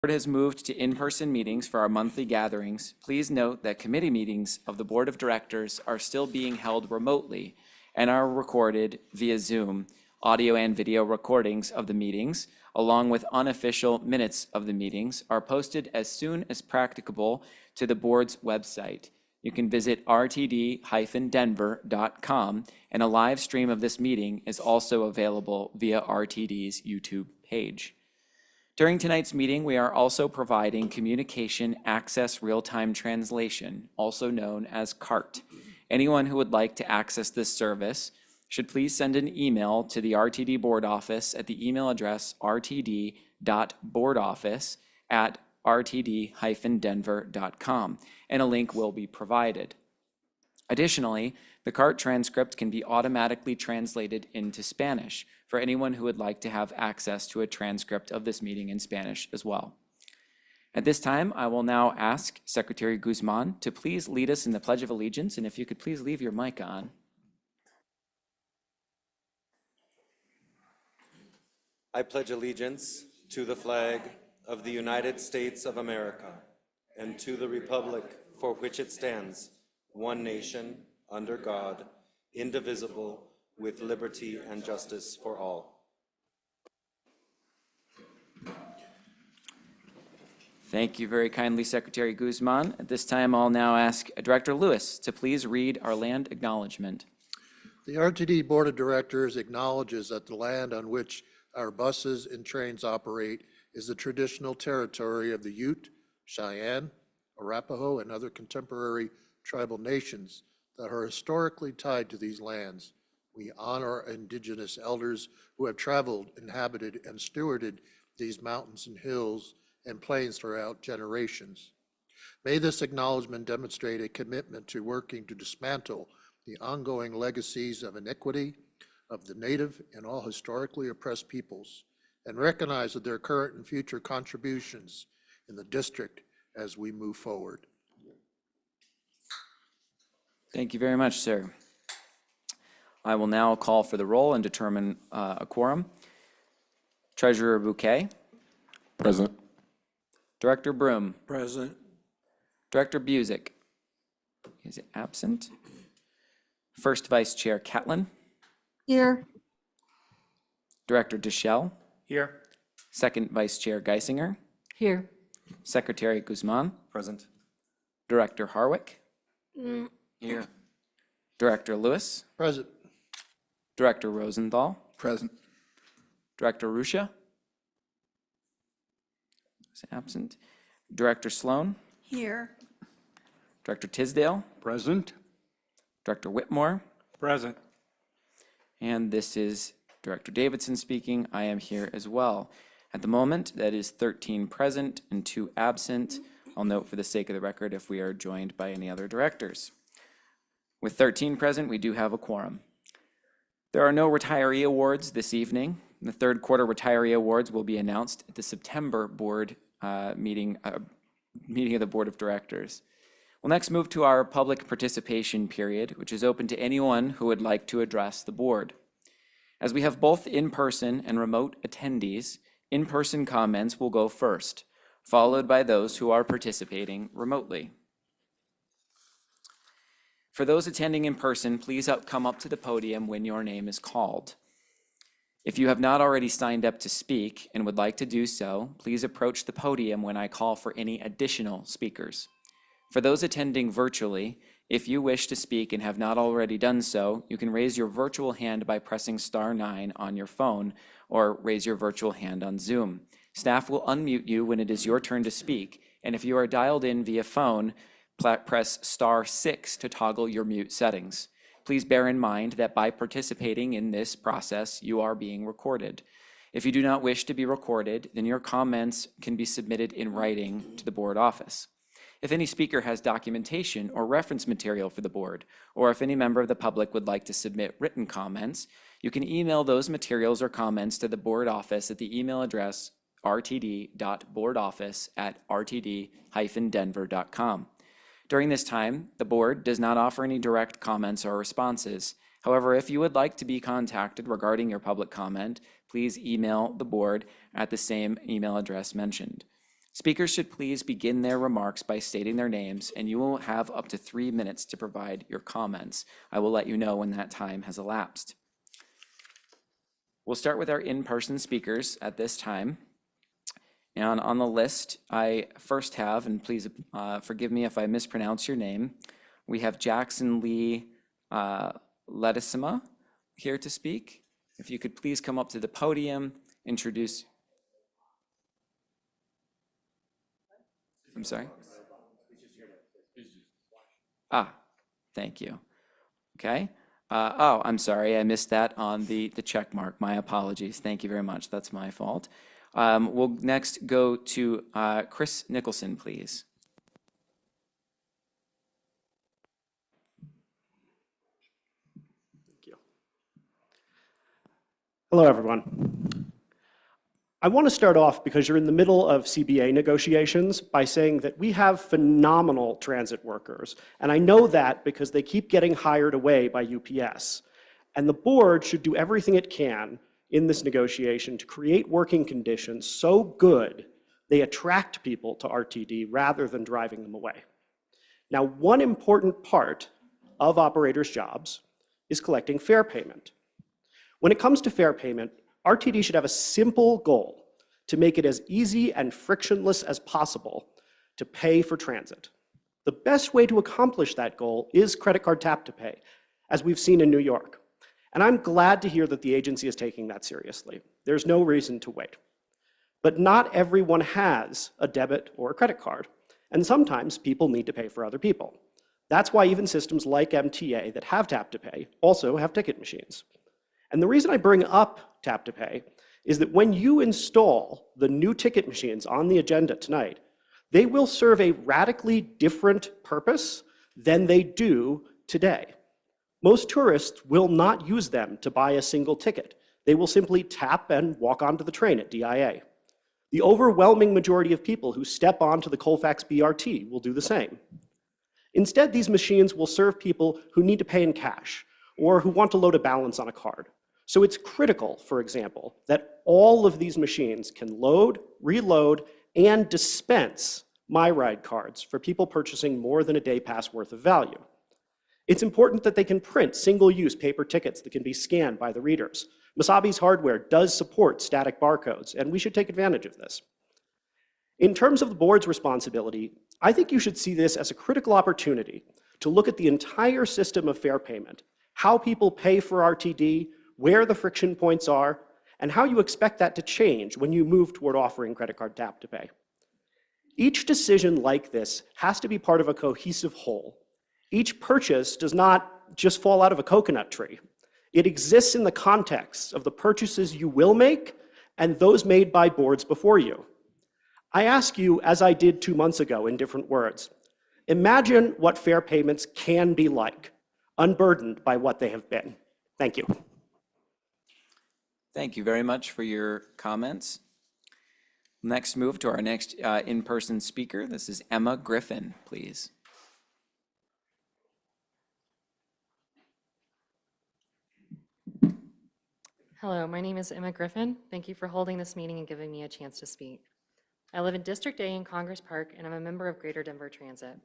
Board has moved to in-person meetings for our monthly gatherings. Please note that committee meetings of the Board of Directors are still being held remotely and are recorded via Zoom. Audio and video recordings of the meetings, along with unofficial minutes of the meetings, are posted as soon as practicable to the board's website. You can visit rtd-denver.com, and a live stream of this meeting is also available via RTD's YouTube page. During tonight's meeting, we are also providing Communication Access Real-Time Translation, also known as CART. Anyone who would like to access this service should please send an email to the RTD board office at the email address rtd.boardoffice@rtd-denver.com, and a link will be provided. Additionally, the CART transcript can be automatically translated into Spanish for anyone who would like to have access to a transcript of this meeting in Spanish as well. At this time, I will now ask Secretary Guzman to please lead us in the Pledge of Allegiance, and if you could please leave your mic on. I pledge allegiance to the flag of the United States of America and to the republic for which it stands, one nation, under God, indivisible, with liberty and justice for all. Thank you very kindly, Secretary Guzman. At this time, I'll now ask Director Lewis to please read our land acknowledgement. The RTD Board of Directors acknowledges that the land on which our buses and trains operate is the traditional territory of the Ute, Cheyenne, Arapaho, and other contemporary tribal nations that are historically tied to these lands. We honor our indigenous elders who have traveled, inhabited, and stewarded these mountains and hills and plains throughout generations. May this acknowledgement demonstrate a commitment to working to dismantle the ongoing legacies of iniquity of the Native and all historically oppressed peoples, and recognize that their current and future contributions in the district as we move forward. Thank you very much, sir. I will now call for the roll and determine a quorum. Treasurer Bouquet. Present. Director Broom. Present. Director Busick. Is absent. First Vice Chair Catlin. Here. Director Deschel. Here. Second Vice Chair Geisinger. Here. Secretary Guzman. Present. Director Harwick. Here. Director Lewis. Present. Director Rosenthal. Present. Director Ruscia is absent. Director Sloan. Here. Director Tisdale. Present. Director Whitmore. Present. And this is Director Davidson speaking. I am here as well. At the moment, that is 13 present and 2 absent. I'll note for the sake of the record if we are joined by any other directors. With 13 present, we do have a quorum. There are no retiree awards this evening. The third quarter retiree awards will be announced at the September board meeting of the Board of Directors. We'll next move to our public participation period, which is open to anyone who would like to address the board. As we have both in-person and remote attendees, in-person comments will go first, followed by those who are participating remotely. For those attending in person, please come up to the podium when your name is called. If you have not already signed up to speak and would like to do so, please approach the podium when I call for any additional speakers. For those attending virtually, if you wish to speak and have not already done so, you can raise your virtual hand by pressing *9 on your phone or raise your virtual hand on Zoom. Staff will unmute you when it is your turn to speak, and if you are dialed in via phone, press *6 to toggle your mute settings. Please bear in mind that by participating in this process, you are being recorded. If you do not wish to be recorded, then your comments can be submitted in writing to the board office. If any speaker has documentation or reference material for the board, or if any member of the public would like to submit written comments, you can email those materials or comments to the board office at the email address rtd.boardoffice@rtd-denver.com. During this time, the board does not offer any direct comments or responses. However, if you would like to be contacted regarding your public comment, please email the board at the same email address mentioned. Speakers should please begin their remarks by stating their names, and you will have up to 3 minutes to provide your comments. I will let you know when that time has elapsed. We'll start with our in-person speakers at this time. And on the list, I first have, and please forgive me if I mispronounce your name, we have Jackson Lee Ledesma here to speak. If you could please come up to the podium, introduce. I'm sorry? Thank you. Okay. Oh, I'm sorry, I missed that on the check mark. My apologies. Thank you very much. That's my fault. We'll next go to Chris Nicholson, please. Thank you. Hello, everyone. I want to start off, because you're in the middle of CBA negotiations, by saying that we have phenomenal transit workers. And I know that because they keep getting hired away by UPS. And the board should do everything it can in this negotiation to create working conditions so good they attract people to RTD rather than driving them away. Now, one important part of operators' jobs is collecting fare payment. When it comes to fare payment, RTD should have a simple goal to make it as easy and frictionless as possible to pay for transit. The best way to accomplish that goal is credit card tap to pay, as we've seen in New York. And I'm glad to hear that the agency is taking that seriously. There's no reason to wait. But not everyone has a debit or a credit card, and sometimes people need to pay for other people. That's why even systems like MTA that have tap to pay also have ticket machines. And the reason I bring up tap to pay is that when you install the new ticket machines on the agenda tonight, they will serve a radically different purpose than they do today. Most tourists will not use them to buy a single ticket. They will simply tap and walk onto the train at DIA. The overwhelming majority of people who step onto the Colfax BRT will do the same. Instead, these machines will serve people who need to pay in cash or who want to load a balance on a card. So it's critical, for example, that all of these machines can load, reload, and dispense MyRide cards for people purchasing more than a day pass worth of value. It's important that they can print single-use paper tickets that can be scanned by the readers. Masabi's hardware does support static barcodes, and we should take advantage of this. In terms of the board's responsibility, I think you should see this as a critical opportunity to look at the entire system of fare payment, how people pay for RTD, where the friction points are, and how you expect that to change when you move toward offering credit card tap to pay. Each decision like this has to be part of a cohesive whole. Each purchase does not just fall out of a coconut tree. It exists in the context of the purchases you will make and those made by boards before you. I ask you, as I did 2 months ago in different words, imagine what fare payments can be like, unburdened by what they have been. Thank you. Thank you very much for your comments. Next, move to our next in-person speaker. This is Emma Griffin, please. Hello, my name is Emma Griffin. Thank you for holding this meeting and giving me a chance to speak. I live in District A in Congress Park, and I'm a member of Greater Denver Transit.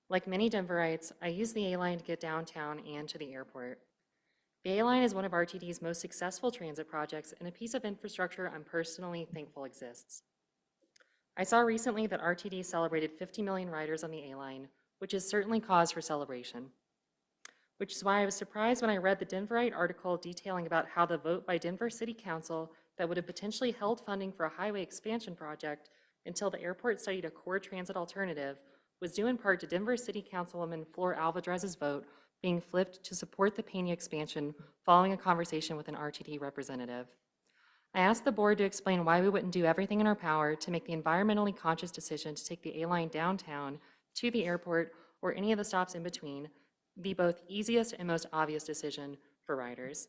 Like many Denverites, I use the A-Line to get downtown and to the airport. The A-Line is one of RTD's most successful transit projects and a piece of infrastructure I'm personally thankful exists. I saw recently that RTD celebrated 50 million riders on the A-Line, which is certainly cause for celebration. Which is why I was surprised when I read the Denverite article detailing about how the vote by Denver City Council that would have potentially held funding for a highway expansion project until the airport studied a core transit alternative was due in part to Denver City Councilwoman Flor Alvarez's vote being flipped to support the Pena expansion following a conversation with an RTD representative. I asked the board to explain why we wouldn't do everything in our power to make the environmentally conscious decision to take the A-Line downtown to the airport or any of the stops in between the both easiest and most obvious decision for riders.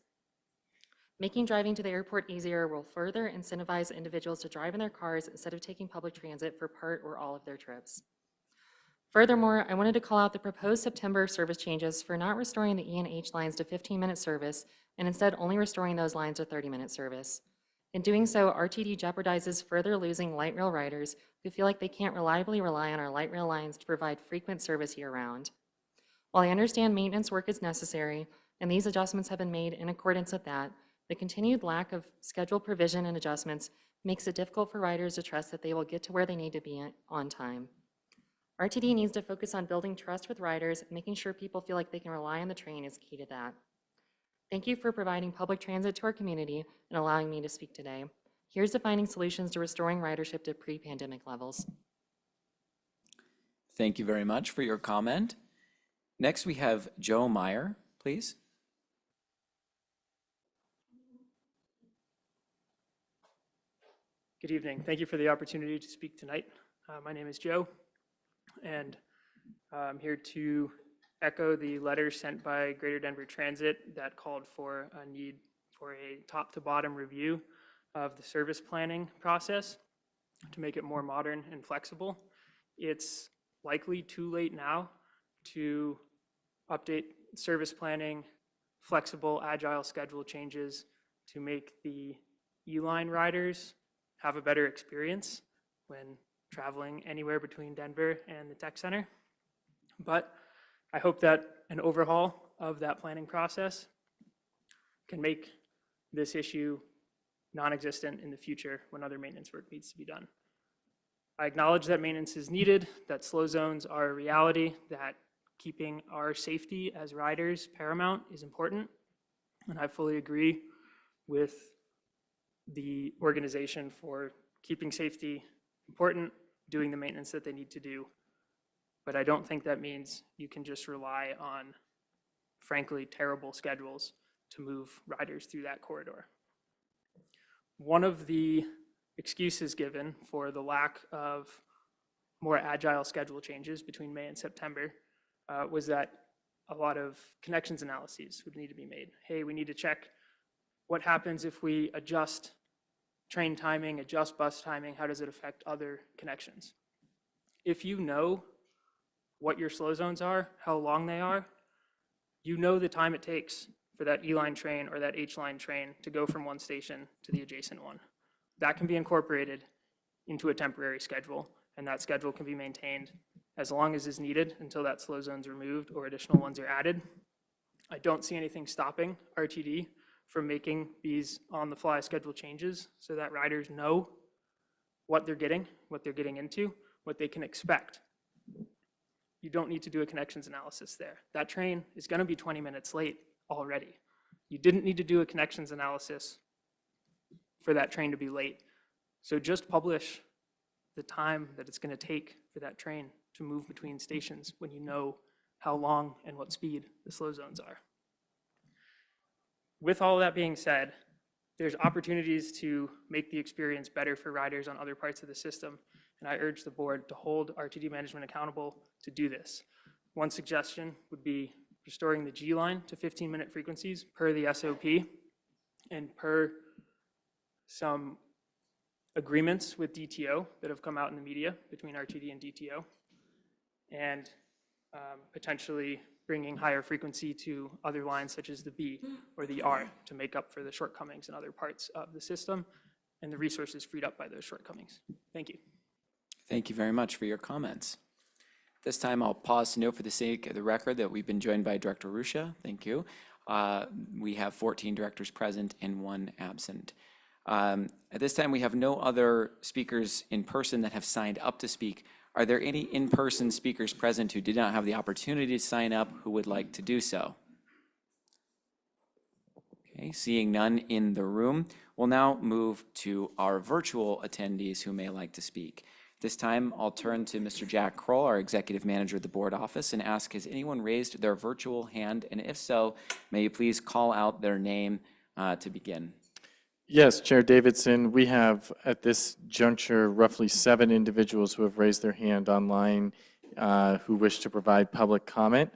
Making driving to the airport easier will further incentivize individuals to drive in their cars instead of taking public transit for part or all of their trips. Furthermore, I wanted to call out the proposed September service changes for not restoring the E and H lines to 15-minute service and instead only restoring those lines to 30-minute service. In doing so, RTD jeopardizes further losing light rail riders who feel like they can't reliably rely on our light rail lines to provide frequent service year-round. While I understand maintenance work is necessary, and these adjustments have been made in accordance with that, the continued lack of schedule provision and adjustments makes it difficult for riders to trust that they will get to where they need to be on time. RTD needs to focus on building trust with riders, and making sure people feel like they can rely on the train is key to that. Thank you for providing public transit to our community and allowing me to speak today. Here's to finding solutions to restoring ridership to pre-pandemic levels. Thank you very much for your comment. Next, we have Joe Meyer, please. Good evening. Thank you for the opportunity to speak tonight. My name is Joe, and I'm here to echo the letter sent by Greater Denver Transit that called for a need for a top-to-bottom review of the service planning process to make it more modern and flexible. It's likely too late now to update service planning, flexible, agile schedule changes to make the E-Line riders have a better experience when traveling anywhere between Denver and the tech center. But I hope that an overhaul of that planning process can make this issue non-existent in the future when other maintenance work needs to be done. I acknowledge that maintenance is needed, that slow zones are a reality, that keeping our safety as riders paramount is important, and I fully agree with the organization for keeping safety important, doing the maintenance that they need to do. But I don't think that means you can just rely on, frankly, terrible schedules to move riders through that corridor. One of the excuses given for the lack of more agile schedule changes between May and September was that a lot of connections analyses would need to be made. Hey, we need to check what happens if we adjust train timing, adjust bus timing, how does it affect other connections? If you know what your slow zones are, how long they are, you know the time it takes for that E-Line train or that H-Line train to go from one station to the adjacent one. That can be incorporated into a temporary schedule, and that schedule can be maintained as long as is needed until that slow zone's removed or additional ones are added. I don't see anything stopping RTD from making these on-the-fly schedule changes so that riders know what they're getting into, what they can expect. You don't need to do a connections analysis there. That train is going to be 20 minutes late already. You didn't need to do a connections analysis for that train to be late. So just publish the time that it's going to take for that train to move between stations when you know how long and what speed the slow zones are. With all of that being said, there's opportunities to make the experience better for riders on other parts of the system, and I urge the board to hold RTD management accountable to do this. One suggestion would be restoring the G-Line to 15-minute frequencies per the SOP and per some agreements with DTO that have come out in the media between RTD and DTO, and potentially bringing higher frequency to other lines such as the B or the R to make up for the shortcomings in other parts of the system and the resources freed up by those shortcomings. Thank you. Thank you very much for your comments. This time I'll pause to note for the sake of the record that we've been joined by Director Ruscia. Thank you. We have 14 directors present and 1 absent. At this time, we have no other speakers in person that have signed up to speak. Are there any in-person speakers present who did not have the opportunity to sign up who would like to do so? Okay, seeing none in the room, we'll now move to our virtual attendees who may like to speak. This time, I'll turn to Mr. Jack Kroll, our Executive Manager of the Board Office, and ask, has anyone raised their virtual hand? And if so, may you please call out their name to begin? Yes, Chair Davidson, we have at this juncture roughly 7 individuals who have raised their hand online who wish to provide public comment.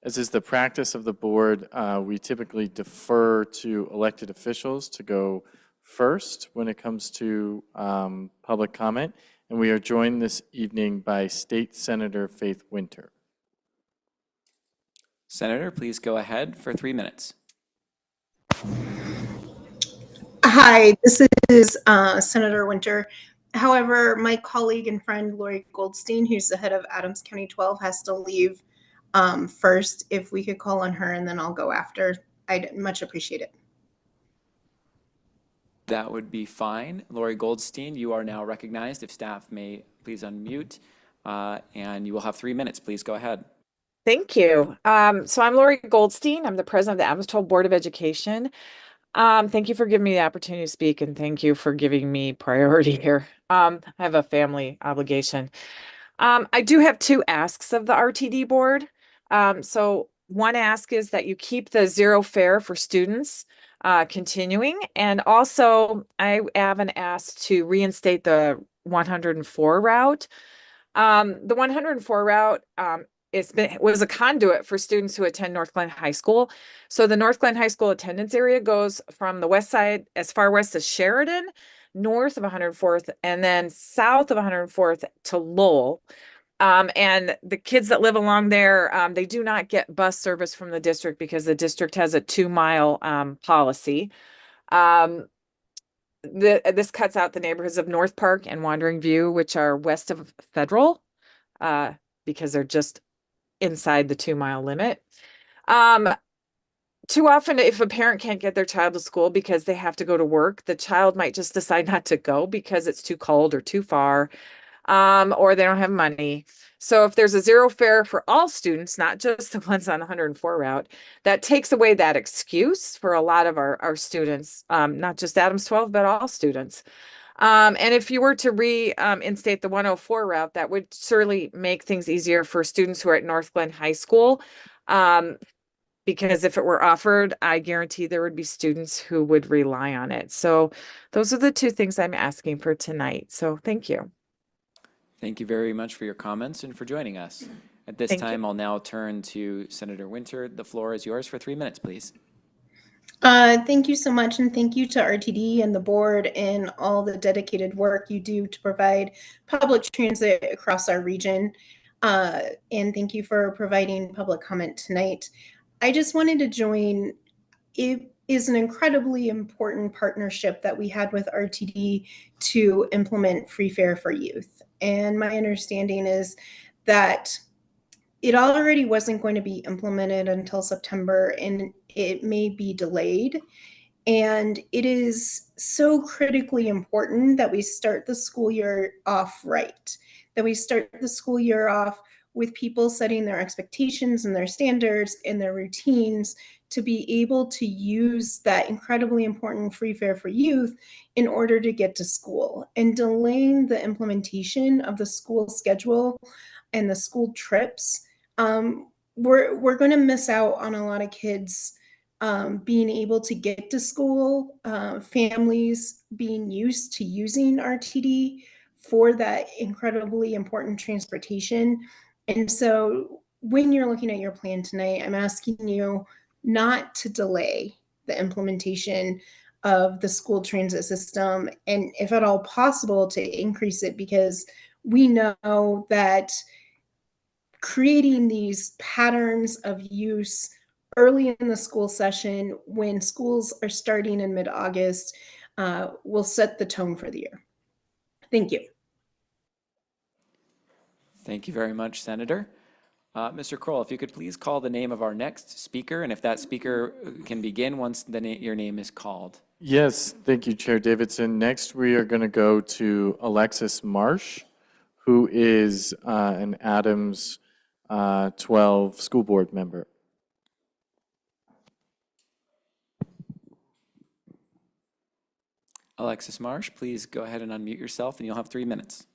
As is the practice of the board, we typically defer to elected officials to go first when it comes to public comment. And we are joined this evening by State Senator Faith Winter. Senator, please go ahead for 3 minutes. Hi, this is Senator Winter. However, my colleague and friend Lori Goldstein, who's the head of Adams County 12, has to leave first. If we could call on her and then I'll go after, I'd much appreciate it. That would be fine. Lori Goldstein, you are now recognized. If staff may please unmute, and you will have 3 minutes. Please go ahead. Thank you. So I'm Lori Goldstein. I'm the president of the Adams 12 Board of Education. Thank you for giving me the opportunity to speak, and thank you for giving me priority here. I have a family obligation. I do have 2 asks of the RTD board. So one ask is that you keep the zero fare for students continuing. And also I have an ask to reinstate the 104 route. The 104 route was a conduit for students who attend North Glen High School. So the North Glen High School attendance area goes from the west side as far west as Sheridan, north of 104th, and then south of 104th to Lowell. And the kids that live along there, they do not get bus service from the district because the district has a 2-mile policy. This cuts out the neighborhoods of North Park and Wandering View, which are west of Federal, because they're just inside the 2-mile limit. Too often, if a parent can't get their child to school because they have to go to work, the child might just decide not to go because it's too cold or too far, or they don't have money. So if there's a zero fare for all students, not just the ones on the 104 route, that takes away that excuse for a lot of our students, not just Adams 12, but all students. And if you were to reinstate the 104 route, that would certainly make things easier for students who are at North Glen High School. Because if it were offered, I guarantee there would be students who would rely on it. So those are the 2 things I'm asking for tonight. So thank you. Thank you very much for your comments and for joining us. At this Thank you. time, I'll now turn to Senator Winter. The floor is yours for 3 minutes, please. Thank you so much, and thank you to RTD and the board and all the dedicated work you do to provide public transit across our region. And thank you for providing public comment tonight. I just wanted to join. It is an incredibly important partnership that we had with RTD to implement free fare for youth. And my understanding is that it already wasn't going to be implemented until September, and it may be delayed. And it is so critically important that we start the school year off right, that we start the school year off with people setting their expectations and their standards and their routines to be able to use that incredibly important free fare for youth in order to get to school. And delaying the implementation of the school schedule and the school trips, we're going to miss out on a lot of kids being able to get to school, families being used to using RTD for that incredibly important transportation. And so when you're looking at your plan tonight, I'm asking you not to delay the implementation of the school transit system, and if at all possible, to increase it, because we know that creating these patterns of use early in the school session when schools are starting in mid-August will set the tone for the year. Thank you. Thank you very much, Senator. Mr. Kroll, if you could please call the name of our next speaker, and if that speaker can begin once your name is called. Yes, thank you, Chair Davidson. Next, we are going to go to Alexis Marsh, who is an Adams 12 school board member. Alexis Marsh, please go ahead and unmute yourself, and you'll have 3 minutes.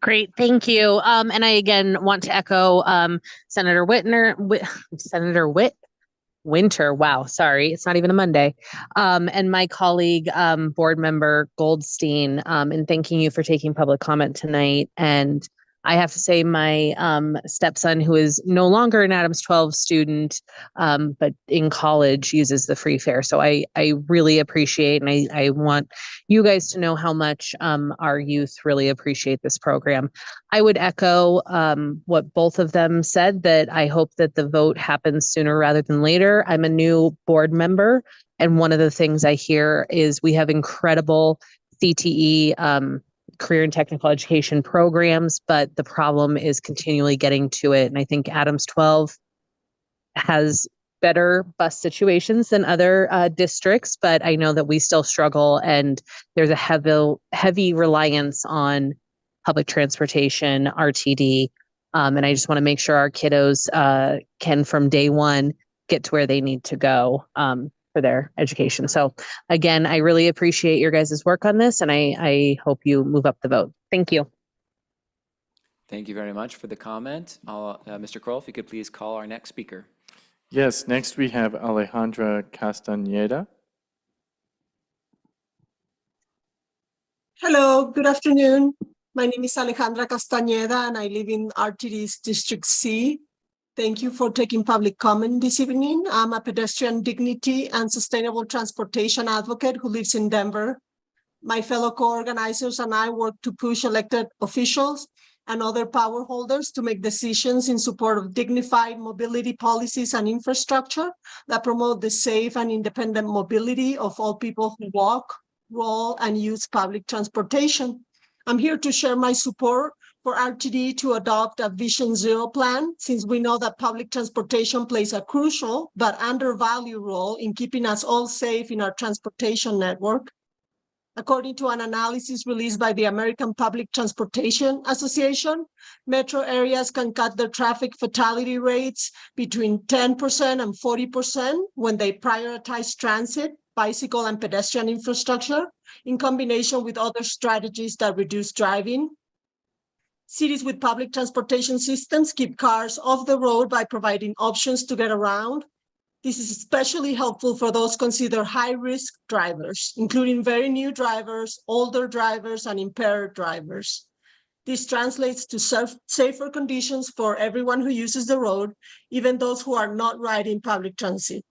Great, thank you. And I again want to echo Senator Winter. Wow, sorry, it's not even a Monday. And my colleague, board member Goldstein, in thanking you for taking public comment tonight. And I have to say my stepson, who is no longer an Adams 12 student, but in college uses the free fare. So I really appreciate, and I want you guys to know how much our youth really appreciate this program. I would echo what both of them said, that I hope that the vote happens sooner rather than later. I'm a new board member, and one of the things I hear is we have incredible CTE career and technical education programs, but the problem is continually getting to it. And I think Adams 12 has better bus situations than other districts, but I know that we still struggle, and there's a heavy reliance on public transportation, RTD. And I just want to make sure our kiddos can, from day one, get to where they need to go for their education. So again, I really appreciate your guys' work on this, and I hope you move up the vote. Thank you. Thank you very much for the comment. Mr. Kroll, if you could please call our next speaker. Yes, next we have Alejandra Castañeda. Hello, good afternoon. My name is Alejandra Castañeda and I live in RTD's District C. Thank you for taking public comment this evening. I'm a pedestrian dignity and sustainable transportation advocate who lives in Denver. My fellow co-organizers and I work to push elected officials and other power holders to make decisions in support of dignified mobility policies and infrastructure that promote the safe and independent mobility of all people who walk, roll, and use public transportation. I'm here to share my support for RTD to adopt a Vision Zero plan, since we know that public transportation plays a crucial but undervalued role in keeping us all safe in our transportation network. According to an analysis released by the American Public Transportation Association, metro areas can cut their traffic fatality rates between 10% and 40% when they prioritize transit, bicycle, and pedestrian infrastructure in combination with other strategies that reduce driving. Cities with public transportation systems keep cars off the road by providing options to get around. This is especially helpful for those considered high-risk drivers, including very new drivers, older drivers, and impaired drivers. This translates to safer conditions for everyone who uses the road, even those who are not riding public transit.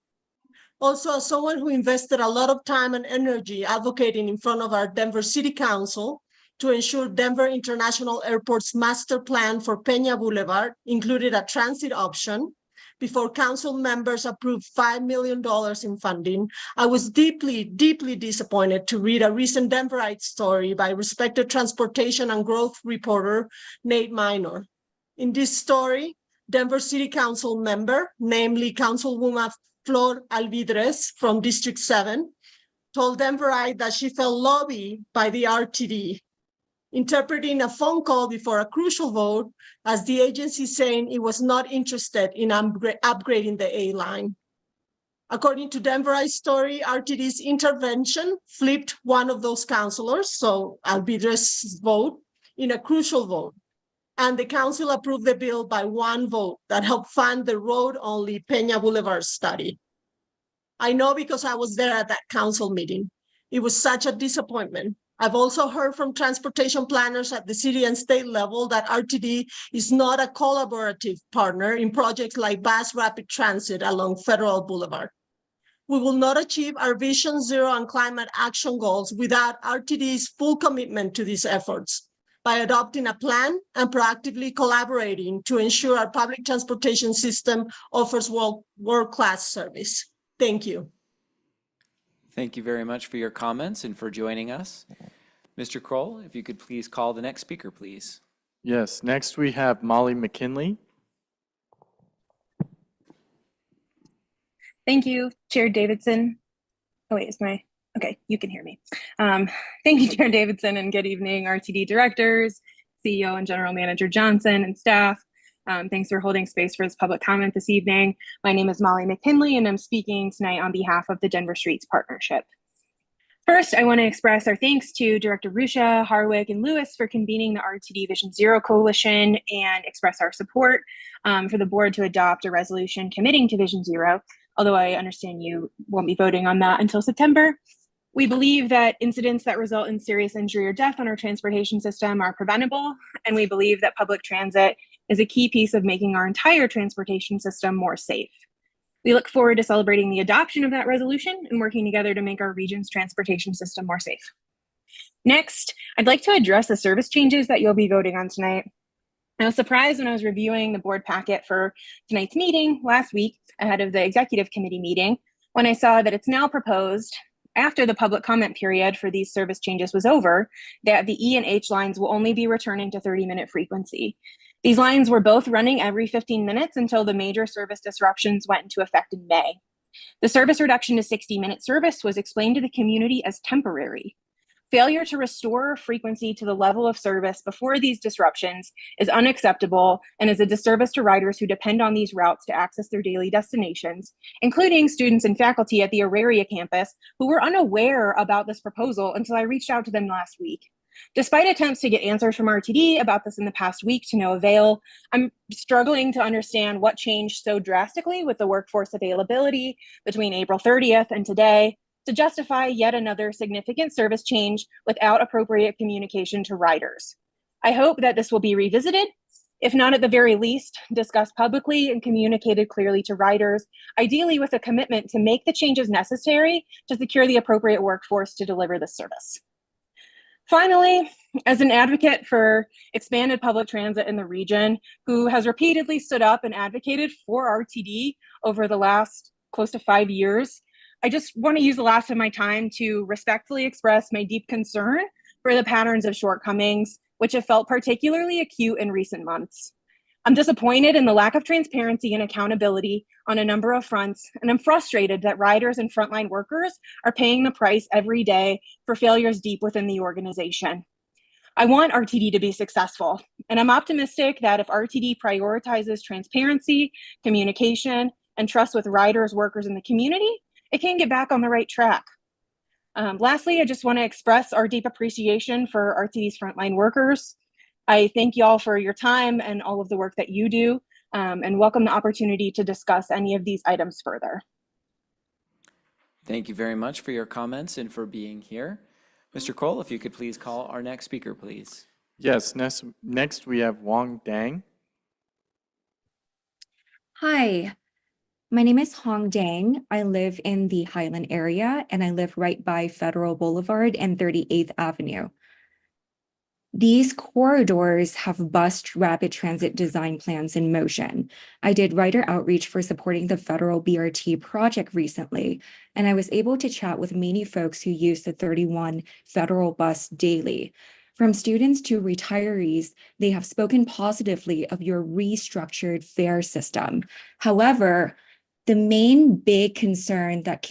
Also, as someone who invested a lot of time and energy advocating in front of our Denver City Council to ensure Denver International Airport's master plan for Peña Boulevard included a transit option, before council members approved $5 million in funding, I was deeply, deeply disappointed to read a recent Denverite story by respected transportation and growth reporter Nate Minor. In this story, Denver City Council member, namely Councilwoman Flor Alvidrez from District 7, told Denverite that she felt lobbied by the RTD, interpreting a phone call before a crucial vote as the agency saying it was not interested in upgrading the A line. According to Denverite's story, RTD's intervention flipped one of those councilors, so Alvidrez's vote, in a crucial vote. And the council approved the bill by one vote that helped fund the road-only Peña Boulevard study. I know because I was there at that council meeting. It was such a disappointment. I've also heard from transportation planners at the city and state level that RTD is not a collaborative partner in projects like Bus Rapid Transit along Federal Boulevard. We will not achieve our Vision Zero and climate action goals without RTD's full commitment to these efforts by adopting a plan and proactively collaborating to ensure our public transportation system offers world-class service. Thank you. Thank you very much for your comments and for joining us. Mr. Kroll, if you could please call the next speaker, please. Yes, next we have Molly McKinley. Thank you, Chair Davidson. Oh wait, okay, you can hear me. Thank you, Chair Davidson, and good evening, RTD directors, CEO and General Manager Johnson, and staff. Thanks for holding space for this public comment this evening. My name is Molly McKinley, and I'm speaking tonight on behalf of the Denver Streets Partnership. First, I want to express our thanks to Director Ruscha, Harwick, and Lewis for convening the RTD Vision Zero Coalition and express our support for the board to adopt a resolution committing to Vision Zero, although I understand you won't be voting on that until September. We believe that incidents that result in serious injury or death on our transportation system are preventable, and we believe that public transit is a key piece of making our entire transportation system more safe. We look forward to celebrating the adoption of that resolution and working together to make our region's transportation system more safe. Next, I'd like to address the service changes that you'll be voting on tonight. I was surprised when I was reviewing the board packet for tonight's meeting last week ahead of the executive committee meeting when I saw that it's now proposed after the public comment period for these service changes was over, that the E and H lines will only be returning to 30-minute frequency. These lines were both running every 15 minutes until the major service disruptions went into effect in May. The service reduction to 60-minute service was explained to the community as temporary. Failure to restore frequency to the level of service before these disruptions is unacceptable and is a disservice to riders who depend on these routes to access their daily destinations, including students and faculty at the Auraria campus who were unaware about this proposal until I reached out to them last week. Despite attempts to get answers from RTD about this in the past week to no avail, I'm struggling to understand what changed so drastically with the workforce availability between April 30th and today to justify yet another significant service change without appropriate communication to riders. I hope that this will be revisited, if not at the very least, discussed publicly and communicated clearly to riders, ideally with a commitment to make the changes necessary to secure the appropriate workforce to deliver this service. Finally, as an advocate for expanded public transit in the region, who has repeatedly stood up and advocated for RTD over the last close to 5 years, I just want to use the last of my time to respectfully express my deep concern for the patterns of shortcomings, which have felt particularly acute in recent months. I'm disappointed in the lack of transparency and accountability on a number of fronts, and I'm frustrated that riders and frontline workers are paying the price every day for failures deep within the organization. I want RTD to be successful, and I'm optimistic that if RTD prioritizes transparency, communication, and trust with riders, workers, and the community, it can get back on the right track. Lastly, I just want to express our deep appreciation for RTD's frontline workers. I thank y'all for your time and all of the work that you do, and welcome the opportunity to discuss any of these items further. Thank you very much for your comments and for being here. Mr. Kroll, if you could please call our next speaker, please. Yes, next we have Wang Dang. Hi, my name is Hong Dang. I live in the Highland area and I live right by Federal Boulevard and 38th Avenue. These corridors have bus rapid transit design plans in motion. I did rider outreach for supporting the federal BRT project recently, and I was able to chat with many folks who use the 31 federal bus daily. From students to retirees, they have spoken positively of your restructured fare system. However, the main big concern that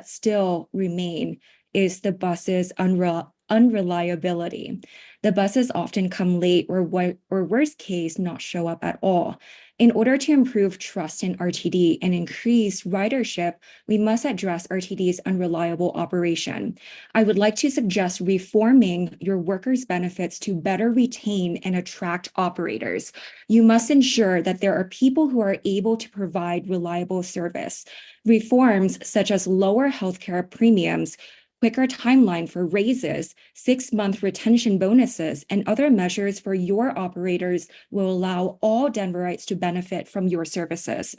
still remain is the bus's unreliability. The buses often come late or worst case, not show up at all. In order to improve trust in RTD and increase ridership, we must address RTD's unreliable operation. I would like to suggest reforming your workers' benefits to better retain and attract operators. You must ensure that there are people who are able to provide reliable service. Reforms such as lower healthcare premiums, quicker timeline for raises, 6-month retention bonuses, and other measures for your operators will allow all Denverites to benefit from your services.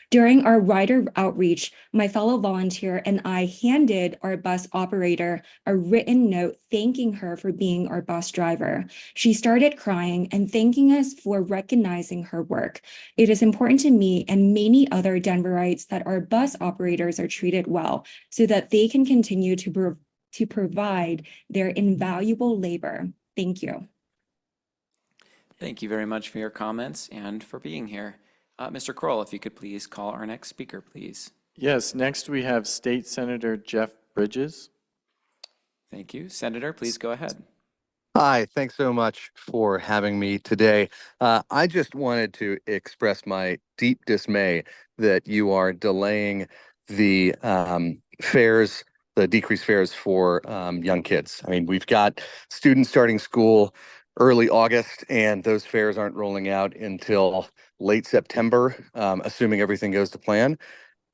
During our rider outreach, my fellow volunteer and I handed our bus operator a written note thanking her for being our bus driver. She started crying and thanking us for recognizing her work. It is important to me and many other Denverites that our bus operators are treated well so that they can continue to provide their invaluable labor. Thank you. Thank you very much for your comments and for being here. Mr. Kroll, if you could please call our next speaker, please. Yes, next we have State Senator Jeff Bridges. Thank you. Senator, please go ahead. Hi, thanks so much for having me today. I just wanted to express my deep dismay that you are delaying the fares, the decreased fares for young kids. I mean, we've got students starting school early August, and those fares aren't rolling out until late September, assuming everything goes to plan.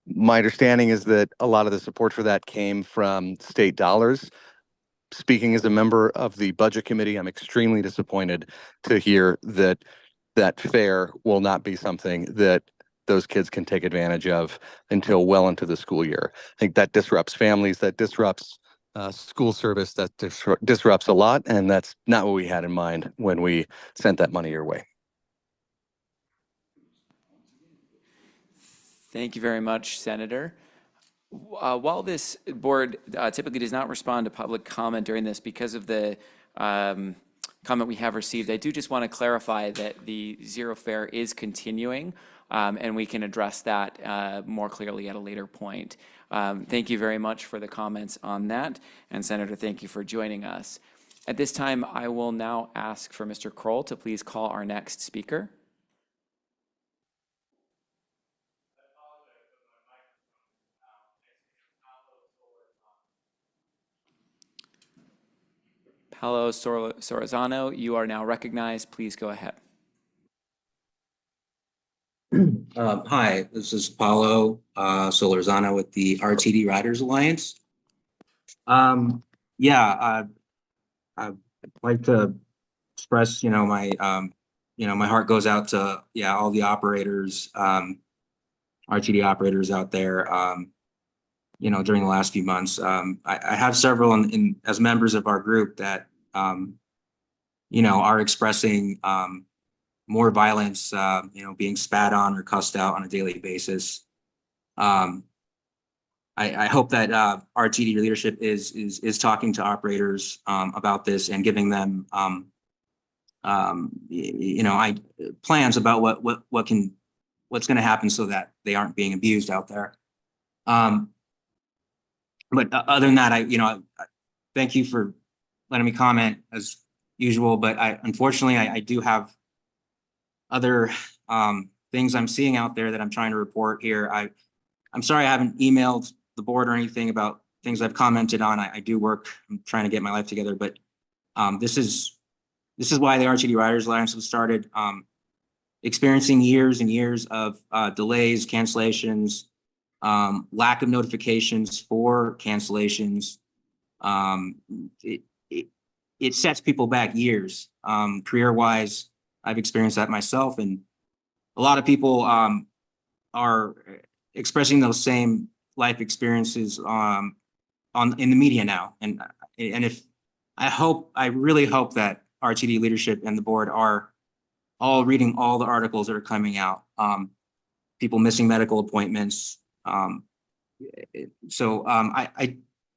My understanding is that a lot of the support for that came from state dollars. Speaking as a member of the budget committee, I'm extremely disappointed to hear that that fare will not be something that those kids can take advantage of until well into the school year. I think that disrupts families, that disrupts school service, that disrupts a lot, and that's not what we had in mind when we sent that money your way. Thank you very much, Senator. While this board typically does not respond to public comment during this because of the comment we have received, I do just want to clarify that the zero fare is continuing, and we can address that more clearly at a later point. Thank you very much for the comments on that, and Senator, thank you for joining us. At this time, I will now ask for Mr. Kroll to please call our next speaker. Paolo Sorozano, you are now recognized. Please go ahead. Hi, this is Paolo Solorzano with the RTD Riders Alliance. I'd like to express, my heart goes out to, all the operators, RTD operators out there, during the last few months. I have several as members of our group that, are expressing more violence, being spat on or cussed out on a daily basis. I hope that RTD leadership is talking to operators about this and giving them, plans about what's going to happen so that they aren't being abused out there. But other than that, I thank you for letting me comment as usual. But unfortunately, I do have other things I'm seeing out there that I'm trying to report here. I'm sorry I haven't emailed the board or anything about things I've commented on. I do work. I'm trying to get my life together. But this is why the RTD Riders Alliance was started. Experiencing years and years of delays, cancellations, lack of notifications for cancellations. It sets people back years. Career-wise, I've experienced that myself, and a lot of people are expressing those same life experiences in the media now. And I really hope that RTD leadership and the board are all reading all the articles that are coming out. People missing medical appointments. I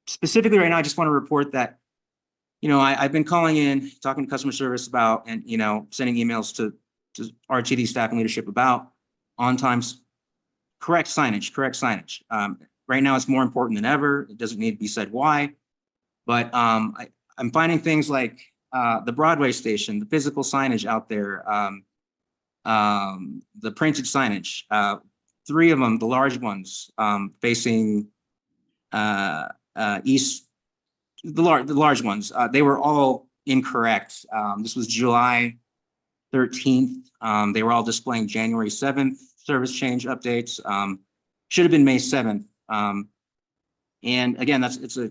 specifically right now, I just want to report that, I've been calling in, talking to customer service about, and, sending emails to RTD staff and leadership about on-time correct signage. Right now, it's more important than ever. It doesn't need to be said why, but I'm finding things like the Broadway station, the physical signage out there, the printed signage, 3 of them, the large ones, facing east, the large ones, they were all incorrect. This was July 13th. They were all displaying January 7th service change updates. Should have been May 7th. And again, it's a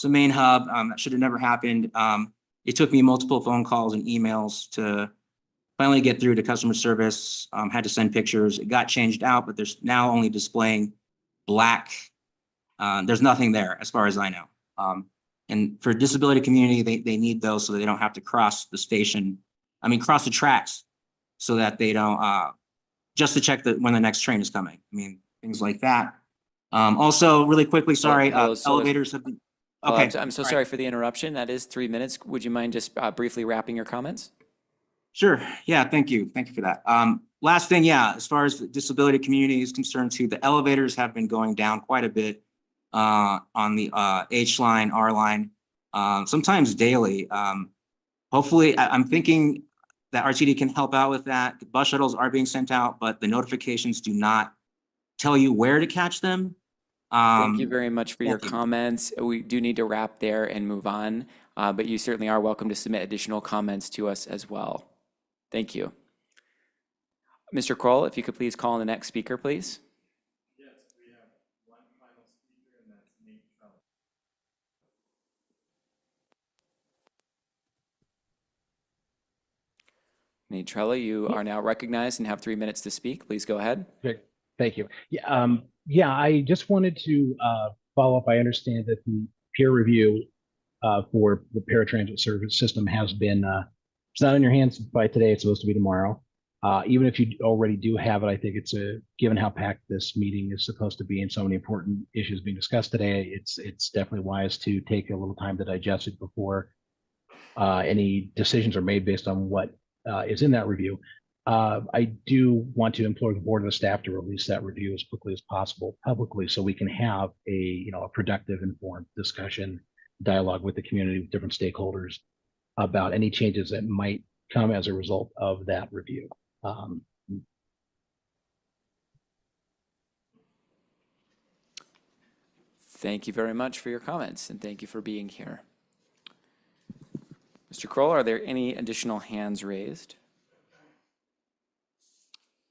main hub. That should have never happened. It took me multiple phone calls and emails to finally get through to customer service. Had to send pictures. It got changed out, but there's now only displaying black. There's nothing there as far as I know. And for disability community, they need those so that they don't have to cross the tracks, so that they don't, just to check when the next train is coming. Things like that. Also, really quickly, sorry, elevators have been, okay. I'm so sorry for the interruption. That is 3 minutes. Would you mind just briefly wrapping your comments? Sure. Yeah, thank you. Thank you for that. Last thing, as far as the disability community is concerned too, the elevators have been going down quite a bit on the H line, R line, sometimes daily. Hopefully, I'm thinking that RTD can help out with that. The bus shuttles are being sent out, but the notifications do not tell you where to catch them. Thank you very much for your comments. We do need to wrap there and move on, but you certainly are welcome to submit additional comments to us as well. Thank you. Mr. Kroll, if you could please call on the next speaker, please. Yes, we have one final speaker, and that's Nate Trella. Nate Trella, you are now recognized and have 3 minutes to speak. Please go ahead. Thank you. I just wanted to follow up. I understand that the peer review for the paratransit service system has been, it's not in your hands by today, it's supposed to be tomorrow. Even if you already do have it, I think given how packed this meeting is supposed to be and so many important issues being discussed today, it's definitely wise to take a little time to digest it before any decisions are made based on what is in that review. I do want to implore the board and the staff to release that review as quickly as possible publicly so we can have a productive, informed discussion, dialogue with the community, with different stakeholders about any changes that might come as a result of that review. Thank you very much for your comments, and thank you for being here. Mr. Kroll, are there any additional hands raised?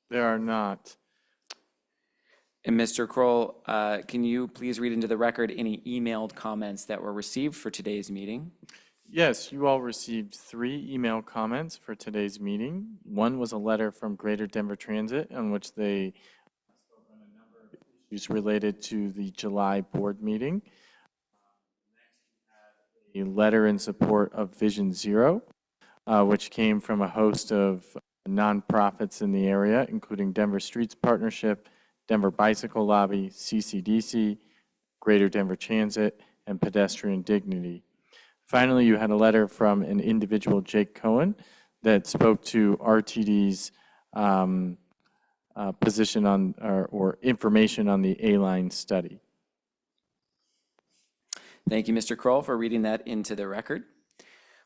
There are not. And Mr. Kroll, can you please read into the record any emailed comments that were received for today's meeting? Yes, you all received 3 email comments for today's meeting. One was a letter from Greater Denver Transit in which they spoke on a number of issues related to the July board meeting. Next, we had a letter in support of Vision Zero, which came from a host of nonprofits in the area, including Denver Streets Partnership, Denver Bicycle Lobby, CCDC, Greater Denver Transit, and Pedestrian Dignity. Finally, you had a letter from an individual, Jake Cohen, that spoke to RTD's position on or information on the A-line study. Thank you, Mr. Kroll, for reading that into the record.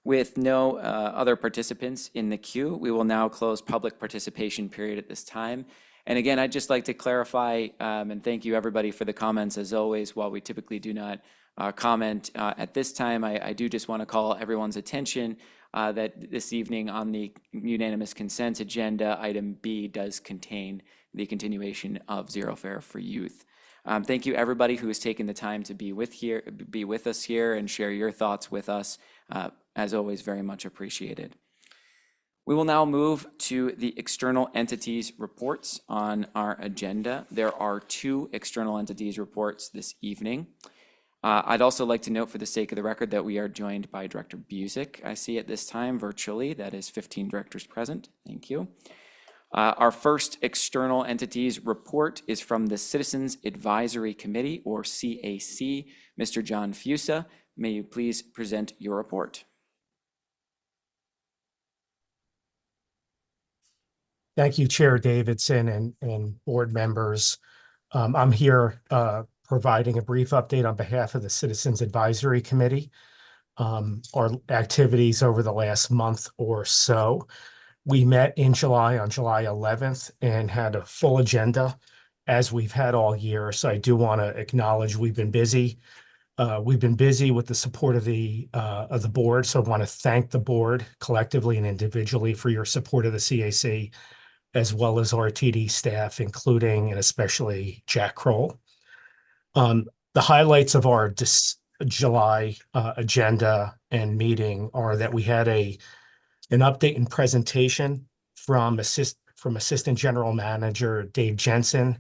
With no other participants in the queue, we will now close public participation period at this time. And again, I'd just like to clarify and thank you everybody for the comments as always. While we typically do not comment at this time, I do just want to call everyone's attention that this evening on the unanimous consent agenda, item B does contain the continuation of Zero Fare for Youth. Thank you everybody who has taken the time to be with us here and share your thoughts with us. As always, very much appreciated. We will now move to the external entities reports on our agenda. There are 2 external entities reports this evening. I'd also like to note for the sake of the record that we are joined by Director Busick, I see at this time virtually. That is 15 directors present. Thank you. Our first external entities report is from the Citizens Advisory Committee, or CAC. Mr. John Fusa, may you please present your report? Thank you, Chair Davidson and board members. I'm here providing a brief update on behalf of the Citizens Advisory Committee. Our activities over the last month or so. We met in July, on July 11th, and had a full agenda as we've had all year. So I do want to acknowledge we've been busy. We've been busy with the support of the board. So I want to thank the board collectively and individually for your support of the CAC, as well as RTD staff, including and especially Jack Kroll. The highlights of our July agenda and meeting are that we had an update and presentation from Assistant General Manager Dave Jensen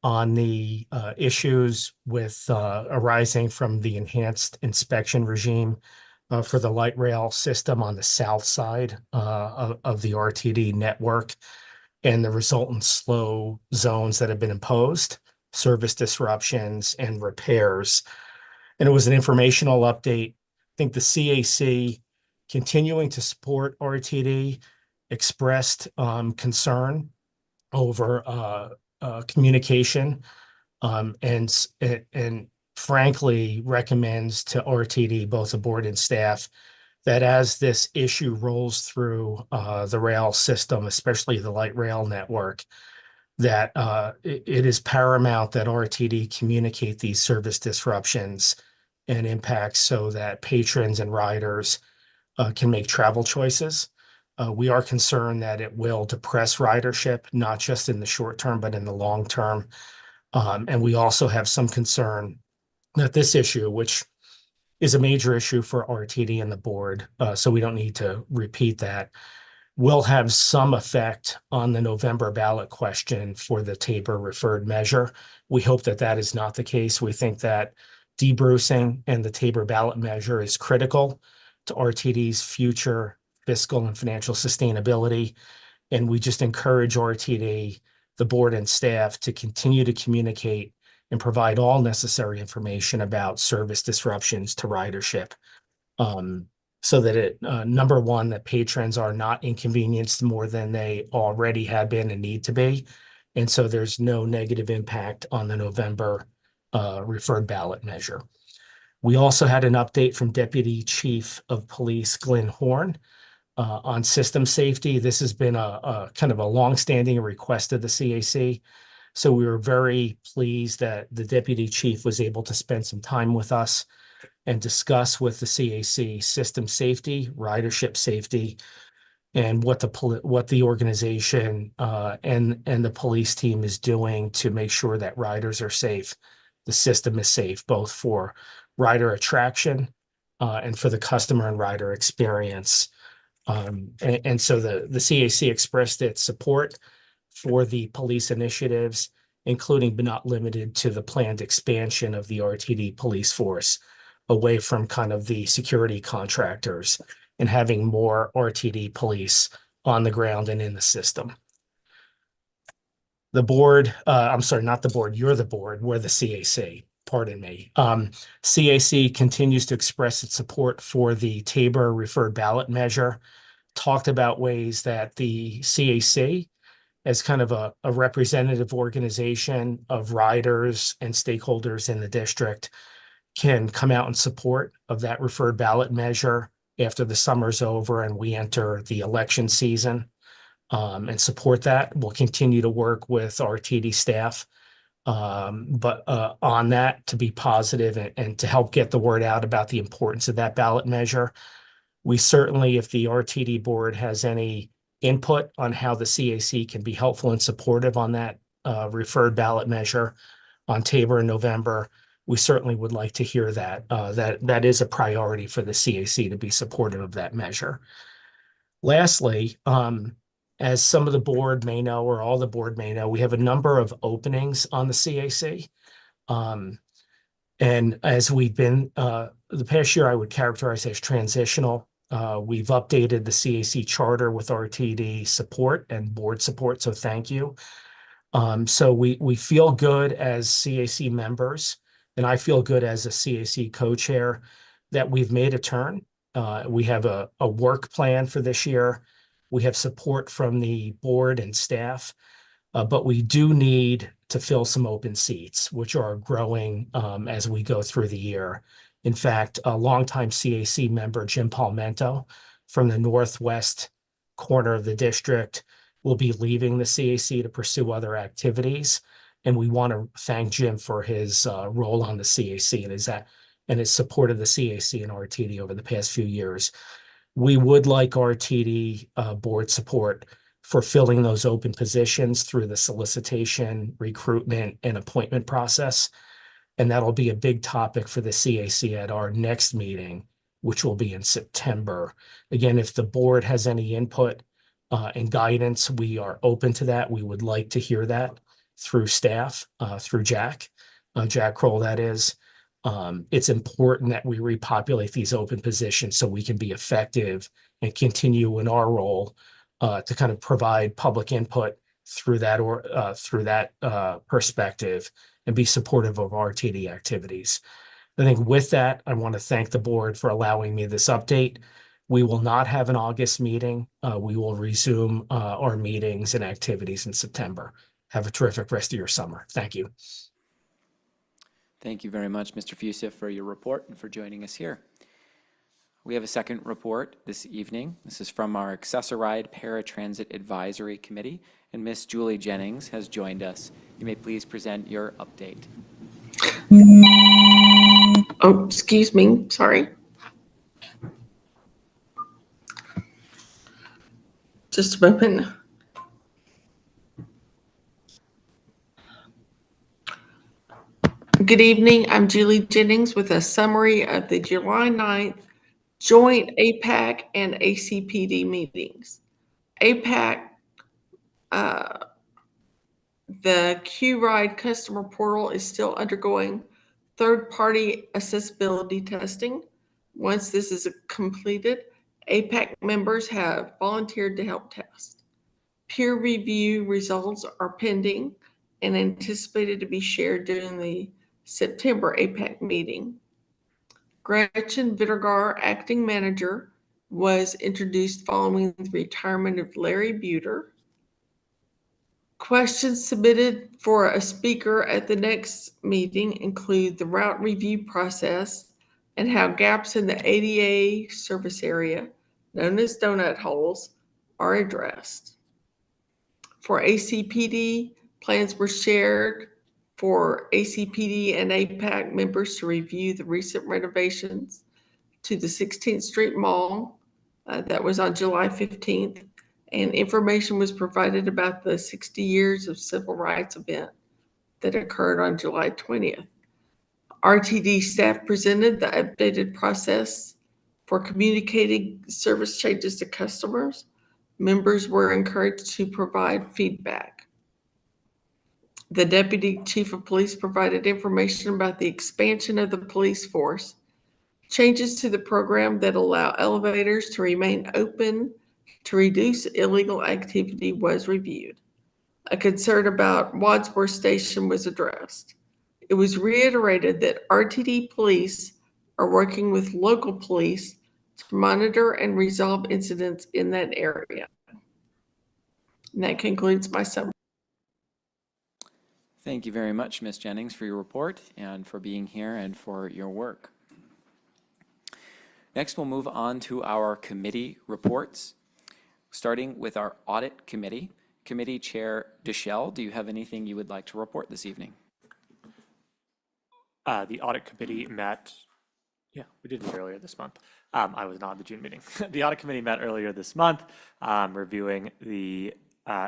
on the issues arising from the enhanced inspection regime for the light rail system on the south side of the RTD network, and the resultant slow zones that have been imposed, service disruptions, and repairs. And it was an informational update. I think the CAC, continuing to support RTD, expressed concern over communication and frankly recommends to RTD, both the board and staff, that as this issue rolls through the rail system, especially the light rail network, that it is paramount that RTD communicate these service disruptions and impacts so that patrons and riders can make travel choices. We are concerned that it will depress ridership, not just in the short term, but in the long term. And we also have some concern that this issue, which is a major issue for RTD and the board, so we don't need to repeat that, will have some effect on the November ballot question for the Tabor referred measure. We hope that that is not the case. We think that debrucing and the Tabor ballot measure is critical to RTD's future fiscal and financial sustainability. And we just encourage RTD, the board and staff, to continue to communicate and provide all necessary information about service disruptions to ridership. So that number one, that patrons are not inconvenienced more than they already have been and need to be. And so there's no negative impact on the November referred ballot measure. We also had an update from Deputy Chief of Police Glenn Horn on system safety. This has been a kind of a longstanding request of the CAC. So we were very pleased that the Deputy Chief was able to spend some time with us and discuss with the CAC system safety, ridership safety, and what the organization and the police team is doing to make sure that riders are safe. The system is safe, both for rider attraction and for the customer and rider experience. And so the CAC expressed its support for the police initiatives, including but not limited to the planned expansion of the RTD police force away from kind of the security contractors and having more RTD police on the ground and in the system. The board, I'm sorry, not the board, you're the board, we're the CAC, pardon me. CAC continues to express its support for the Tabor referred ballot measure, talked about ways that the CAC, as kind of a representative organization of riders and stakeholders in the district, can come out in support of that referred ballot measure after the summer's over and we enter the election season, and support that. We'll continue to work with RTD staff, but on that to be positive and to help get the word out about the importance of that ballot measure. We certainly, if the RTD board has any input on how the CAC can be helpful and supportive on that referred ballot measure on Tabor in November, we certainly would like to hear that. That is a priority for the CAC to be supportive of that measure. Lastly, as some of the board may know, or all the board may know, we have a number of openings on the CAC. And as we've been, the past year I would characterize as transitional. We've updated the CAC charter with RTD support and board support, so thank you. So we feel good as CAC members, and I feel good as a CAC co-chair that we've made a turn. We have a work plan for this year. We have support from the board and staff, but we do need to fill some open seats, which are growing as we go through the year. In fact, a longtime CAC member, Jim Palmento, from the northwest corner of the district, will be leaving the CAC to pursue other activities. And we want to thank Jim for his role on the CAC and his support of the CAC and RTD over the past few years. We would like RTD board support for filling those open positions through the solicitation, recruitment, and appointment process. And that'll be a big topic for the CAC at our next meeting, which will be in September. Again, if the board has any input and guidance, we are open to that. We would like to hear that through staff, through Jack Kroll, that is. It's important that we repopulate these open positions so we can be effective and continue in our role to kind of provide public input through that perspective and be supportive of RTD activities. I think with that, I want to thank the board for allowing me this update. We will not have an August meeting. We will resume our meetings and activities in September. Have a terrific rest of your summer. Thank you. Thank you very much, Mr. Fusiff, for your report and for joining us here. We have a second report this evening. This is from our Access-a-Ride Paratransit Advisory Committee, and Miss Julie Jennings has joined us. You may please present your update. Oh, excuse me, sorry. Just a moment. Good evening, I'm Julie Jennings with a summary of the July 9th joint APAC and ACPD meetings. APAC, the Q-Ride customer portal is still undergoing third-party accessibility testing. Once this is completed, APAC members have volunteered to help test. Peer review results are pending and anticipated to be shared during the September APAC meeting. Gretchen Vittergar, acting manager, was introduced following the retirement of Larry Buter. Questions submitted for a speaker at the next meeting include the route review process and how gaps in the ADA service area, known as donut holes, are addressed. For ACPD, plans were shared for ACPD and APAC members to review the recent renovations to the 16th Street Mall. That was on July 15th. And information was provided about the 60 years of civil rights event that occurred on July 20th. RTD staff presented the updated process for communicating service changes to customers. Members were encouraged to provide feedback. The Deputy Chief of Police provided information about the expansion of the police force, changes to the program that allow elevators to remain open to reduce illegal activity was reviewed. A concern about Wadsworth Station was addressed. It was reiterated that RTD police are working with local police to monitor and resolve incidents in that area. And that concludes my summary. Thank you very much, Ms. Jennings, for your report and for being here and for your work. Next, we'll move on to our committee reports, starting with our Audit Committee. Committee Chair Deschel, do you have anything you would like to report this evening? The Audit Committee met, we did meet earlier this month. I was not at the June meeting. The Audit Committee met earlier this month, reviewing the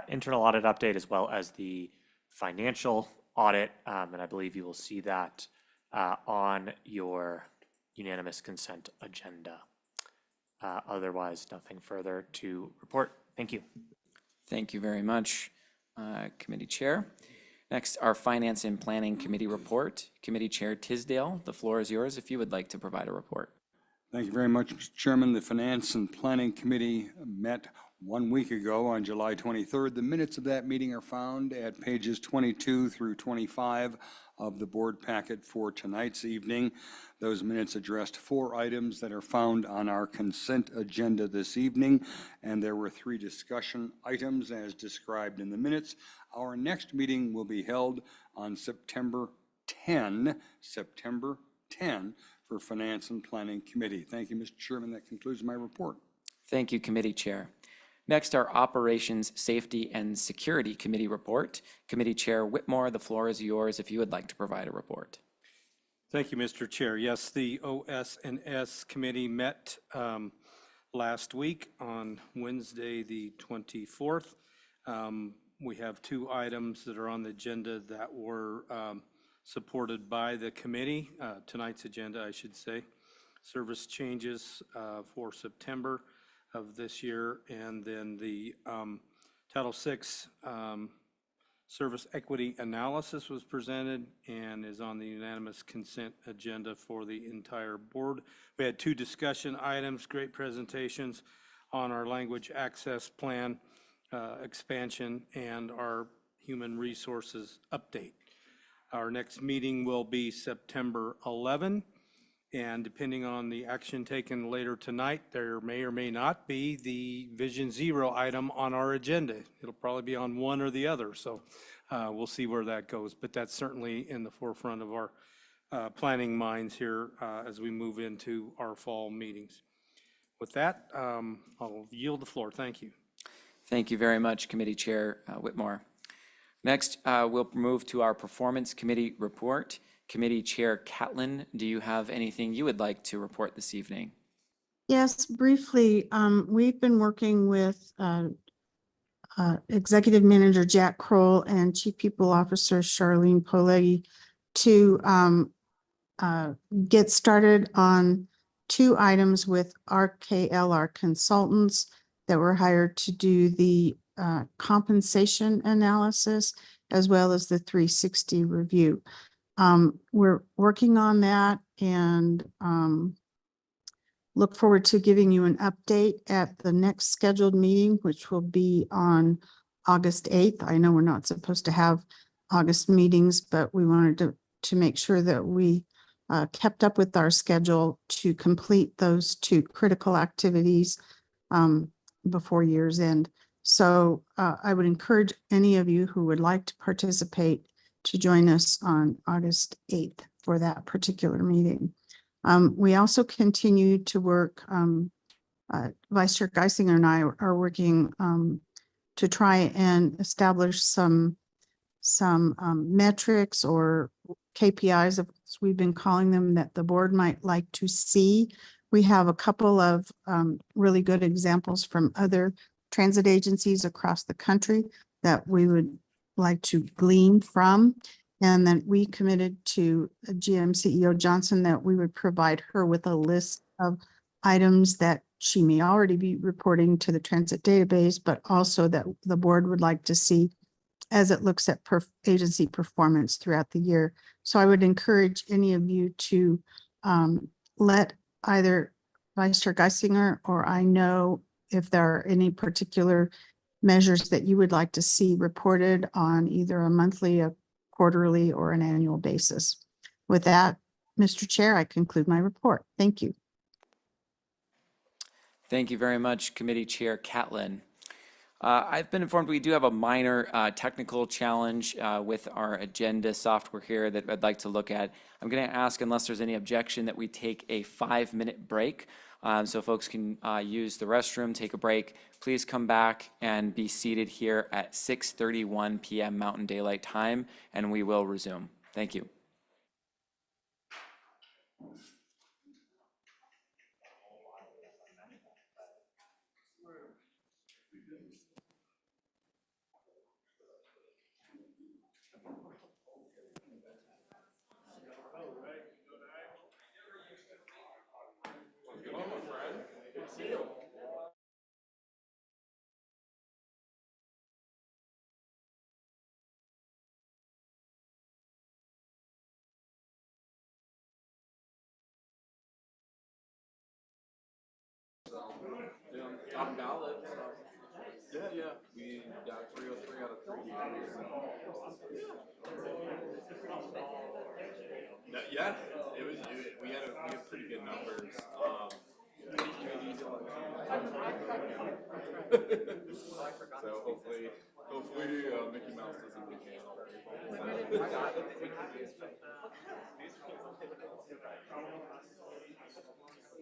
internal audit update as well as the financial audit, and I believe you will see that on your unanimous consent agenda. Otherwise, nothing further to report. Thank you. Thank you very much, Committee Chair. Next, our Finance and Planning Committee report. Committee Chair Tisdale, the floor is yours if you would like to provide a report. Thank you very much, Mr. Chairman. The Finance and Planning Committee met 1 week ago on July 23rd. The minutes of that meeting are found at pages 22 through 25 of the board packet for tonight's evening. Those minutes addressed 4 items that are found on our consent agenda this evening, and there were 3 discussion items as described in the minutes. Our next meeting will be held on September 10 for Finance and Planning Committee. Thank you, Mr. Chairman. That concludes my report. Thank you, Committee Chair. Next, our Operations, Safety, and Security Committee report. Committee Chair Whitmore, the floor is yours if you would like to provide a report. Thank you, Mr. Chair. Yes, the OS&S Committee met last week on Wednesday, the 24th. We have 2 items that are on the agenda that were supported by the committee, tonight's agenda, I should say. Service changes for September of this year, and then the Title VI service equity analysis was presented and is on the unanimous consent agenda for the entire board. We had 2 discussion items, great presentations on our language access plan expansion and our human resources update. Our next meeting will be September 11. And depending on the action taken later tonight, there may or may not be the Vision Zero item on our agenda. It'll probably be on one or the other, so we'll see where that goes. But that's certainly in the forefront of our planning minds here as we move into our fall meetings. With that, I'll yield the floor. Thank you. Thank you very much, Committee Chair Whitmore. Next, we'll move to our Performance Committee report. Committee Chair Catlin, do you have anything you would like to report this evening? Yes, briefly. We've been working with Executive Manager Jack Kroll and Chief People Officer Charlene Polegi to get started on 2 items with RKLR consultants that were hired to do the compensation analysis as well as the 360 review. We're working on that and look forward to giving you an update at the next scheduled meeting, which will be on August 8th. I know we're not supposed to have August meetings, but we wanted to make sure that we kept up with our schedule to complete those two critical activities before year's end. So I would encourage any of you who would like to participate to join us on August 8th for that particular meeting. We also continue to work, Vice Chair Geisinger and I are working to try and establish some metrics or KPIs, as we've been calling them, that the board might like to see. We have a couple of really good examples from other transit agencies across the country that we would like to glean from. And then we committed to GM CEO Johnson that we would provide her with a list of items that she may already be reporting to the transit database, but also that the board would like to see as it looks at agency performance throughout the year. So I would encourage any of you to let either Vice Chair Geisinger or I know if there are any particular measures that you would like to see reported on either a monthly, a quarterly, or an annual basis. With that, Mr. Chair, I conclude my report. Thank you. Thank you very much, Committee Chair Catlin. I've been informed we do have a minor technical challenge with our agenda software here that I'd like to look at. I'm going to ask, unless there's any objection, that we take a 5-minute break so folks can use the restroom, take a break. Please come back and be seated here at 6:31 p.m. Mountain Daylight Time, and we will resume. Thank you. On ballot. Yeah, we got 303 out of 3. Yeah, we had pretty good numbers. So hopefully Mickey Mouse doesn't get canceled.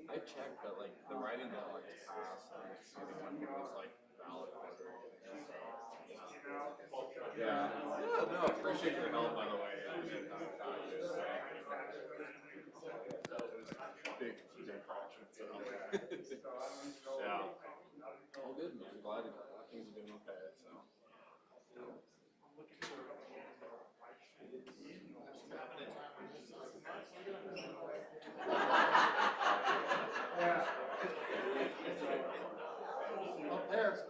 I checked, but like the writing that like passed, was like valid. Yeah. No, appreciate your help, by the way. Big fraction. So. Yeah. All good, man. Glad things are doing okay. So. Up there.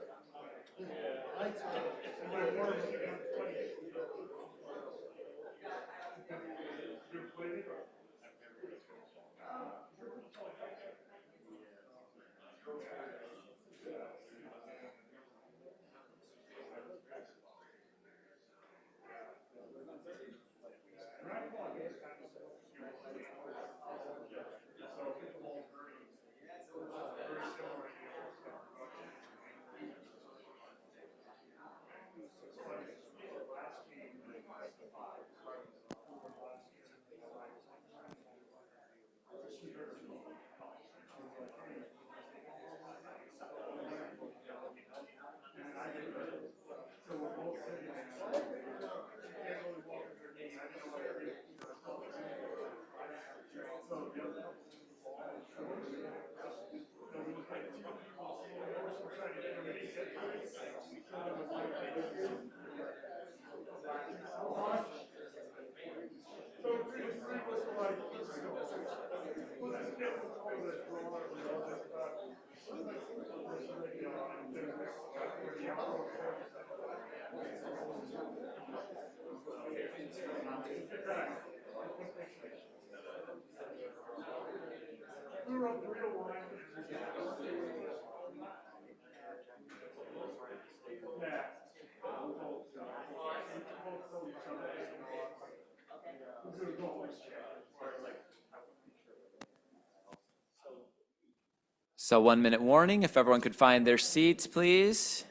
So 1 minute warning, if everyone could find their seats, please.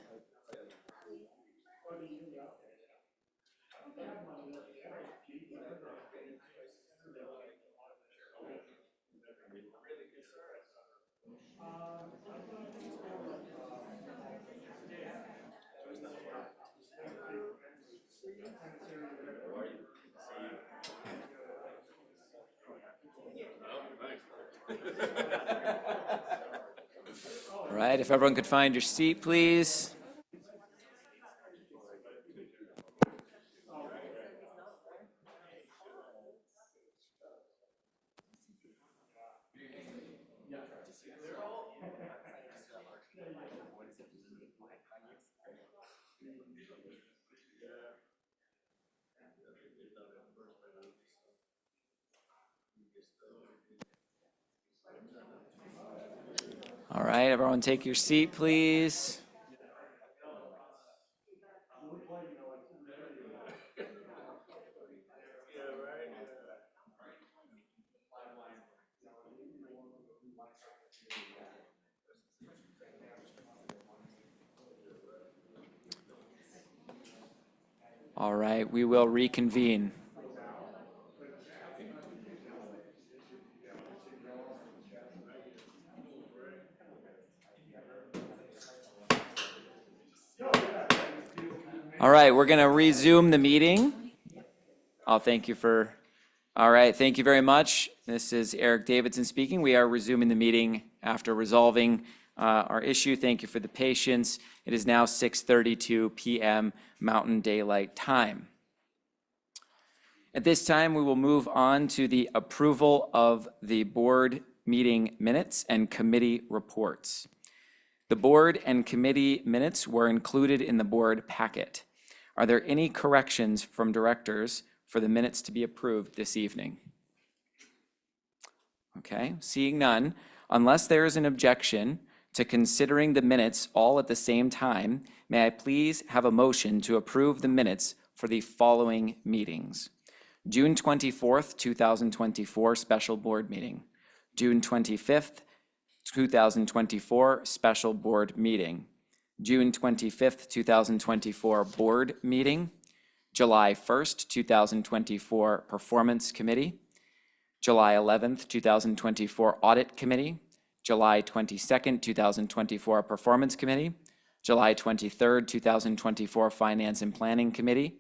All right, if everyone could find your seat, please. All right, everyone take your seat, please. All right, we will reconvene. All right, we're going to resume the meeting. All right, thank you very much. This is Eric Davidson speaking. We are resuming the meeting after resolving our issue. Thank you for the patience. It is now 6:32 p.m. Mountain Daylight Time. At this time, we will move on to the approval of the board meeting minutes and committee reports. The board and committee minutes were included in the board packet. Are there any corrections from directors for the minutes to be approved this evening? Okay, seeing none, unless there is an objection to considering the minutes all at the same time, may I please have a motion to approve the minutes for the following meetings? June 24th, 2024 special board meeting. June 25th, 2024 special board meeting. June 25th, 2024 board meeting. July 1st, 2024 performance committee. July 11th, 2024 audit committee. July 22nd, 2024 performance committee. July 23rd, 2024 finance and planning committee.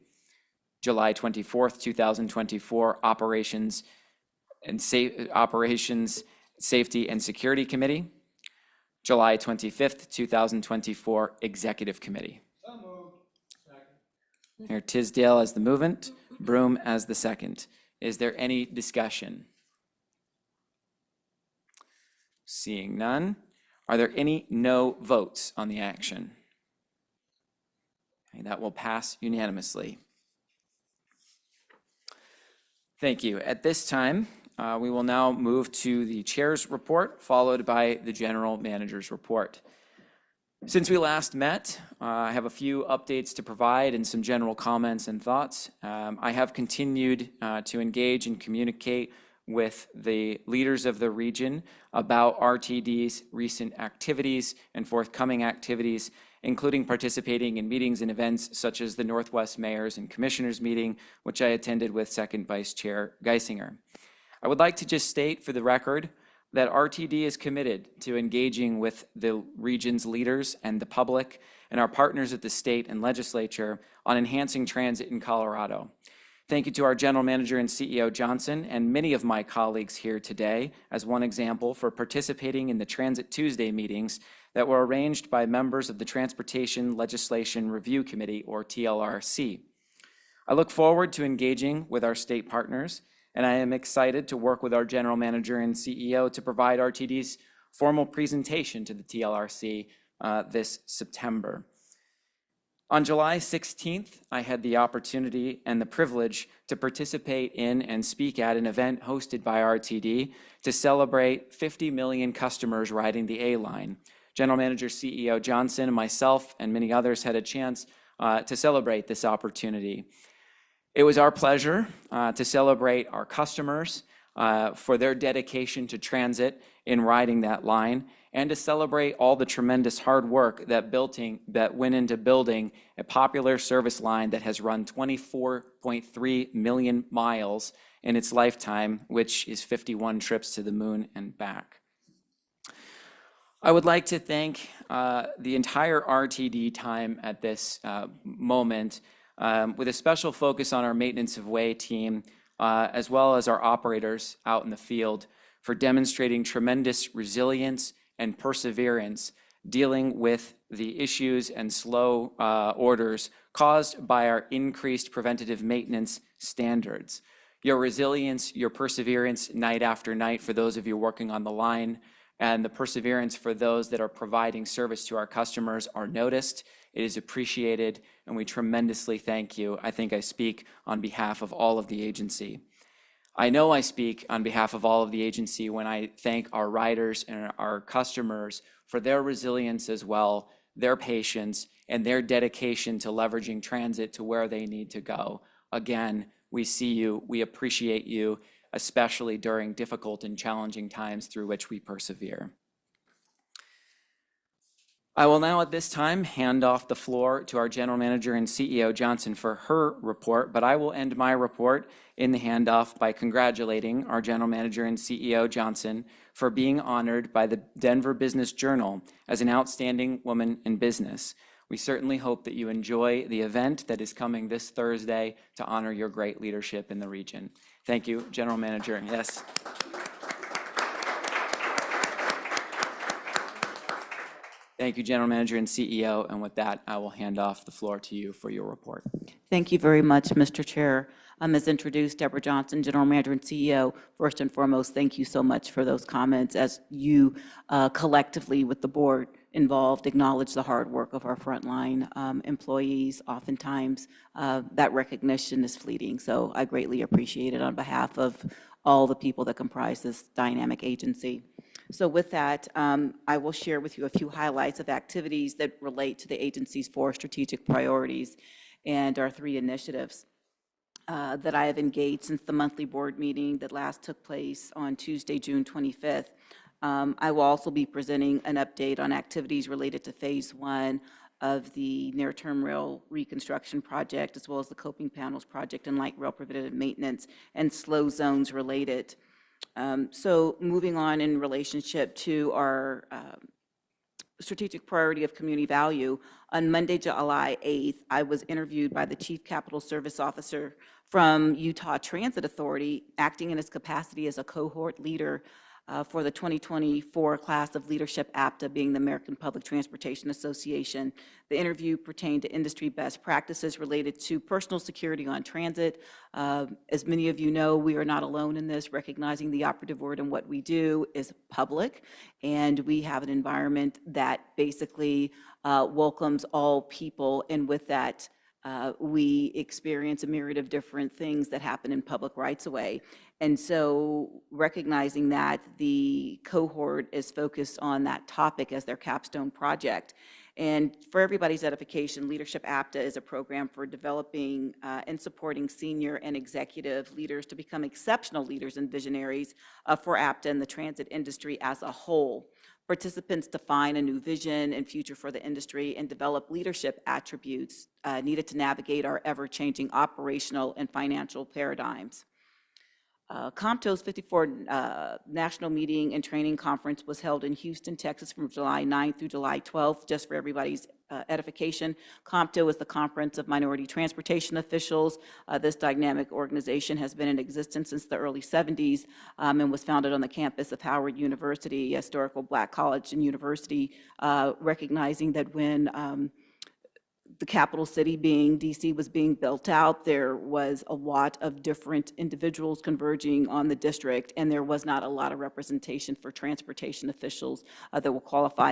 July 24th, 2024 operations, safety and security committee. July 25th, 2024 executive committee. Mayor Tisdale as the movant, Broom as the second. Is there any discussion? Seeing none, are there any no votes on the action? Okay, that will pass unanimously. Thank you. At this time, we will now move to the chair's report, followed by the general manager's report. Since we last met, I have a few updates to provide and some general comments and thoughts. I have continued to engage and communicate with the leaders of the region about RTD's recent activities and forthcoming activities, including participating in meetings and events such as the Northwest Mayors and Commissioners meeting, which I attended with Second Vice Chair Geisinger. I would like to just state for the record that RTD is committed to engaging with the region's leaders and the public and our partners at the state and legislature on enhancing transit in Colorado. Thank you to our General Manager and CEO Johnson and many of my colleagues here today as one example for participating in the Transit Tuesday meetings that were arranged by members of the Transportation Legislation Review Committee, or TLRC. I look forward to engaging with our state partners, and I am excited to work with our General Manager and CEO to provide RTD's formal presentation to the TLRC this September. On July 16th, I had the opportunity and the privilege to participate in and speak at an event hosted by RTD to celebrate 50 million customers riding the A-Line. General Manager CEO Johnson and myself and many others had a chance to celebrate this opportunity. It was our pleasure to celebrate our customers for their dedication to transit in riding that line, and to celebrate all the tremendous hard work that went into building a popular service line that has run 24.3 million miles in its lifetime, which is 51 trips to the moon and back. I would like to thank the entire RTD time at this moment, with a special focus on our Maintenance of Way team, as well as our operators out in the field, for demonstrating tremendous resilience and perseverance dealing with the issues and slow orders caused by our increased preventative maintenance standards. Your resilience, your perseverance night after night for those of you working on the line, and the perseverance for those that are providing service to our customers are noticed. It is appreciated, and we tremendously thank you. I think I speak on behalf of all of the agency. I know I speak on behalf of all of the agency when I thank our riders and our customers for their resilience as well, their patience, and their dedication to leveraging transit to where they need to go. Again, we see you, we appreciate you, especially during difficult and challenging times through which we persevere. I will now at this time hand off the floor to our General Manager and CEO Johnson for her report, but I will end my report in the handoff by congratulating our General Manager and CEO Johnson for being honored by the Denver Business Journal as an outstanding woman in business. We certainly hope that you enjoy the event that is coming this Thursday to honor your great leadership in the region. Thank you, General Manager. Yes. Thank you, General Manager and CEO. And with that, I will hand off the floor to you for your report. Thank you very much, Mr. Chair. As introduced, Deborah Johnson, General Manager and CEO. First and foremost, thank you so much for those comments as you collectively with the board involved acknowledge the hard work of our frontline employees. Oftentimes, that recognition is fleeting. So I greatly appreciate it on behalf of all the people that comprise this dynamic agency. So with that, I will share with you a few highlights of activities that relate to the agency's 4 strategic priorities and our 3 initiatives that I have engaged since the monthly board meeting that last took place on Tuesday, June 25th. I will also be presenting an update on activities related to phase 1 of the near-term rail reconstruction project, as well as the coping panels project and light rail preventative maintenance and slow zones related. So moving on in relationship to our strategic priority of community value, on Monday, July 8th, I was interviewed by the Chief Capital Service Officer from Utah Transit Authority, acting in his capacity as a cohort leader for the 2024 class of leadership APTA, being the American Public Transportation Association. The interview pertained to industry best practices related to personal security on transit. As many of you know, we are not alone in this, recognizing the operative word in what we do is public, and we have an environment that basically welcomes all people, and with that, we experience a myriad of different things that happen in public rights-of-way. And so recognizing that, the cohort is focused on that topic as their capstone project. And for everybody's edification, Leadership APTA is a program for developing and supporting senior and executive leaders to become exceptional leaders and visionaries for APTA and the transit industry as a whole. Participants define a new vision and future for the industry and develop leadership attributes needed to navigate our ever-changing operational and financial paradigms. COMTO's 54th National Meeting and Training Conference was held in Houston, Texas from July 9th through July 12th, just for everybody's edification. COMTO is the Conference of Minority Transportation Officials. This dynamic organization has been in existence since the early 70s and was founded on the campus of Howard University, a historical Black college and university, recognizing that when the capital city being DC was being built out, there was a lot of different individuals converging on the district, and there was not a lot of representation for transportation officials that will qualify.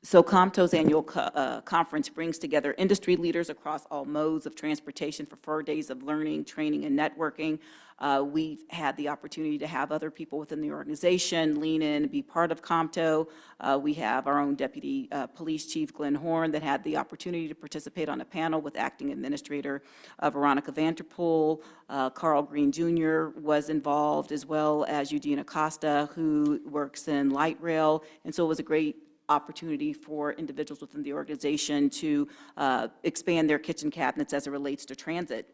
So COMTO's annual conference brings together industry leaders across all modes of transportation for 4 days of learning, training, and networking. We've had the opportunity to have other people within the organization lean in and be part of COMTO. We have our own Deputy Police Chief Glenn Horn that had the opportunity to participate on a panel with Acting Administrator Veronica Vanterpool. Carl Green Jr. was involved, as well as Eugene Acosta, who works in light rail. And so it was a great opportunity for individuals within the organization to expand their kitchen cabinets as it relates to transit.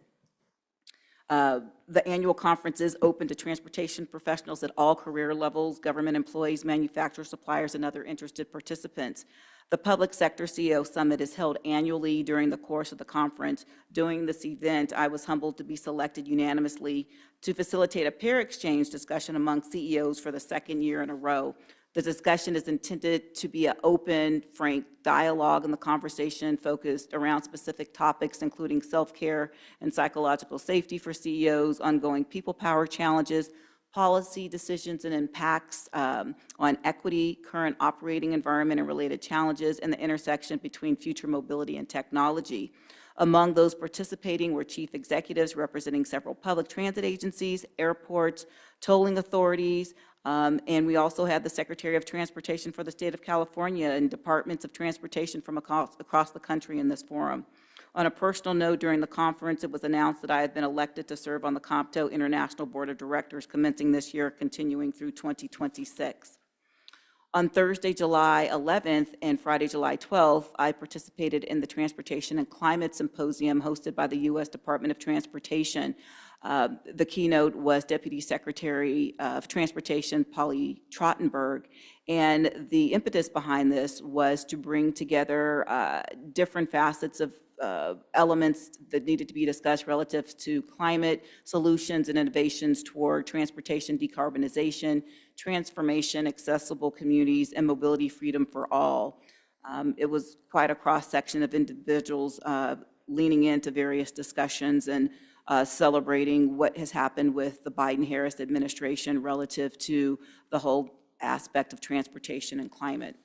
The annual conference is open to transportation professionals at all career levels, government employees, manufacturers, suppliers, and other interested participants. The Public Sector CEO Summit is held annually during the course of the conference. During this event, I was humbled to be selected unanimously to facilitate a peer exchange discussion among CEOs for the second year in a row. The discussion is intended to be an open, frank dialogue, and the conversation focused around specific topics, including self-care and psychological safety for CEOs, ongoing people power challenges, policy decisions and impacts on equity, current operating environment and related challenges, and the intersection between future mobility and technology. Among those participating were chief executives representing several public transit agencies, airports, tolling authorities, and we also had the Secretary of Transportation for the state of California and departments of transportation from across the country in this forum. On a personal note, during the conference, it was announced that I have been elected to serve on the COMTO International Board of Directors commencing this year, continuing through 2026. On Thursday, July 11th and Friday, July 12th, I participated in the Transportation and Climate Symposium hosted by the U.S. Department of Transportation. The keynote was Deputy Secretary of Transportation Polly Trottenberg, and the impetus behind this was to bring together different facets of elements that needed to be discussed relative to climate solutions and innovations toward transportation decarbonization, transformation, accessible communities, and mobility freedom for all. It was quite a cross-section of individuals leaning into various discussions and celebrating what has happened with the Biden-Harris administration relative to the whole aspect of transportation and climate.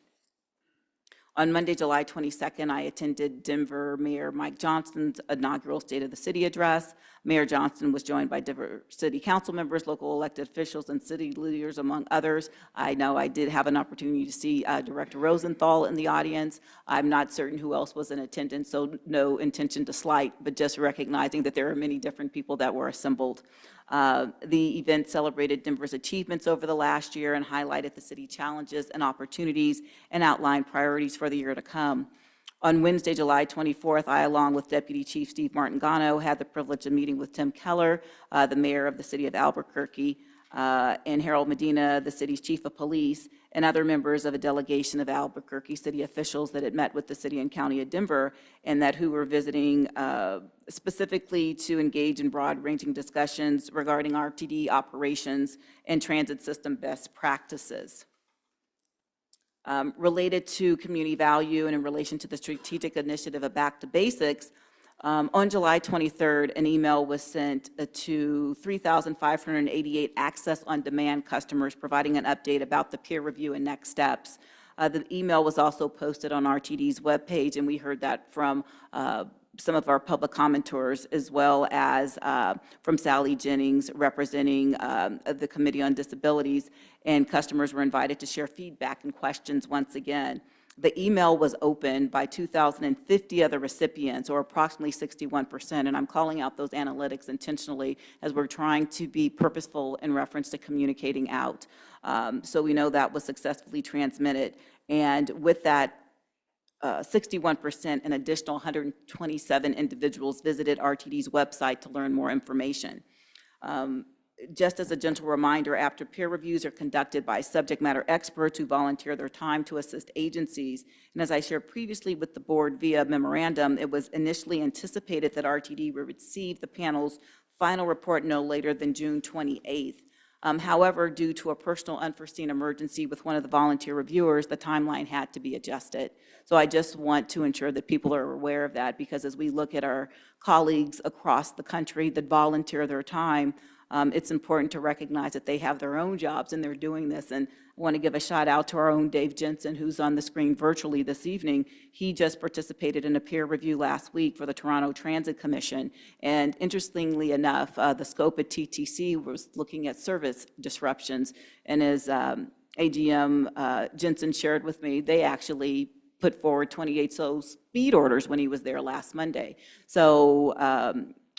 On Monday, July 22nd, I attended Denver Mayor Mike Johnston's inaugural State of the City address. Mayor Johnston was joined by Denver City Council members, local elected officials, and city leaders, among others. I know I did have an opportunity to see Director Rosenthal in the audience. I'm not certain who else was in attendance, so no intention to slight, but just recognizing that there are many different people that were assembled. The event celebrated Denver's achievements over the last year and highlighted the city challenges and opportunities and outlined priorities for the year to come. On Wednesday, July 24th, I, along with Deputy Chief Steve Martingano, had the privilege of meeting with Tim Keller, the mayor of the city of Albuquerque, and Harold Medina, the city's chief of police, and other members of a delegation of Albuquerque city officials that had met with the city and county of Denver, and that who were visiting specifically to engage in broad-ranging discussions regarding RTD operations and transit system best practices. Related to community value and in relation to the strategic initiative of Back to Basics, on July 23rd, an email was sent to 3,588 Access on Demand customers providing an update about the peer review and next steps. The email was also posted on RTD's webpage, and we heard that from some of our public commenters, as well as from Sally Jennings representing the Committee on Disabilities, and customers were invited to share feedback and questions once again. The email was opened by 2,050 other recipients, or approximately 61%, and I'm calling out those analytics intentionally as we're trying to be purposeful in reference to communicating out. So we know that was successfully transmitted, and with that 61%, an additional 127 individuals visited RTD's website to learn more information. Just as a gentle reminder, after peer reviews are conducted by subject matter experts who volunteer their time to assist agencies, and as I shared previously with the board via memorandum, it was initially anticipated that RTD would receive the panel's final report no later than June 28th. However, due to a personal unforeseen emergency with one of the volunteer reviewers, the timeline had to be adjusted. So I just want to ensure that people are aware of that, because as we look at our colleagues across the country that volunteer their time, It's important to recognize that they have their own jobs and they're doing this. And I want to give a shout out to our own Dave Jensen, who's on the screen virtually this evening. He just participated in a peer review last week for the Toronto Transit Commission. And interestingly enough, the scope at TTC was looking at service disruptions. And as AGM Jensen shared with me, they actually put forward 28 so speed orders when he was there last Monday. So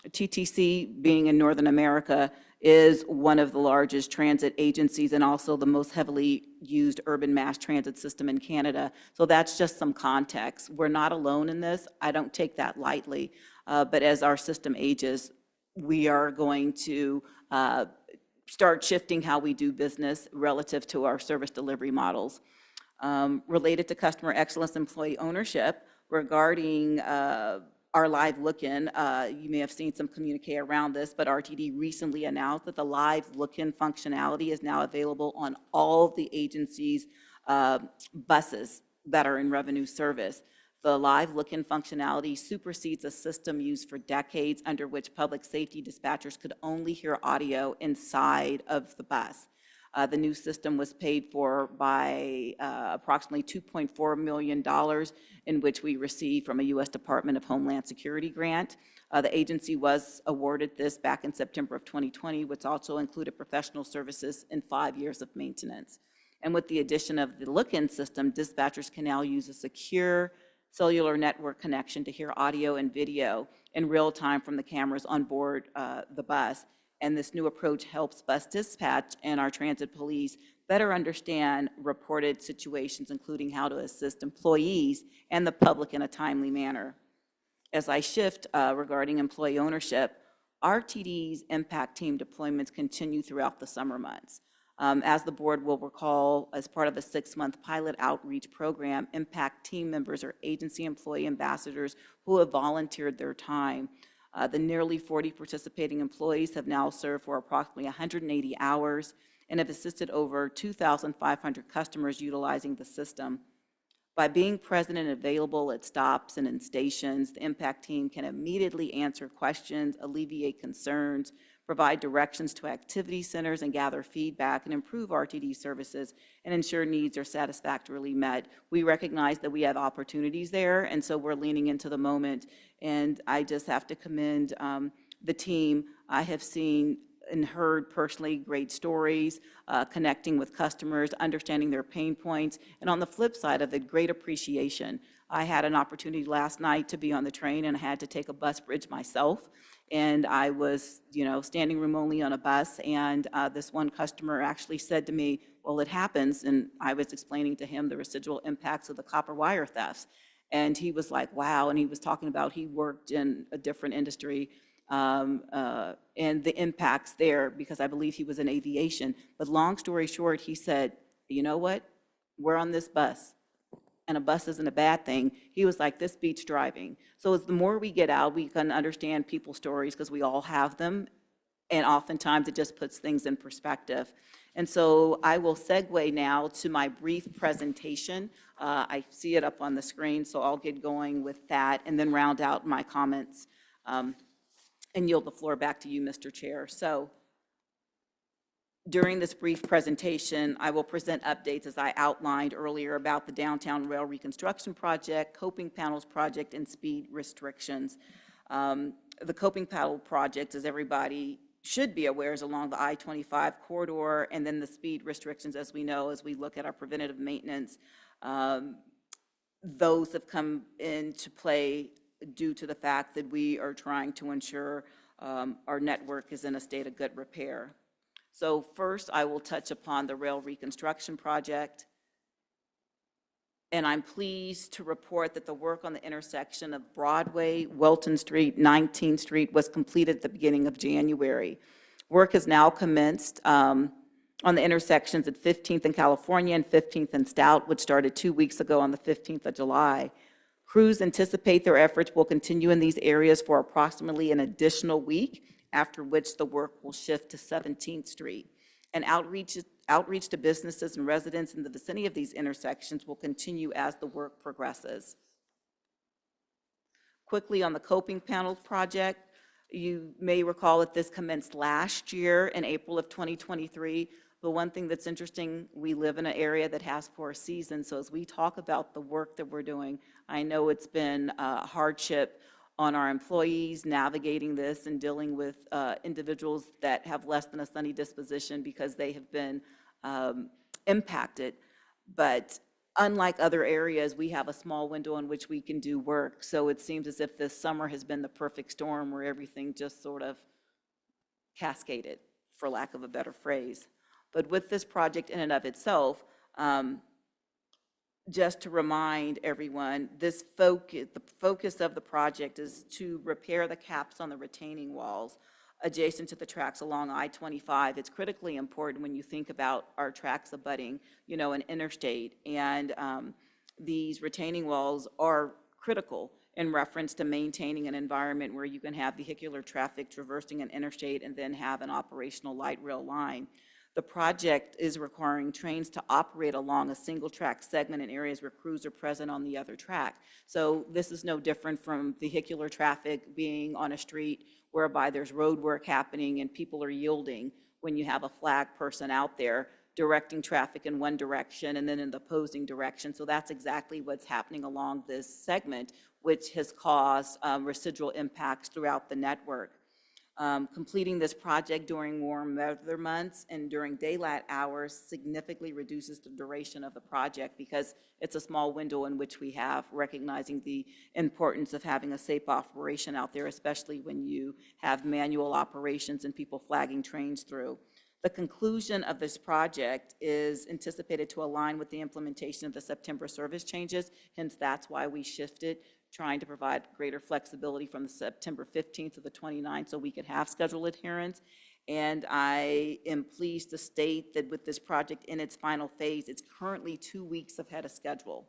TTC, being in Northern America, is one of the largest transit agencies and also the most heavily used urban mass transit system in Canada. So that's just some context. We're not alone in this. I don't take that lightly. But as our system ages, we are going to start shifting how we do business relative to our service delivery models. Related to customer excellence, employee ownership, regarding our live look-in, you may have seen some communique around this, but RTD recently announced that the live look-in functionality is now available on all of the agency's buses that are in revenue service. The live look-in functionality supersedes a system used for decades under which public safety dispatchers could only hear audio inside of the bus. The new system was paid for by approximately $2.4 million, in which we received from a U.S. Department of Homeland Security grant. The agency was awarded this back in September of 2020, which also included professional services and 5 years of maintenance. And with the addition of the look-in system, dispatchers can now use a secure cellular network connection to hear audio and video in real time from the cameras on board the bus. And this new approach helps bus dispatch and our transit police better understand reported situations, including how to assist employees and the public in a timely manner. As I shift regarding employee ownership, RTD's impact team deployments continue throughout the summer months. As the board will recall, as part of a 6-month pilot outreach program, impact team members are agency employee ambassadors who have volunteered their time. The nearly 40 participating employees have now served for approximately 180 hours and have assisted over 2,500 customers utilizing the system. By being present and available at stops and in stations, the impact team can immediately answer questions, alleviate concerns, provide directions to activity centers, and gather feedback and improve RTD services and ensure needs are satisfactorily met. We recognize that we have opportunities there, and so we're leaning into the moment. And I just have to commend the team. I have seen and heard personally great stories, connecting with customers, understanding their pain points, and on the flip side of it, great appreciation. I had an opportunity last night to be on the train, and I had to take a bus bridge myself. And I was, standing room only on a bus, and this one customer actually said to me, well, it happens, and I was explaining to him the residual impacts of the copper wire thefts. And he was like, wow, and he was talking about he worked in a different industry, and the impacts there, because I believe he was in aviation. But long story short, he said, you know what, we're on this bus. And a bus isn't a bad thing. He was like, this beats driving. So as the more we get out, we can understand people's stories because we all have them. And oftentimes it just puts things in perspective. And so I will segue now to my brief presentation. I see it up on the screen, so I'll get going with that and then round out my comments and yield the floor back to you, Mr. Chair. So during this brief presentation, I will present updates as I outlined earlier about the Downtown Rail Reconstruction Project, Coping Panels Project, and speed restrictions. The Coping Panel Project, as everybody should be aware, is along the I-25 corridor, and then the speed restrictions, as we know, as we look at our preventative maintenance, those have come into play due to the fact that we are trying to ensure our network is in a state of good repair. So first, I will touch upon the rail reconstruction project. And I'm pleased to report that the work on the intersection of Broadway, Welton Street, 19th Street was completed at the beginning of January. Work has now commenced on the intersections at 15th and California and 15th and Stout, which started 2 weeks ago on the 15th of July. Crews anticipate their efforts will continue in these areas for approximately an additional week, after which the work will shift to 17th Street. And outreach to businesses and residents in the vicinity of these intersections will continue as the work progresses. Quickly on the Coping Panels project, You may recall that this commenced last year in April of 2023. But one thing that's interesting, we live in an area that has 4 seasons. So as we talk about the work that we're doing, I know it's been a hardship on our employees navigating this and dealing with individuals that have less than a sunny disposition because they have been impacted. But unlike other areas, we have a small window in which we can do work. So it seems as if this summer has been the perfect storm where everything just sort of cascaded, for lack of a better phrase. But with this project in and of itself, just to remind everyone, the focus of the project is to repair the caps on the retaining walls adjacent to the tracks along I-25. It's critically important when you think about our tracks abutting, an interstate. And these retaining walls are critical in reference to maintaining an environment where you can have vehicular traffic traversing an interstate and then have an operational light rail line. The project is requiring trains to operate along a single track segment in areas where crews are present on the other track. So this is no different from vehicular traffic being on a street whereby there's road work happening and people are yielding when you have a flag person out there directing traffic in one direction and then in the opposing direction. So that's exactly what's happening along this segment, which has caused residual impacts throughout the network. Completing this project during warm weather months and during daylight hours significantly reduces the duration of the project because it's a small window in which we have, recognizing the importance of having a safe operation out there, especially when you have manual operations and people flagging trains through. The conclusion of this project is anticipated to align with the implementation of the September service changes, hence that's why we shifted, trying to provide greater flexibility from the September 15th to the 29th so we could have schedule adherence. And I am pleased to state that with this project in its final phase, it's currently 2 weeks ahead of schedule.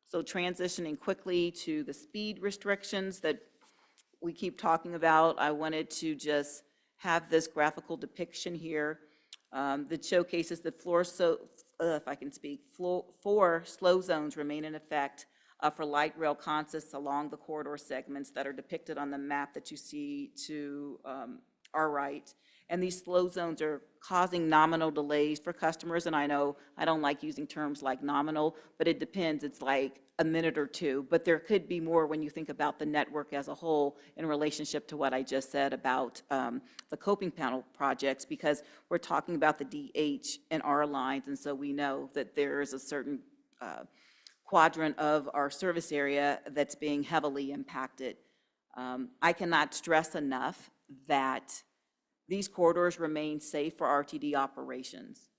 So transitioning quickly to the speed restrictions that we keep talking about, I wanted to just have this graphical depiction here that showcases that four slow zones remain in effect for light rail consists along the corridor segments that are depicted on the map that you see to our right. And these slow zones are causing nominal delays for customers. And I know I don't like using terms like nominal, but it depends. It's like a minute or two. But there could be more when you think about the network as a whole in relationship to what I just said about the coping panel projects, because we're talking about the DH and R lines. And so we know that there is a certain quadrant of our service area that's being heavily impacted. I cannot stress enough that these corridors remain safe for RTD operations.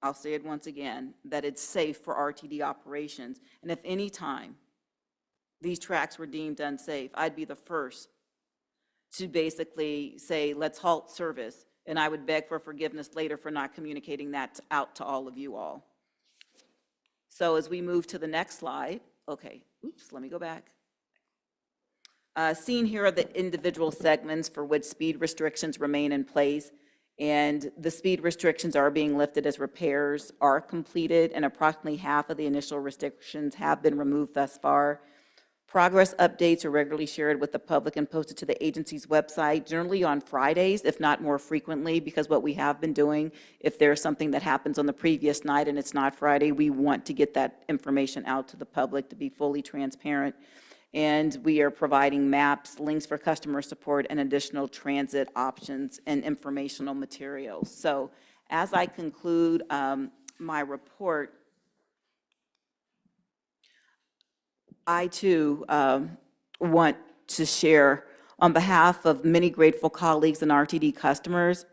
I'll say it once again, that it's safe for RTD operations. And if any time these tracks were deemed unsafe, I'd be the first to basically say, let's halt service. And I would beg for forgiveness later for not communicating that out to all of you all. So as we move to the next slide, okay, oops, let me go back. Seen here are the individual segments for which speed restrictions remain in place, and the speed restrictions are being lifted as repairs are completed, and approximately half of the initial restrictions have been removed thus far. Progress updates are regularly shared with the public and posted to the agency's website, generally on Fridays, if not more frequently, because what we have been doing, if there's something that happens on the previous night and it's not Friday, we want to get that information out to the public to be fully transparent. And we are providing maps, links for customer support, and additional transit options and informational materials. So as I conclude my report, I too want to share on behalf of many grateful colleagues and RTD customers,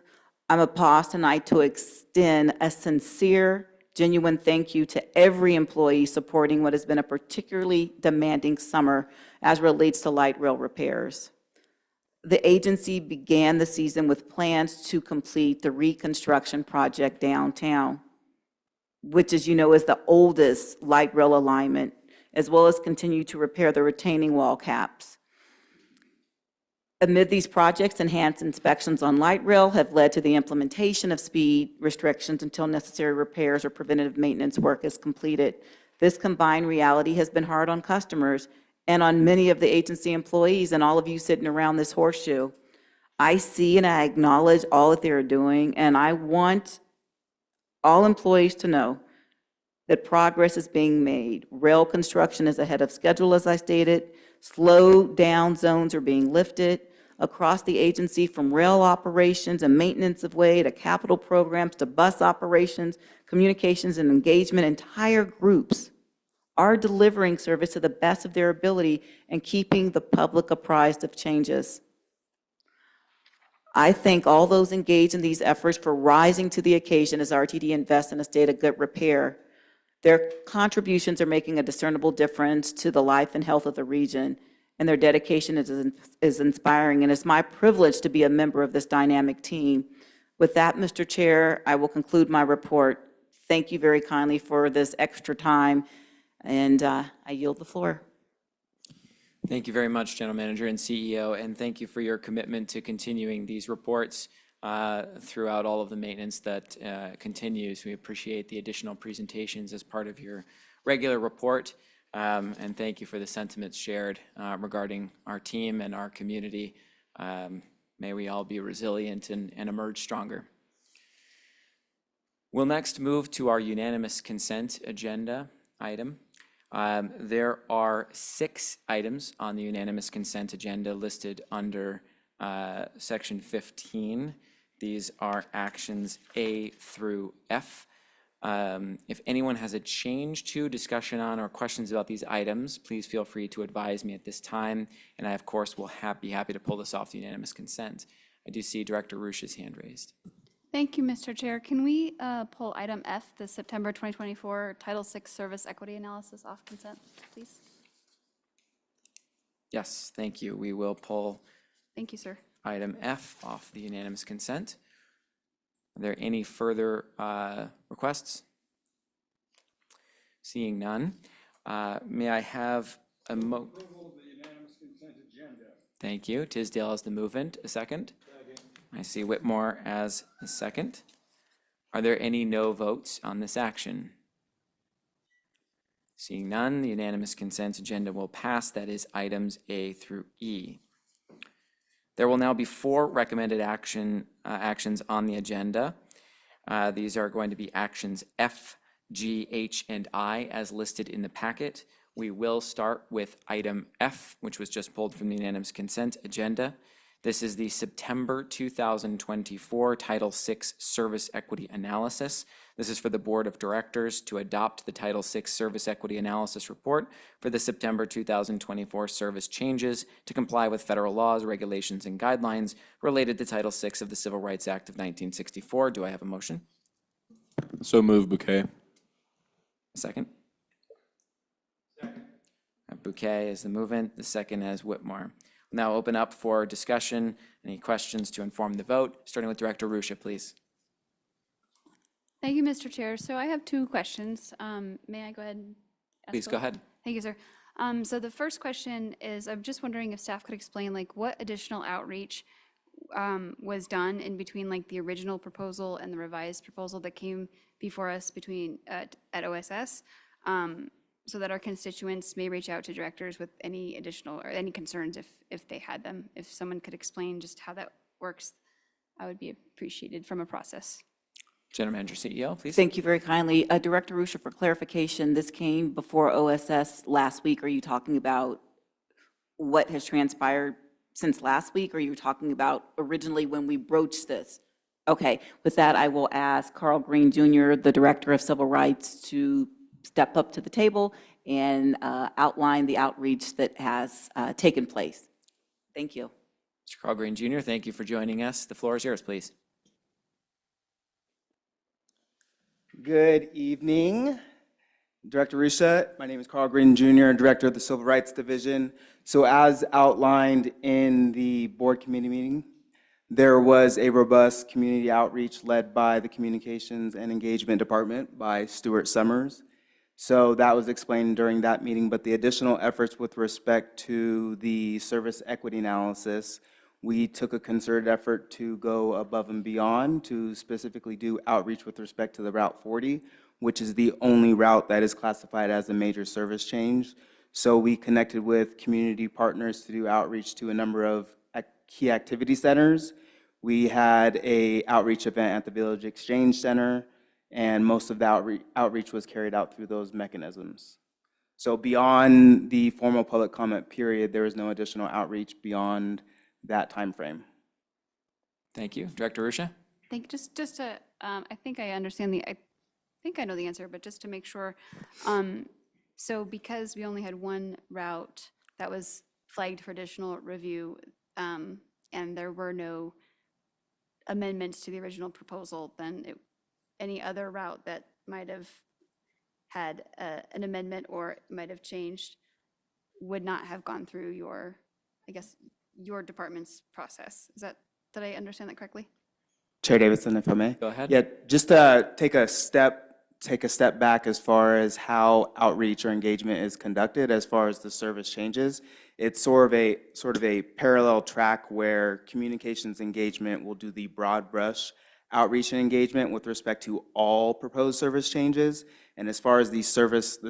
I'm a pause tonight to extend a sincere, genuine thank you to every employee supporting what has been a particularly demanding summer as relates to light rail repairs. The agency began the season with plans to complete the reconstruction project downtown, which, as you know, is the oldest light rail alignment, as well as continue to repair the retaining wall caps. Amid these projects, enhanced inspections on light rail have led to the implementation of speed restrictions until necessary repairs or preventative maintenance work is completed. This combined reality has been hard on customers and on many of the agency employees and all of you sitting around this horseshoe. I see and I acknowledge all that they're doing, and I want all employees to know that progress is being made. Rail construction is ahead of schedule, as I stated. Slow down zones are being lifted across the agency, from rail operations and maintenance of way to capital programs to bus operations, communications and engagement. Entire groups are delivering service to the best of their ability and keeping the public apprised of changes. I thank all those engaged in these efforts for rising to the occasion as RTD invests in a state of good repair. Their contributions are making a discernible difference to the life and health of the region, and their dedication is inspiring, and it's my privilege to be a member of this dynamic team. With that, Mr. Chair, I will conclude my report. Thank you very kindly for this extra time, and I yield the floor. Thank you very much, General Manager and CEO, and thank you for your commitment to continuing these reports throughout all of the maintenance that continues. We appreciate the additional presentations as part of your regular report, and thank you for the sentiments shared regarding our team and our community. May we all be resilient and emerge stronger. We'll next move to our unanimous consent agenda item. There are 6 items on the unanimous consent agenda listed under section 15. These are actions A through F. If anyone has a change to, discussion on, or questions about these items, please feel free to advise me at this time. And I, of course, will be happy to pull this off the unanimous consent. I do see Director Rusch's hand raised. Thank you, Mr. Chair. Can we pull item F, the September 2024 Title VI Service Equity Analysis, off consent, please? Yes, thank you. We will pull Thank you, sir. item F off the unanimous consent. Are there any further requests? Seeing none, may I have a Thank you. Tisdale as the movement. A second. I see Whitmore as a second. Are there any no votes on this action? Seeing none, the unanimous consent agenda will pass. That is items A through E. There will now be 4 recommended actions on the agenda. These are going to be actions F, G, H, and I as listed in the packet. We will start with item F, which was just pulled from the unanimous consent agenda. This is the September 2024 Title VI Service Equity Analysis. This is for the Board of Directors to adopt the Title VI Service Equity Analysis Report for the September 2024 service changes to comply with federal laws, regulations, and guidelines related to Title VI of the Civil Rights Act of 1964. Do I have a motion? So move, Bouquet. A second? Bouquet is the movement, the second as Whitmore. Now open up for discussion. Any questions to inform the vote? Starting with Director Ruscha, please. Thank you, Mr. Chair. So I have 2 questions. May I go ahead and ask Please go both? ahead. Thank you, sir. So the first question is, I'm just wondering if staff could explain what additional outreach was done in between the original proposal and the revised proposal that came before us at OSS, so that our constituents may reach out to directors with any additional or any concerns if they had them. If someone could explain just how that works, I would be appreciated from a process. General Manager, CEO, please. Thank you very kindly. Director Ruscha, for clarification, this came before OSS last week. Are you talking about what has transpired since last week, or are you talking about originally when we broached this? Okay, with that, I will ask Carl Green Jr., the Director of Civil Rights, to step up to the table and outline the outreach that has taken place. Thank you. Mr. Carl Green Jr., thank you for joining us. The floor is yours, please. Good evening, Director Ruscha. My name is Carl Green Jr., Director of the Civil Rights Division. So as outlined in the board committee meeting, there was a robust community outreach led by the Communications and Engagement Department by Stuart Summers. So that was explained during that meeting, but the additional efforts with respect to the service equity analysis, we took a concerted effort to go above and beyond to specifically do outreach with respect to the Route 40, which is the only route that is classified as a major service change. So we connected with community partners to do outreach to a number of key activity centers. We had a outreach event at the Village Exchange Center, and most of the outreach was carried out through those mechanisms. So beyond the formal public comment period, there is no additional outreach beyond that timeframe. Thank you. Director Rusha? Just to, I think I understand I think I know the answer, but just to make sure. So because we only had one route that was flagged for additional review, and there were no amendments to the original proposal, then any other route that might have had an amendment or might have changed would not have gone through your, I guess, your department's process. Did I understand that correctly? Chair Davidson, if I may. Go ahead. Yeah, just to take a step back as far as how outreach or engagement is conducted as far as the service changes. It's sort of a parallel track where communications engagement will do the broad brush outreach and engagement with respect to all proposed service changes. And as far as the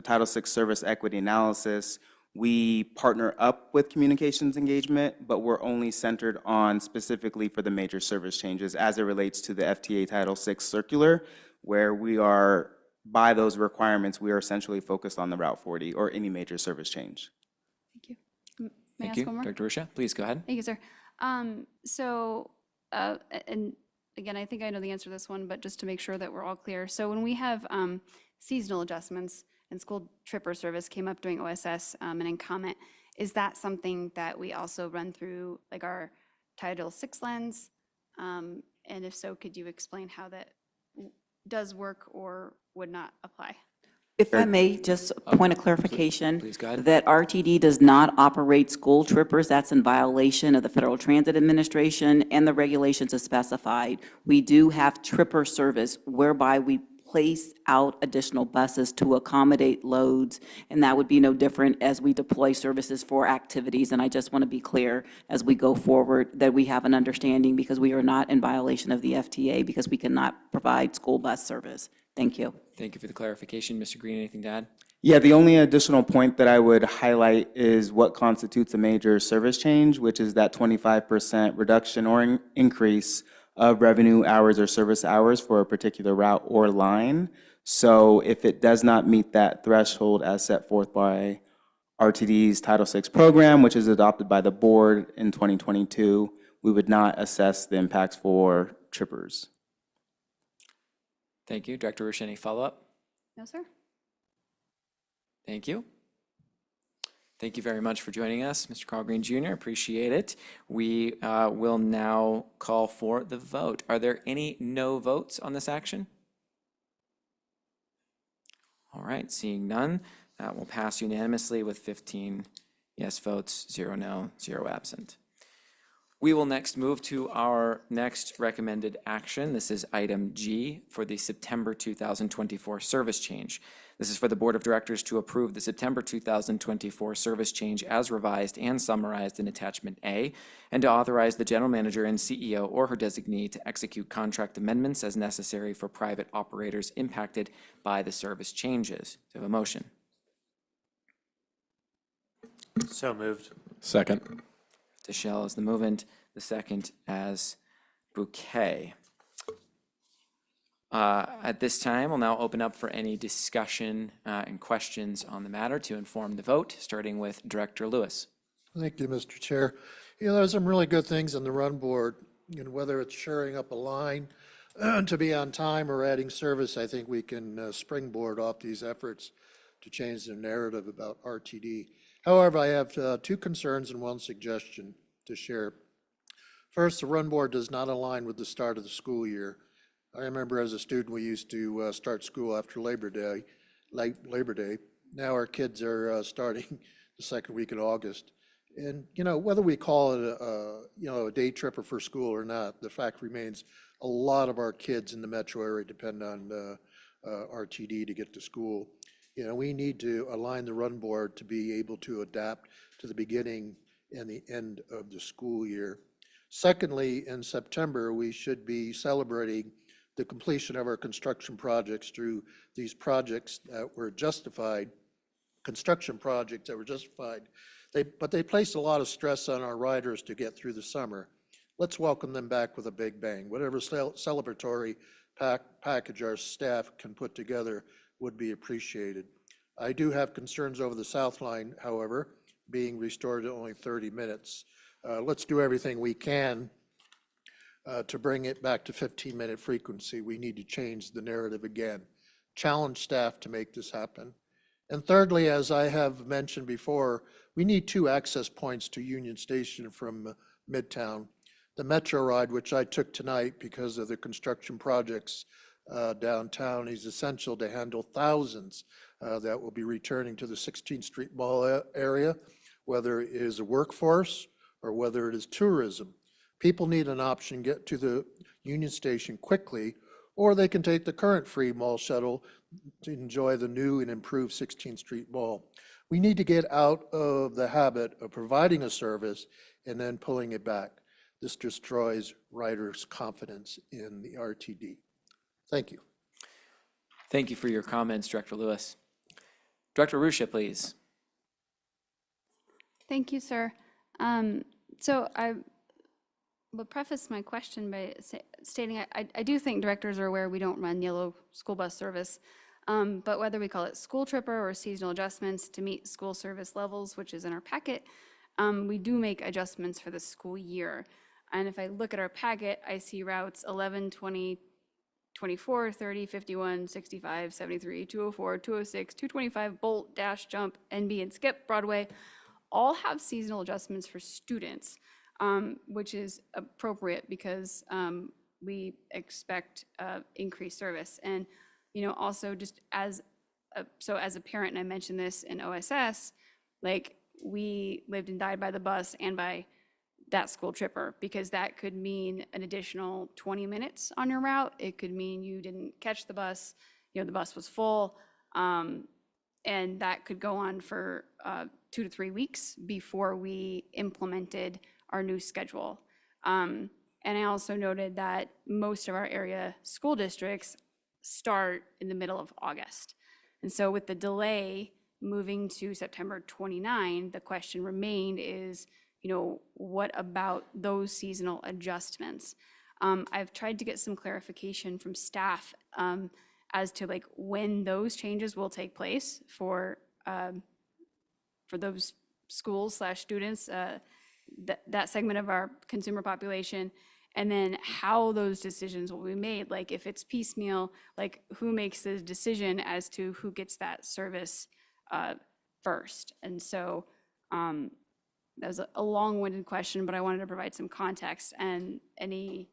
Title VI service equity analysis, we partner up with communications engagement, but we're only centered on specifically for the major service changes as it relates to the FTA Title VI circular, where we are, by those requirements, we are essentially focused on the Route 40 or any major service change. Thank you. May I Thank ask you. one more? Director Rusha, please go ahead. Thank you, sir. And again, I think I know the answer to this one, but just to make sure that we're all clear. So when we have seasonal adjustments and school tripper service came up during OSS and in comment, is that something that we also run through like our Title VI lens? And if so, could you explain how that does work or would not apply? If I may, just a point of clarification. Please go ahead. That RTD does not operate school trippers. That's in violation of the Federal Transit Administration and the regulations as specified. We do have tripper service whereby we place out additional buses to accommodate loads, and that would be no different as we deploy services for activities. And I just want to be clear as we go forward that we have an understanding because we are not in violation of the FTA because we cannot provide school bus service. Thank you. Thank you for the clarification. Mr. Green, anything to add? Yeah, the only additional point that I would highlight is what constitutes a major service change, which is that 25% reduction or increase of revenue hours or service hours for a particular route or line. So if it does not meet that threshold as set forth by RTD's Title VI program, which is adopted by the board in 2022, we would not assess the impacts for trippers. Thank you. Director Rusha, any follow-up? No, sir. Thank you. Thank you very much for joining us, Mr. Carl Green Jr. Appreciate it. We will now call for the vote. Are there any no votes on this action? All right, seeing none, that will pass unanimously with 15 yes votes, 0 no, 0 absent. We will next move to our next recommended action. This is item G for the September 2024 service change. This is for the Board of Directors to approve the September 2024 service change as revised and summarized in Attachment A, and to authorize the General Manager and CEO or her designee to execute contract amendments as necessary for private operators impacted by the service changes. Do I have a motion? So moved. Second. Deschelle as the movement, the second as Bouquet. At this time, we'll now open up for any discussion and questions on the matter to inform the vote, starting with Director Lewis. Thank you, Mr. Chair. You know, there's some really good things on the run board, and whether it's shoring up a line to be on time or adding service, I think we can springboard off these efforts to change the narrative about RTD. However, I have two concerns and one suggestion to share. First, the run board does not align with the start of the school year. I remember as a student, we used to start school after Labor Day, late Labor Day. Now our kids are starting the second week in August. And, you know, whether we call it a day tripper for school or not, the fact remains a lot of our kids in the metro area depend on RTD to get to school. You know, we need to align the run board to be able to adapt to the beginning and the end of the school year. Secondly, in September, we should be celebrating the completion of our construction projects through these projects that were justified construction projects that were justified. But they placed a lot of stress on our riders to get through the summer. Let's welcome them back with a big bang. Whatever celebratory package our staff can put together would be appreciated. I do have concerns over the South Line, however, being restored to only 30 minutes. Let's do everything we can to bring it back to 15-minute frequency. We need to change the narrative again. Challenge staff to make this happen. And thirdly, as I have mentioned before, we need 2 access points to Union Station from Midtown. The Metro ride, which I took tonight because of the construction projects downtown, is essential to handle thousands that will be returning to the 16th Street Mall area, whether it is a workforce or whether it is tourism. People need an option to get to the Union Station quickly, or they can take the current free mall shuttle to enjoy the new and improved 16th Street Mall. We need to get out of the habit of providing a service and then pulling it back. This destroys riders' confidence in the RTD. Thank you. Thank you for your comments, Director Lewis. Director Ruscia, please. Thank you, sir. So I will preface my question by stating I do think directors are aware we don't run yellow school bus service, but whether we call it school tripper or seasonal adjustments to meet school service levels, which is in our packet, we do make adjustments for the school year. And if I look at our packet, I see routes 11, 20, 24, 30, 51, 65, 73, 204, 206, 225, Bolt, Dash, Jump, NB, and Skip, Broadway, all have seasonal adjustments for students, which is appropriate because we expect increased service. And, also just as a parent, and I mentioned this in OSS, like we lived and died by the bus and by that school tripper, because that could mean an additional 20 minutes on your route. It could mean you didn't catch the bus, the bus was full, and that could go on for 2 to 3 weeks before we implemented our new schedule. And I also noted that most of our area school districts start in the middle of August. And so with the delay moving to September 29, the question remained is, what about those seasonal adjustments? I've tried to get some clarification from staff as to like when those changes will take place for those schools / students, that segment of our consumer population, and then how those decisions will be made. Like if it's piecemeal, like who makes the decision as to who gets that service first? And so that was a long-winded question, but I wanted to provide some context, and anything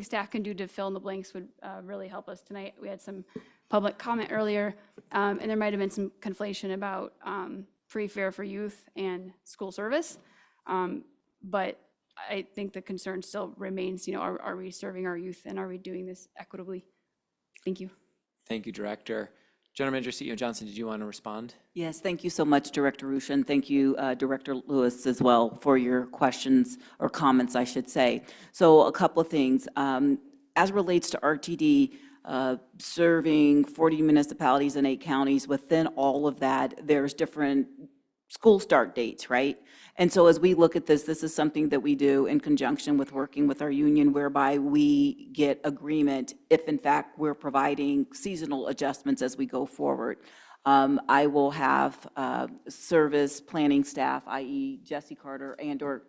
staff can do to fill in the blanks would really help us tonight. We had some public comment earlier, and there might have been some conflation about free fare for youth and school service. But I think the concern still remains, are we serving our youth and are we doing this equitably? Thank you. Thank you, Director. General Manager CEO Johnson, did you want to respond? Yes, thank you so much, Director Ruscia, and thank you, Director Lewis, as well, for your questions or comments, I should say. So a couple of things. As relates to RTD, serving 40 municipalities in 8 counties, within all of that, there's different school start dates, right? And so as we look at this, this is something that we do in conjunction with working with our union, whereby we get agreement if in fact we're providing seasonal adjustments as we go forward. I will have service planning staff, i.e. Jesse Carter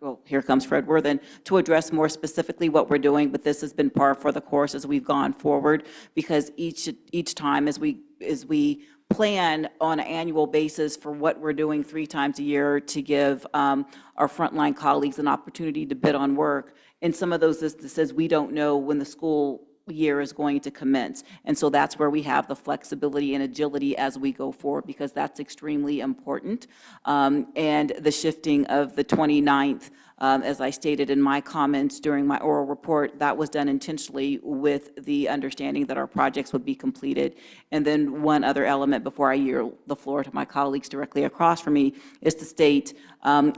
well, here comes Fred Worthen, to address more specifically what we're doing, but this has been par for the course as we've gone forward, because each time as we plan on an annual basis for what we're doing 3 times a year to give our frontline colleagues an opportunity to bid on work. In some of those instances, we don't know when the school year is going to commence. And so that's where we have the flexibility and agility as we go forward, because that's extremely important. And the shifting of the 29th, as I stated in my comments during my oral report, that was done intentionally with the understanding that our projects would be completed. And then one other element before I yield the floor to my colleagues directly across from me is to state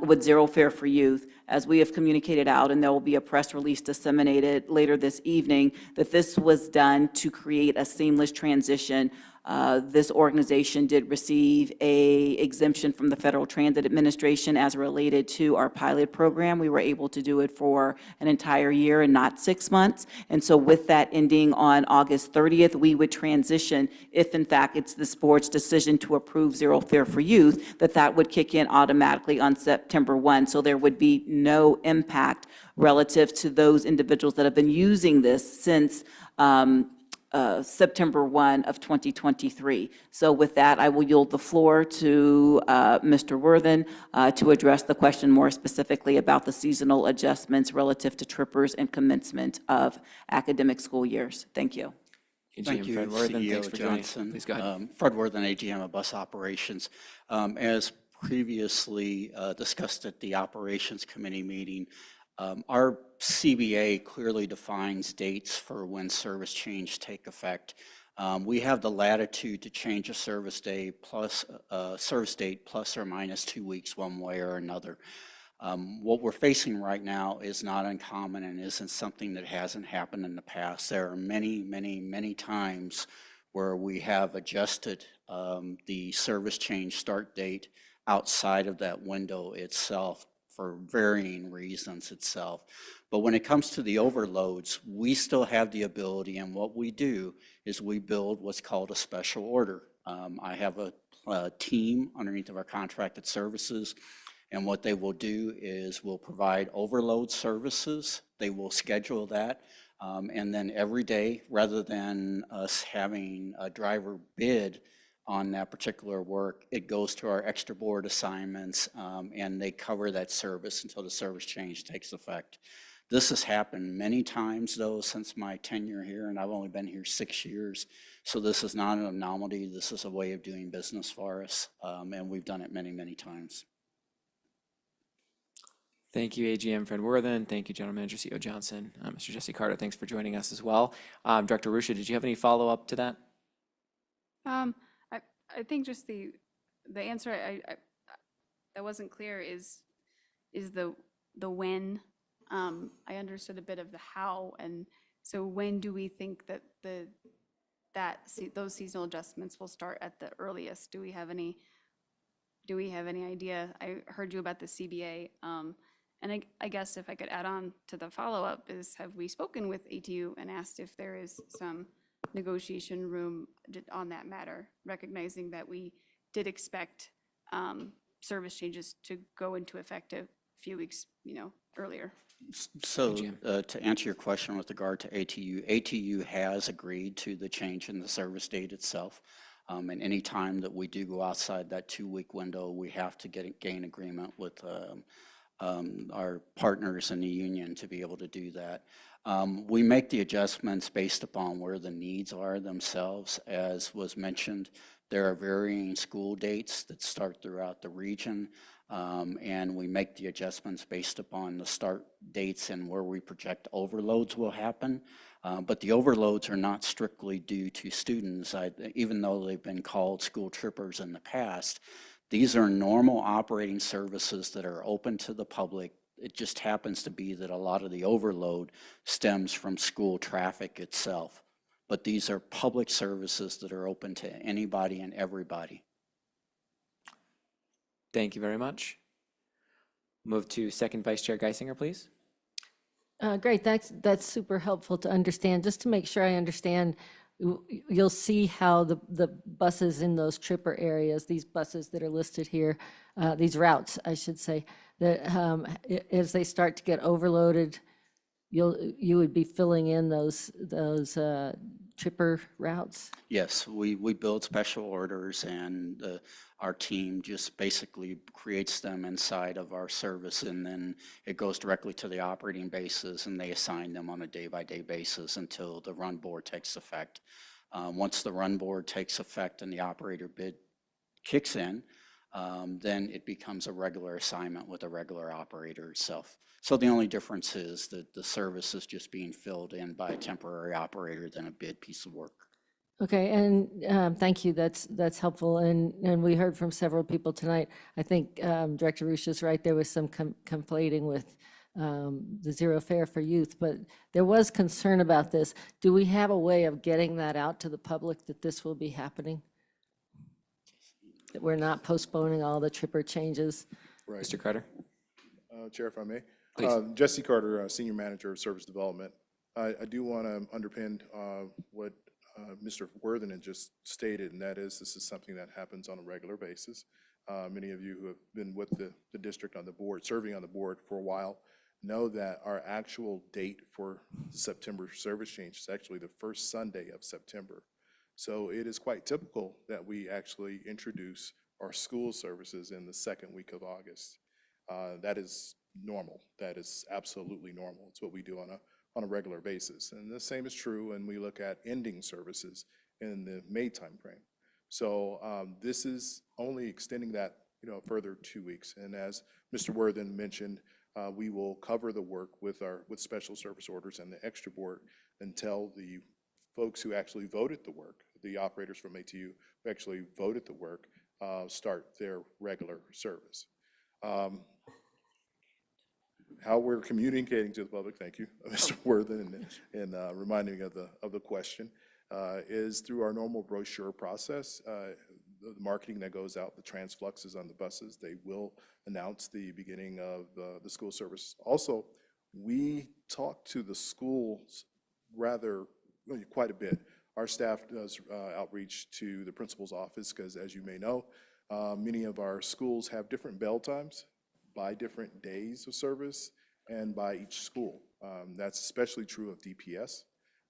with Zero Fare for Youth, as we have communicated out, and there will be a press release disseminated later this evening, that this was done to create a seamless transition This organization did receive a exemption from the Federal Transit Administration as related to our pilot program. We were able to do it for an entire year and not 6 months. And so with that ending on August 30th, we would transition, if in fact it's this board's decision to approve Zero Fare for Youth, that would kick in automatically on September 1. So there would be no impact relative to those individuals that have been using this since September 1 of 2023. So with that, I will yield the floor to Mr. Worthen to address the question more specifically about the seasonal adjustments relative to trippers and commencement of academic school years. Thank you. Thank you, Fred Worthen, thanks CEO for joining. Johnson. Please go ahead. Fred Worthen, AGM of Bus Operations. As previously discussed at the Operations Committee meeting, our CBA clearly defines dates for when service change take effect. We have the latitude to change a service date plus or minus 2 weeks one way or another. What we're facing right now is not uncommon and isn't something that hasn't happened in the past. There are many times where we have adjusted the service change start date outside of that window itself for varying reasons itself. But when it comes to the overloads, we still have the ability, and what we do is we build what's called a special order. I have a team underneath of our contracted services, and what they will do is we'll provide overload services. They will schedule that, and then every day, rather than us having a driver bid on that particular work, it goes to our extra board assignments, and they cover that service until the service change takes effect. This has happened many times, though, since my tenure here, and I've only been here 6 years. So this is not an anomaly. This is a way of doing business for us, and we've done it many times. Thank you, AGM Fred Worthen. Thank you, General Manager CEO Johnson. Mr. Jesse Carter, thanks for joining us as well. Director Arusha, did you have any follow-up to that? I think just the answer that wasn't clear is the when. I understood a bit of the how, and so when do we think that those seasonal adjustments will start at the earliest? Do we have any idea? I heard you about the CBA, and I guess if I could add on to the follow-up is, have we spoken with ATU and asked if there is some negotiation room on that matter, recognizing that we did expect service changes to go into effect a few weeks, earlier? So to answer your question with regard to ATU, ATU has agreed to the change in the service date itself. And any time that we do go outside that 2-week window, we have to gain agreement with our partners in the union to be able to do that. We make the adjustments based upon where the needs are themselves. As was mentioned, there are varying school dates that start throughout the region, and we make the adjustments based upon the start dates and where we project overloads will happen. But the overloads are not strictly due to students, even though they've been called school trippers in the past. These are normal operating services that are open to the public. It just happens to be that a lot of the overload stems from school traffic itself. But these are public services that are open to anybody and everybody. Thank you very much. Move to Second Vice Chair Geisinger, please. Great, that's super helpful to understand. Just to make sure I understand, you'll see how the buses in those tripper areas, these buses that are listed here, these routes, I should say, that as they start to get overloaded, you would be filling in those tripper routes? Yes, we build special orders, and our team just basically creates them inside of our service, and then it goes directly to the operating bases, and they assign them on a day-by-day basis until the run board takes effect. Once the run board takes effect and the operator bid kicks in, then it becomes a regular assignment with a regular operator itself. So the only difference is that the service is just being filled in by a temporary operator than a bid piece of work. Okay, and thank you. That's helpful. And we heard from several people tonight. I think Director Arusha is right. There was some conflating with the zero fare for youth, but there was concern about this. Do we have a way of getting that out to the public that this will be happening? That we're not postponing all the tripper changes? Right. Mr. Carter? Chair, if I may. Please. Jesse Carter, Senior Manager of Service Development. I do want to underpin what Mr. Worthington just stated, and that is this is something that happens on a regular basis. Many of you who have been with the district on the board, serving on the board for a while, know that our actual date for September service change is actually the first Sunday of September. So it is quite typical that we actually introduce our school services in the second week of August. That is normal. That is absolutely normal. It's what we do on a regular basis. And the same is true when we look at ending services in the May timeframe. So this is only extending that further 2 weeks. And as Mr. Worthen mentioned, we will cover the work with special service orders and the extra board until the folks who actually voted the work, the operators from ATU who actually voted the work, start their regular service. How we're communicating to the public, thank you, Mr. Worthen, and reminding me of the question, is through our normal brochure process. The marketing that goes out, the transfluxes on the buses, they will announce the beginning of the school service. Also, we talk to the schools quite a bit. Our staff does outreach to the principal's office because, as you may know, many of our schools have different bell times by different days of service and by each school. That's especially true of DPS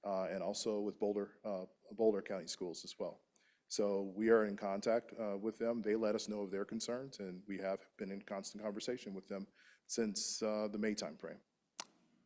and also with Boulder County schools as well. So we are in contact with them. They let us know of their concerns, and we have been in constant conversation with them since the May timeframe.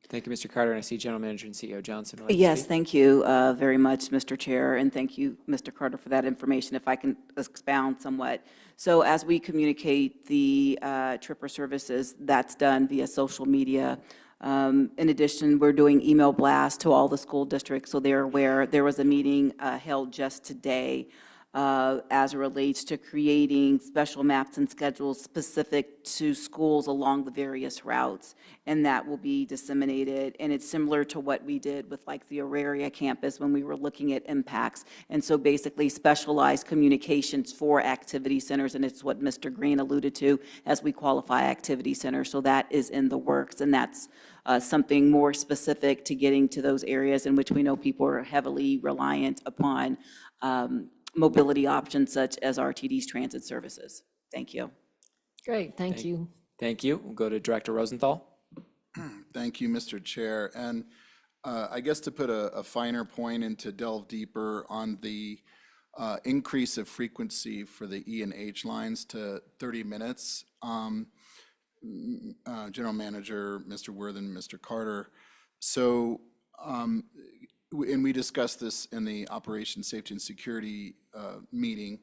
Thank you, Mr. Carter, and I see General Manager and CEO Johnson would like to Yes, speak. thank you very much, Mr. Chair, and thank you, Mr. Carter, for that information. If I can expound somewhat. So as we communicate the tripper services, that's done via social media. In addition, we're doing email blasts to all the school districts, so they're aware. There was a meeting held just today as it relates to creating special maps and schedules specific to schools along the various routes, and that will be disseminated. And it's similar to what we did with like the Auraria campus when we were looking at impacts. And so basically specialized communications for activity centers, and it's what Mr. Green alluded to as we qualify activity centers. So that is in the works, and that's something more specific to getting to those areas in which we know people are heavily reliant upon mobility options such as RTD's transit services. Thank you. Great, thank you. Thank you. We'll go to Director Rosenthal. Thank you, Mr. Chair. And I guess to put a finer point and to delve deeper on the increase of frequency for the E and H lines to 30 minutes, General Manager, Mr. Worthen, Mr. Carter. So, and we discussed this in the Operations Safety and Security meeting.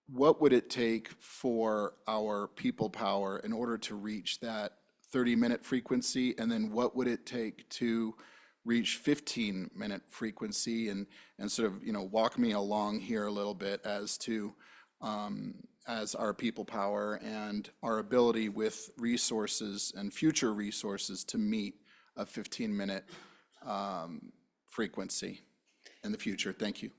What would it take for our people power in order to reach that 30-minute frequency? And then what would it take to reach 15-minute frequency? And sort of, walk me along here a little bit as to as our people power and our ability with resources and future resources to meet a 15-minute frequency in the future. Thank you.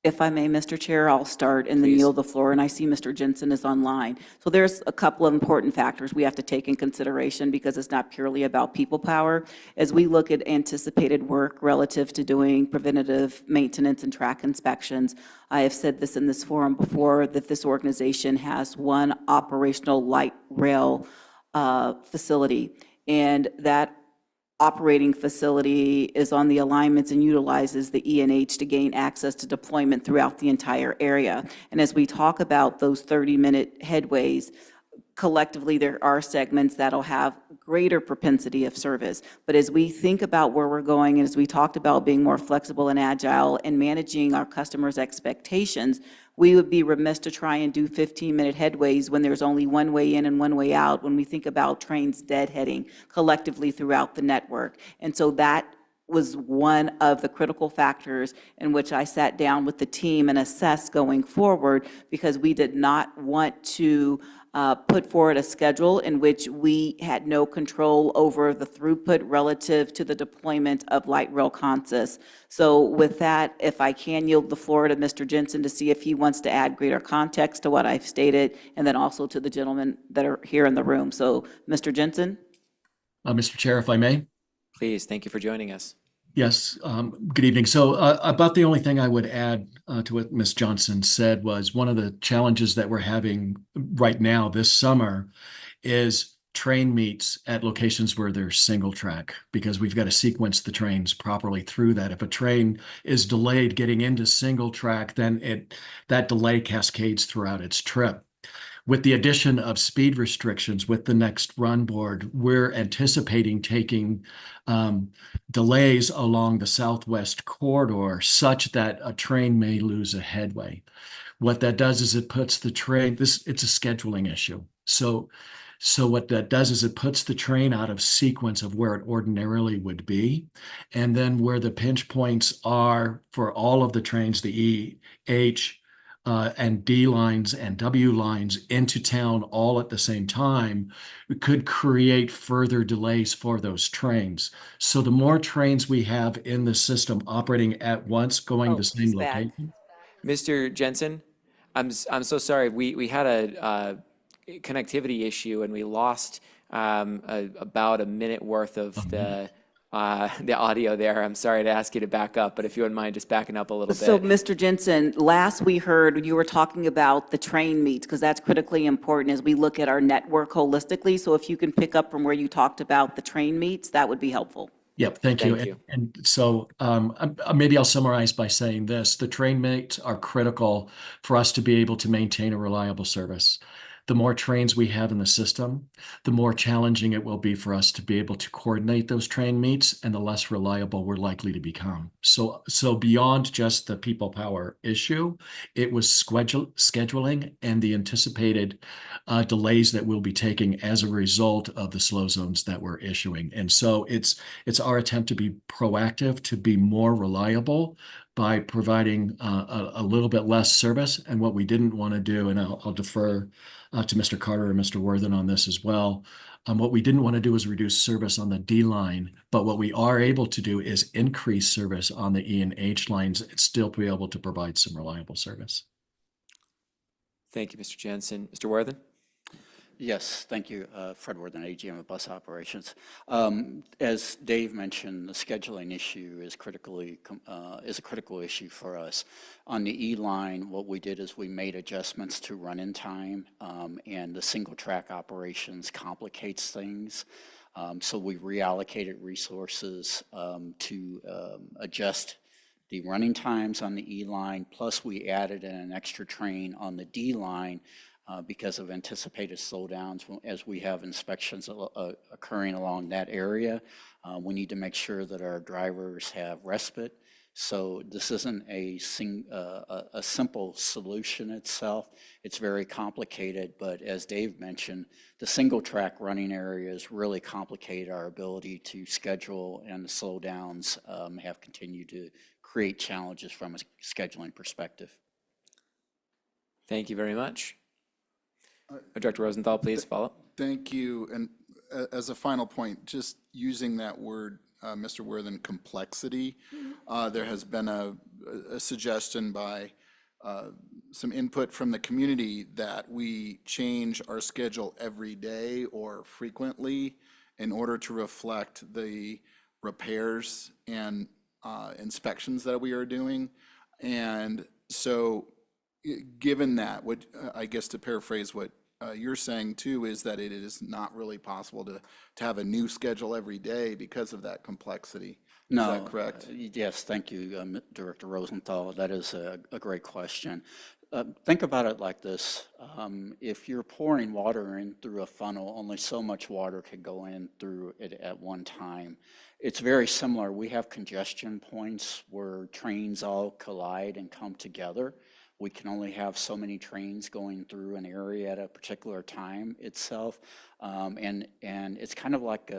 If I may, Mr. Chair, I'll start and then Please. yield the floor, and I see Mr. Jensen is online. So there's a couple of important factors we have to take in consideration because it's not purely about people power. As we look at anticipated work relative to doing preventative maintenance and track inspections, I have said this in this forum before, that this organization has one operational light rail facility, and that operating facility is on the alignments and utilizes the E&H to gain access to deployment throughout the entire area. And as we talk about those 30-minute headways, collectively there are segments that'll have greater propensity of service. But as we think about where we're going, and as we talked about being more flexible and agile and managing our customers' expectations, we would be remiss to try and do 15-minute headways when there's only one way in and one way out when we think about trains deadheading collectively throughout the network. And so that was one of the critical factors in which I sat down with the team and assessed going forward, because we did not want to put forward a schedule in which we had no control over the throughput relative to the deployment of light rail consis. So with that, if I can yield the floor to Mr. Jensen to see if he wants to add greater context to what I've stated, and then also to the gentlemen that are here in the room. So, Mr. Jensen? Mr. Chair, if I may. Please, thank you for joining us. Yes, good evening. So about the only thing I would add to what Ms. Johnson said was one of the challenges that we're having right now this summer is train meets at locations where there's single track, because we've got to sequence the trains properly through that. If a train is delayed getting into single track, then that delay cascades throughout its trip. With the addition of speed restrictions with the next run board, we're anticipating taking delays along the southwest corridor such that a train may lose a headway. What that does is it puts the train, it's a scheduling issue. So what that does is it puts the train out of sequence of where it ordinarily would be. And then where the pinch points are for all of the trains, the E, H, and D lines and W lines into town all at the same time, could create further delays for those trains. So the more trains we have in the system operating at once, going the same location. Mr. Jensen, I'm so sorry. We had a connectivity issue and we lost about a minute worth of the audio there. I'm sorry to ask you to back up, but if you wouldn't mind just backing up a little So, bit. Mr. Jensen, last we heard you were talking about the train meets, because that's critically important as we look at our network holistically. So if you can pick up from where you talked about the train meets, that would be helpful. Yep, thank you. Thank you. And so maybe I'll summarize by saying this. The train mates are critical for us to be able to maintain a reliable service. The more trains we have in the system, the more challenging it will be for us to be able to coordinate those train meets, and the less reliable we're likely to become. So beyond just the people power issue, it was scheduling and the anticipated delays that we'll be taking as a result of the slow zones that we're issuing. And so it's our attempt to be proactive, to be more reliable by providing a little bit less service. And what we didn't want to do, and I'll defer to Mr. Carter and Mr. Worthen on this as well. What we didn't want to do is reduce service on the D line, but what we are able to do is increase service on the E and H lines and still be able to provide some reliable service. Thank you, Mr. Jensen. Mr. Worthen? Yes, thank you, Fred Worthen, AGM of Bus Operations. As Dave mentioned, the scheduling issue is a critical issue for us. On the E line, what we did is we made adjustments to run-in time, and the single track operations complicates things. So we reallocated resources to adjust the running times on the E line, plus we added in an extra train on the D line because of anticipated slowdowns as we have inspections occurring along that area. We need to make sure that our drivers have respite. So this isn't a simple solution itself. It's very complicated, but as Dave mentioned, the single track running areas really complicate our ability to schedule, and the slowdowns have continued to create challenges from a scheduling perspective. Thank you very much. Director Rosenthal, please follow up. Thank you. And as a final point, just using that word, Mr. Worthen, complexity, there has been a suggestion by some input from the community that we change our schedule every day or frequently in order to reflect the repairs and inspections that we are doing. And so given that, what I guess to paraphrase what you're saying too, is that it is not really possible to have a new schedule every day because of that complexity. No, Is that correct? Yes, thank you, Director Rosenthal. That is a great question. Think about it like this. If you're pouring water in through a funnel, only so much water could go in through it at one time. It's very similar. We have congestion points where trains all collide and come together. We can only have so many trains going through an area at a particular time itself. And it's kind of like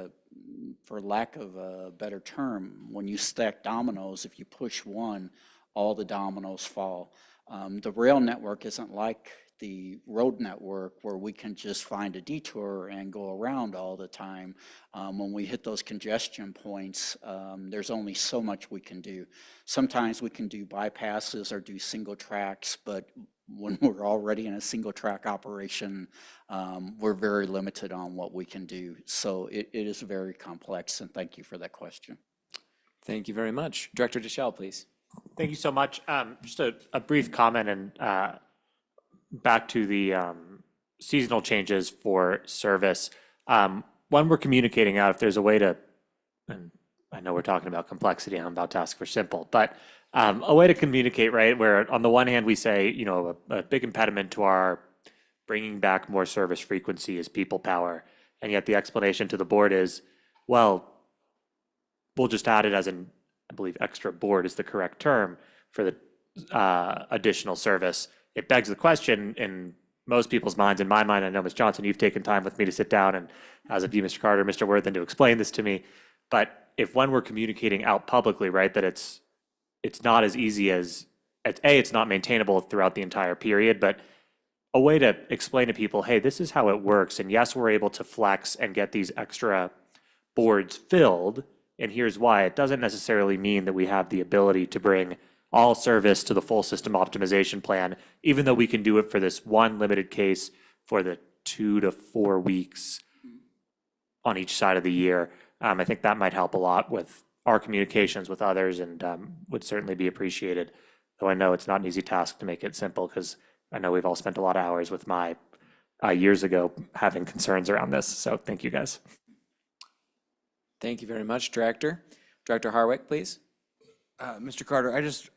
for lack of a better term, when you stack dominoes, if you push one, all the dominoes fall. The rail network isn't like the road network where we can just find a detour and go around all the time. When we hit those congestion points, there's only so much we can do. Sometimes we can do bypasses or do single tracks, but when we're already in a single track operation, we're very limited on what we can do. So it is very complex, and thank you for that question. Thank you very much. Director Deschel, please. Thank you so much. Just a brief comment and back to the seasonal changes for service. When we're communicating out, if there's a way to, and I know we're talking about complexity, I'm about to ask for simple, but a way to communicate, right, where on the one hand we say, you know, a big impediment to our bringing back more service frequency is people power, and yet the explanation to the board is, well, we'll just add it as an, I believe extra board is the correct term for the additional service. It begs the question in most people's minds, in my mind, I know Ms. Johnson, you've taken time with me to sit down and as of you, Mr. Carter, Mr. Worthen, to explain this to me. But if when we're communicating out publicly, right, that it's not as easy as, it's not maintainable throughout the entire period, but a way to explain to people, hey, this is how it works. And yes, we're able to flex and get these extra boards filled. And here's why. It doesn't necessarily mean that we have the ability to bring all service to the full system optimization plan, even though we can do it for this one limited case for the 2 to 4 weeks on each side of the year. I think that might help a lot with our communications with others and would certainly be appreciated. Though I know it's not an easy task to make it simple because I know we've all spent a lot of hours with my years ago having concerns around this. So thank you guys. Thank you very much, Director. Director Harwick, please. Mr. Carter, I just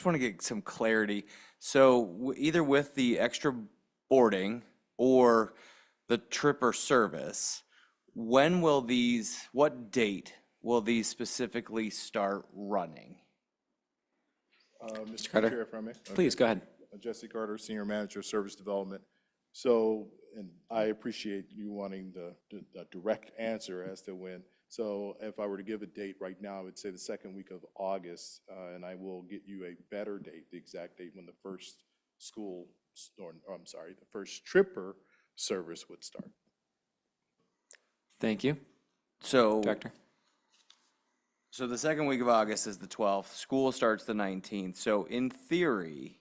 want to get some clarity. So either with the extra boarding or the tripper service, when will these, what date will these specifically start running? Mr. Carter, Chair, if I may. please go ahead. Jesse Carter, Senior Manager of Service Development. So, and I appreciate you wanting the direct answer as to when. So if I were to give a date right now, I would say the second week of August, and I will get you a better date, the exact date when the first school, or I'm sorry, the first tripper service would start. Thank you. So, Director. So the second week of August is the 12th. School starts the 19th. So in theory,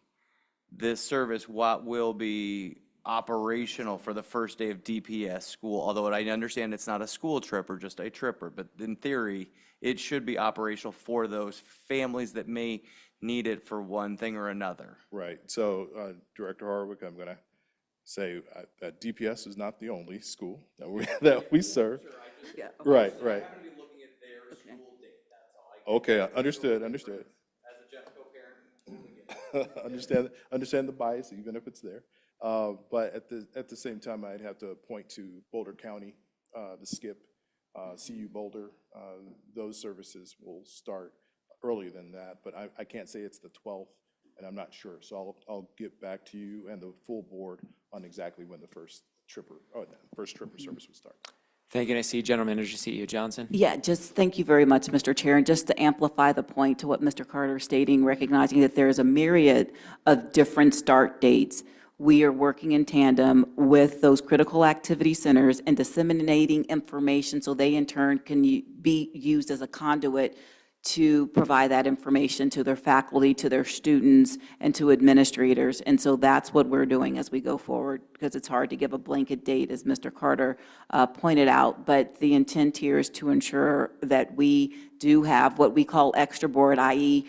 this service will be operational for the first day of DPS school, although I understand it's not a school trip or just a tripper, but in theory, it should be operational for those families that may need it for one thing or another. Right. So Director Harwick, I'm going to say that DPS is not the only school that we serve. Yeah, okay. Right, right. I'm going to be looking at their school date, that's all. Okay, understood. As a Jeffco parent. Understand the bias, even if it's there. But at the same time, I'd have to point to Boulder County, the SCIP, CU Boulder. Those services will start earlier than that, but I can't say it's the 12th, and I'm not sure. So I'll get back to you and the full board on exactly when the first tripper service would start. Thank you. And I see General Manager CEO Johnson. Yeah, just thank you very much, Mr. Chair. And just to amplify the point to what Mr. Carter is stating, recognizing that there is a myriad of different start dates, we are working in tandem with those critical activity centers and disseminating information so they in turn can be used as a conduit to provide that information to their faculty, to their students, and to administrators. And so that's what we're doing as we go forward, because it's hard to give a blanket date, as Mr. Carter pointed out. But the intent here is to ensure that we do have what we call extra board, i.e.,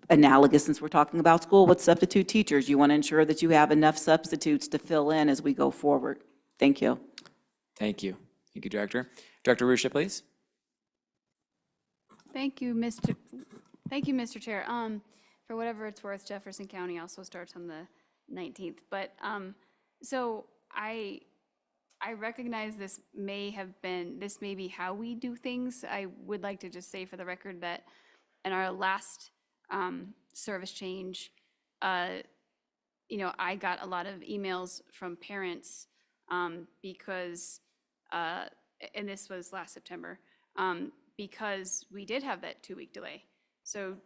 analogous, since we're talking about school, with substitute teachers. You want to ensure that you have enough substitutes to fill in as we go forward. Thank you. Thank you. Thank you, Director. Director Rusha, please. Thank you, Mr. Chair. For whatever it's worth, Jefferson County also starts on the 19th. But so I recognize this may be how we do things. I would like to just say for the record that in our last service change, I got a lot of emails from parents because, and this was last September, because we did have that 2-week delay. So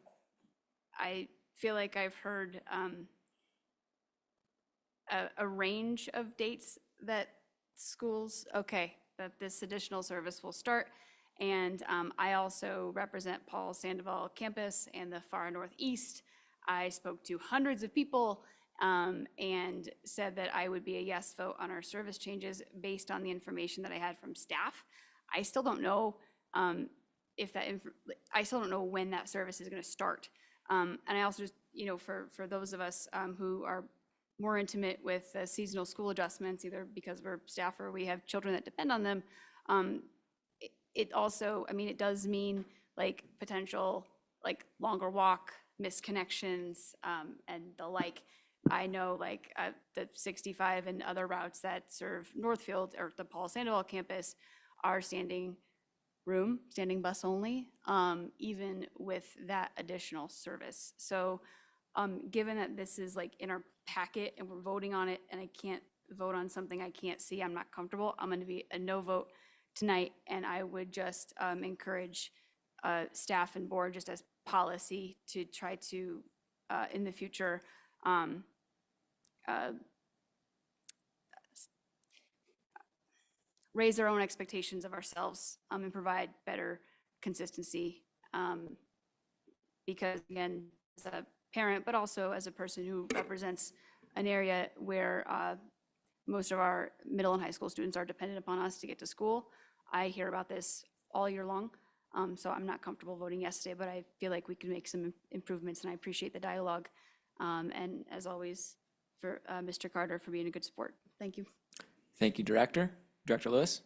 I feel like I've heard a range of dates that schools, okay, that this additional service will start. And I also represent Paul Sandoval campus and the far northeast. I spoke to hundreds of people and said that I would be a yes vote on our service changes based on the information that I had from staff. I still don't know I still don't know when that service is going to start. And I also just, for those of us who are more intimate with seasonal school adjustments, either because we're staff or we have children that depend on them, it also, it does mean like potential, like longer walk, missed connections, and the like. I know like the 65 and other routes that serve Northfield or the Paul Sandoval campus are standing bus only, even with that additional service. So given that this is like in our packet and we're voting on it and I can't vote on something I can't see, I'm not comfortable, I'm going to be a no vote tonight. And I would just encourage staff and board just as policy to try to, in the future, raise our own expectations of ourselves and provide better consistency. Because again, as a parent, but also as a person who represents an area where most of our middle and high school students are dependent upon us to get to school, I hear about this all year long. So I'm not comfortable voting yes today, but I feel like we can make some improvements, and I appreciate the dialogue. And as always, for Mr. Carter for being a good sport. Thank you. Thank you, Director. Director Lewis?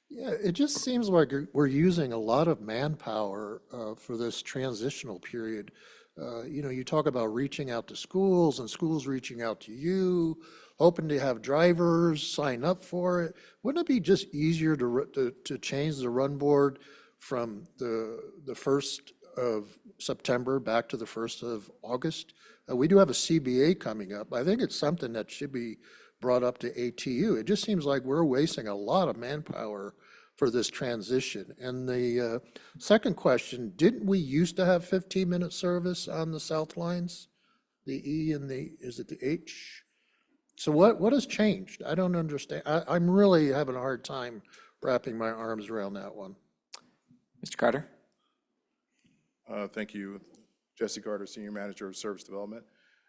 Yeah, it just seems like we're using a lot of manpower for this transitional period. You talk about reaching out to schools and schools reaching out to you, hoping to have drivers sign up for it. Wouldn't it be just easier to change the run board from the 1st of September back to the 1st of August? We do have a CBA coming up. I think it's something that should be brought up to ATU. It just seems like we're wasting a lot of manpower for this transition. And the second question, didn't we used to have 15-minute service on the South Lines? The E and is it the H? So what has changed? I don't understand. I'm really having a hard time wrapping my arms around that one. Mr. Carter? Thank you. Jesse Carter, Senior Manager of Service Development.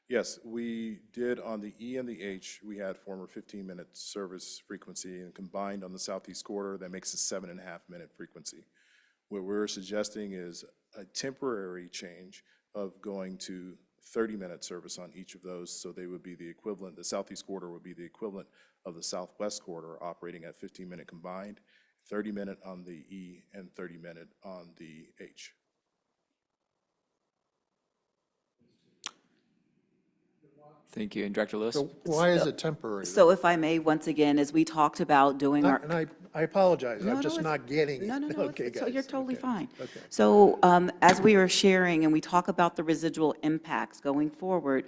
Yes, we did on the E and the H, we had former 15-minute service frequency, and combined on the Southeast Corridor, that makes a 7.5-minute frequency. What we're suggesting is a temporary change of going to 30-minute service on each of those, so they would be the equivalent, the Southeast Corridor would be the equivalent of the Southwest Corridor operating at 15-minute combined, 30-minute on the E and 30-minute on the H. Thank you. And Director Lewis? So why is it temporary? So if I may, once again, as we talked about doing our. And I apologize, No, I'm no, just it's- not getting it. No, Okay, so guys. you're totally Okay. fine. Okay. So as we are sharing and we talk about the residual impacts going forward,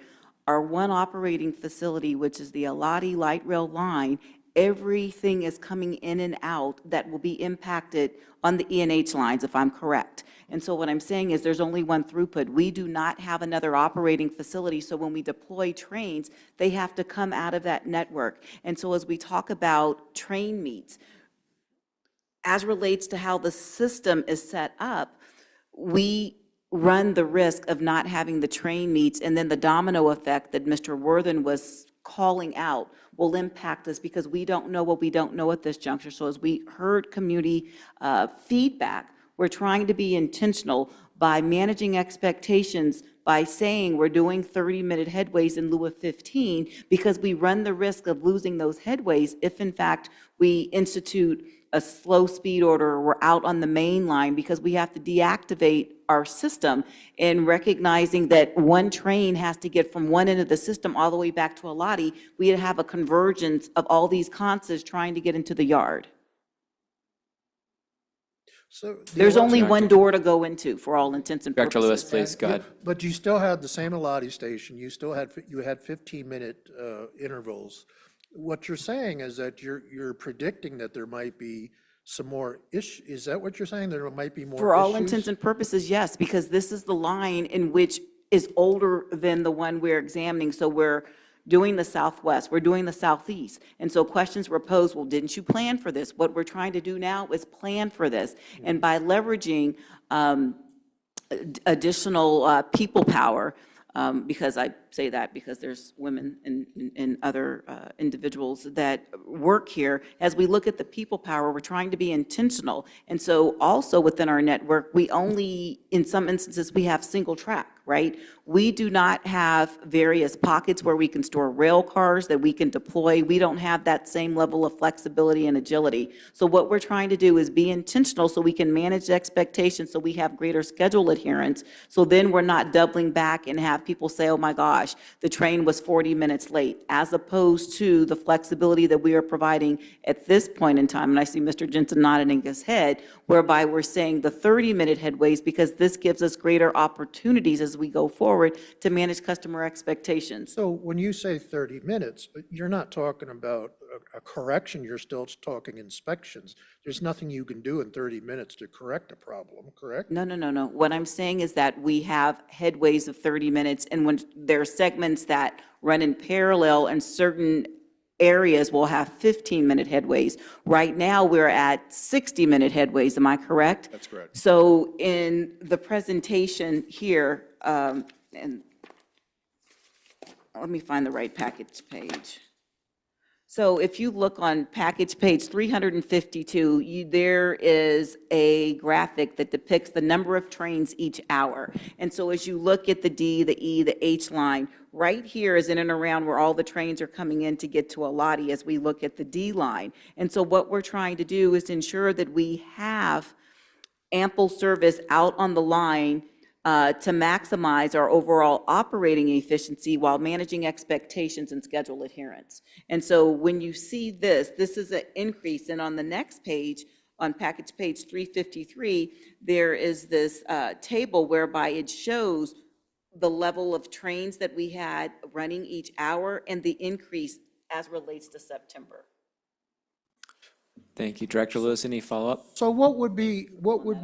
our one operating facility, which is the Eladi Light Rail line, everything is coming in and out that will be impacted on the E&H lines, if I'm correct. And so what I'm saying is there's only one throughput. We do not have another operating facility, so when we deploy trains, they have to come out of that network. And so as we talk about train meets, as relates to how the system is set up, we run the risk of not having the train meets, and then the domino effect that Mr. Worthen was calling out will impact us because we don't know what we don't know at this juncture. So as we heard community feedback, we're trying to be intentional by managing expectations by saying we're doing 30-minute headways in lieu of 15, because we run the risk of losing those headways if in fact we institute a slow speed order or we're out on the main line, because we have to deactivate our system in recognizing that one train has to get from one end of the system all the way back to Eladi. We have a convergence of all these conces trying to get into the yard. So There's only one door to go into for all intents and purposes. Director Lewis, please, go ahead. But you still had the same Eladi station, you had 15-minute intervals. What you're saying is that you're predicting that there might be some more issues. Is that what you're saying? There might be more issues? For all intents and purposes, yes, because this is the line in which is older than the one we're examining. So we're doing the Southwest, we're doing the Southeast. And so questions were posed, well, didn't you plan for this? What we're trying to do now is plan for this. And by leveraging additional people power, because I say that because there's women and other individuals that work here. As we look at the people power, we're trying to be intentional. And so also within our network, we only, in some instances, we have single track, right? We do not have various pockets where we can store rail cars that we can deploy. We don't have that same level of flexibility and agility. So what we're trying to do is be intentional so we can manage expectations, so we have greater schedule adherence. So then we're not doubling back and have people say, oh my gosh, the train was 40 minutes late, as opposed to the flexibility that we are providing at this point in time. And I see Mr. Jensen nodding his head, whereby we're saying the 30-minute headways, because this gives us greater opportunities as we go forward to manage customer expectations. So when you say 30 minutes, you're not talking about a correction, you're still talking inspections. There's nothing you can do in 30 minutes to correct a problem, correct? No, no, no, no. What I'm saying is that we have headways of 30 minutes, and when there are segments that run in parallel, and certain areas will have 15-minute headways. Right now, we're at 60-minute headways, am I correct? That's correct. So in the presentation here, and let me find the right package page. So if you look on package page 352, there is a graphic that depicts the number of trains each hour. And so as you look at the D, the E, the H line, right here is in and around where all the trains are coming in to get to Alati as we look at the D line. And so what we're trying to do is ensure that we have ample service out on the line to maximize our overall operating efficiency while managing expectations and schedule adherence. And so when you see this, this is an increase. And on the next page, on package page 353, there is this table whereby it shows the level of trains that we had running each hour and the increase as relates to September. Thank you. Director Lewis, any follow-up? So what would be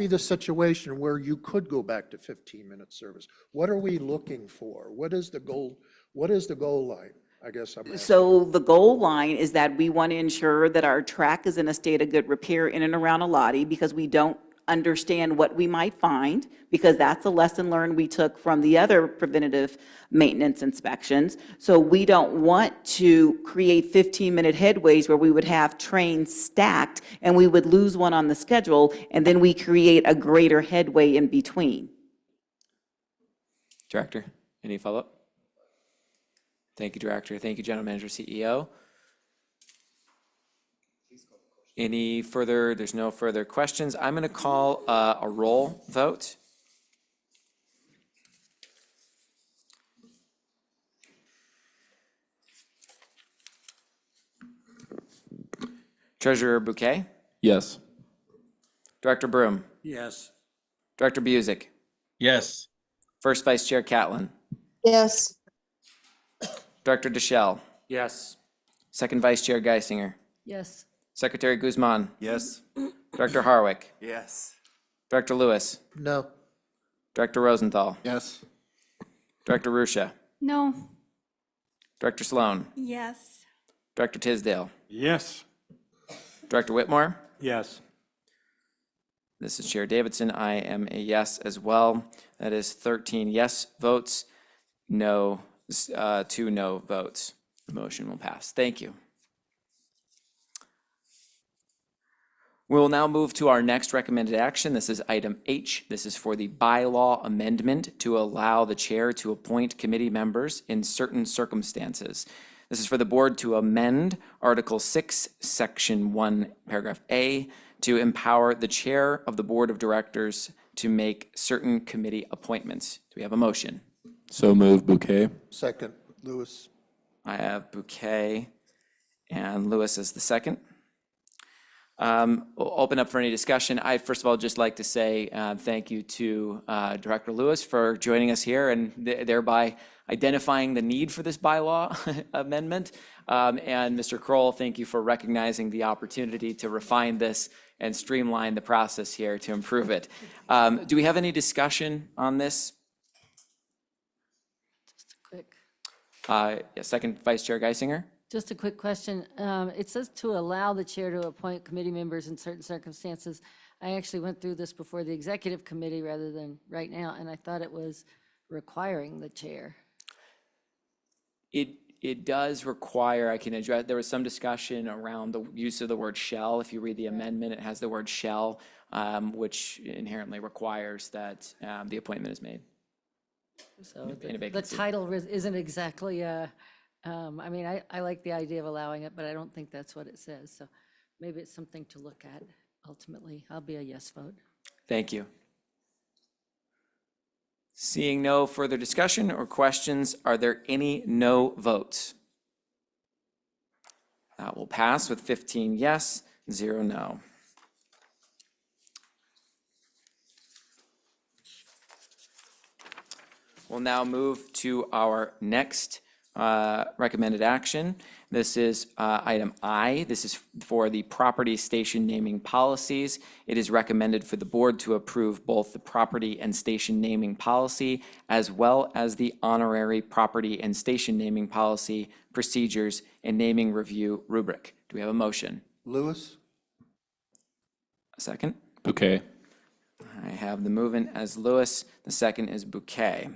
the situation where you could go back to 15-minute service? What are we looking for? What is the goal? What is the goal line? I guess I'm asking. So the goal line is that we want to ensure that our track is in a state of good repair in and around Alati, because we don't understand what we might find, because that's a lesson learned we took from the other preventative maintenance inspections. So we don't want to create 15-minute headways where we would have trains stacked and we would lose one on the schedule, and then we create a greater headway in between. Director, any follow-up? Thank you, Director. Thank you, General Manager, CEO. Any further, there's no further questions. I'm going to call a roll vote. Treasurer Bouquet, Yes. Director Broom, Yes. Director Busick, Yes. First Vice Chair Catlin, Yes. Director Deschel, Yes. Second Vice Chair Geisinger, Yes. Secretary Guzman, Yes. Director Harwick, Yes. Director Lewis, No. Director Rosenthal, Yes. Director Rusha, No. Director Sloan, Yes. Director Tisdale, Yes. Director Whitmore. Yes. This is Chair Davidson. I am a yes as well. That is 13 yes votes, no, 2 no votes. The motion will pass. Thank you. We will now move to our next recommended action. This is item H. This is for the bylaw amendment to allow the chair to appoint committee members in certain circumstances. This is for the board to amend Article 6, Section 1, Paragraph A, to empower the chair of the board of directors to make certain committee appointments. Do we have a motion? So move, Bouquet. Second, Lewis. I have Bouquet and Lewis as the second. We'll open up for any discussion. I first of all just like to say thank you to Director Lewis for joining us here and thereby identifying the need for this bylaw amendment. And Mr. Kroll, thank you for recognizing the opportunity to refine this and streamline the process here to improve it. Do we have any discussion on this? Just a quick. Second, Vice Chair Geisinger. Just a quick question. It says to allow the chair to appoint committee members in certain circumstances. I actually went through this before the executive committee rather than right now, and I thought it was requiring the chair. It does require, I can address, there was some discussion around the use of the word shall. If you read the amendment, it has the word shall, which inherently requires that the appointment is made. So In a the vacancy. title isn't exactly, I mean, I like the idea of allowing it, but I don't think that's what it says. So maybe it's something to look at ultimately. I'll be a yes vote. Thank you. Seeing no further discussion or questions, are there any no votes? That will pass with 15 yes, 0 no. We'll now move to our next recommended action. This is item I. This is for the property station naming policies. It is recommended for the board to approve both the property and station naming policy as well as the honorary property and station naming policy, procedures, and naming review rubric. Do we have a motion? Lewis? A second? Bouquet. I have the movement as Lewis. The second is Bouquet.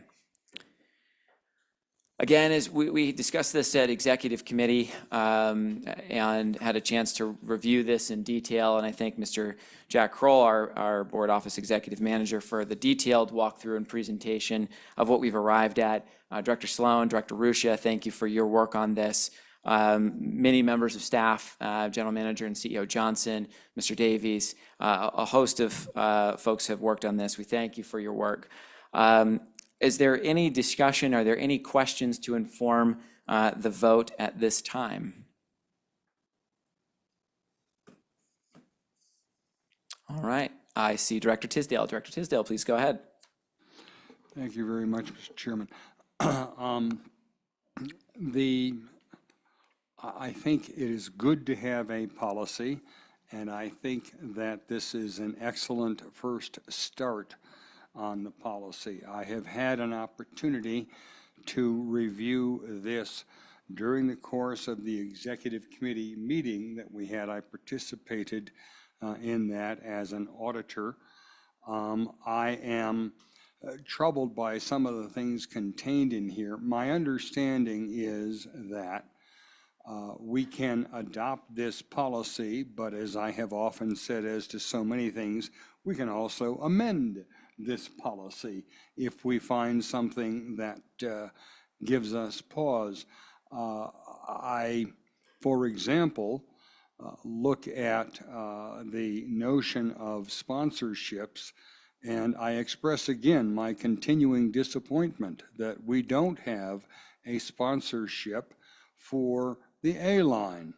Again, as we discussed this at executive committee and had a chance to review this in detail, and I thank Mr. Jack Kroll, our board office executive manager, for the detailed walkthrough and presentation of what we've arrived at. Director Sloan, Director Ruscia, thank you for your work on this. Many members of staff, General Manager and CEO Johnson, Mr. Davies, a host of folks have worked on this. We thank you for your work. Is there any discussion? Are there any questions to inform the vote at this time? All right. I see Director Tisdale. Director Tisdale, please go ahead. Thank you very much, Mr. Chairman. I think it is good to have a policy, and I think that this is an excellent first start on the policy. I have had an opportunity to review this during the course of the executive committee meeting that we had. I participated in that as an auditor. I am troubled by some of the things contained in here. My understanding is that we can adopt this policy, but as I have often said, as to so many things, we can also amend this policy if we find something that gives us pause. For example, look at the notion of sponsorships, and I express again my continuing disappointment that we don't have a sponsorship for the A-line,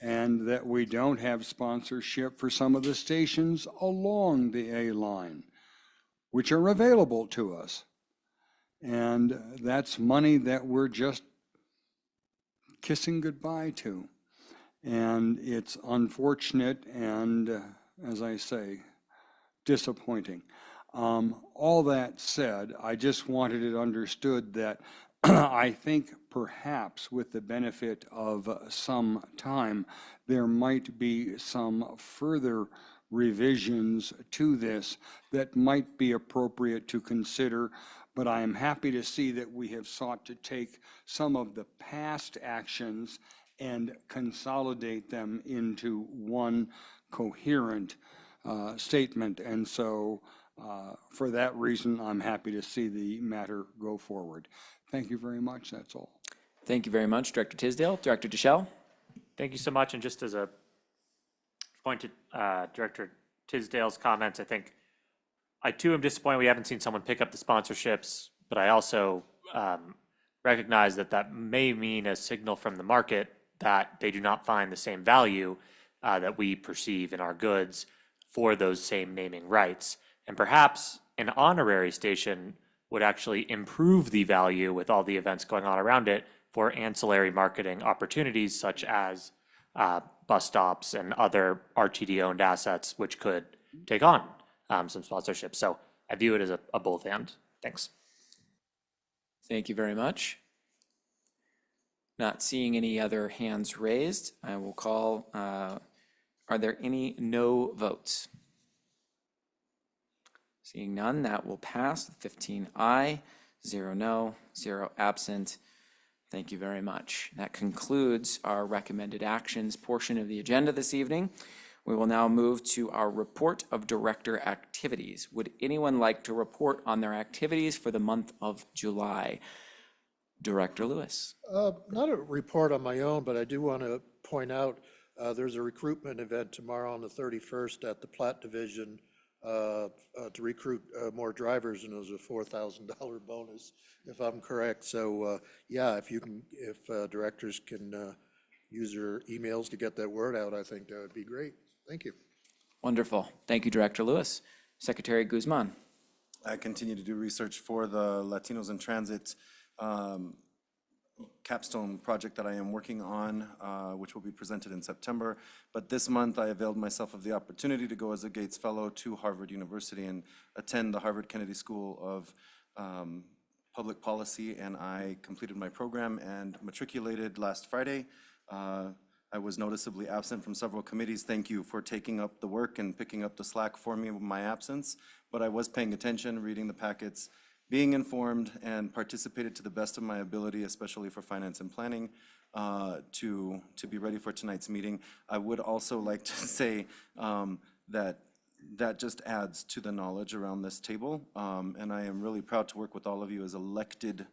and that we don't have sponsorship for some of the stations along the A-line, which are available to us. And that's money that we're just kissing goodbye to. And it's unfortunate and, as I say, disappointing. All that said, I just wanted it understood that I think perhaps with the benefit of some time, there might be some further revisions to this that might be appropriate to consider, but I am happy to see that we have sought to take some of the past actions and consolidate them into one coherent statement. And so for that reason, I'm happy to see the matter go forward. Thank you very much. That's all. Thank you very much, Director Tisdale. Director Deschel. Thank you so much. And just as a point to Director Tisdale's comments, I think I too am disappointed we haven't seen someone pick up the sponsorships, but I also recognize that that may mean a signal from the market that they do not find the same value that we perceive in our goods for those same naming rights. And perhaps an honorary station would actually improve the value with all the events going on around it for ancillary marketing opportunities such as bus stops and other RTD-owned assets, which could take on some sponsorship. So I view it as a both and. Thanks. Thank you very much. Not seeing any other hands raised, I will call, are there any no votes? Seeing none, that will pass, 15 aye, 0 no, 0 absent. Thank you very much. That concludes our recommended actions portion of the agenda this evening. We will now move to our report of director activities. Would anyone like to report on their activities for the month of July? Director Lewis. Not a report on my own, but I do want to point out there's a recruitment event tomorrow on the 31st at the Platte Division to recruit more drivers, and there's a $4,000 bonus, if I'm correct. So yeah, if directors can use their emails to get that word out, I think that would be great. Thank you. Wonderful. Thank you, Director Lewis. Secretary Guzman. I continue to do research for the Latinos in Transit capstone project that I am working on, which will be presented in September. But this month, I availed myself of the opportunity to go as a Gates Fellow to Harvard University and attend the Harvard Kennedy School of Public Policy, and I completed my program and matriculated last Friday. I was noticeably absent from several committees. Thank you for taking up the work and picking up the slack for me in my absence, but I was paying attention, reading the packets, being informed, and participated to the best of my ability, especially for finance and planning, to be ready for tonight's meeting. I would also like to say that just adds to the knowledge around this table, and I am really proud to work with all of you as elected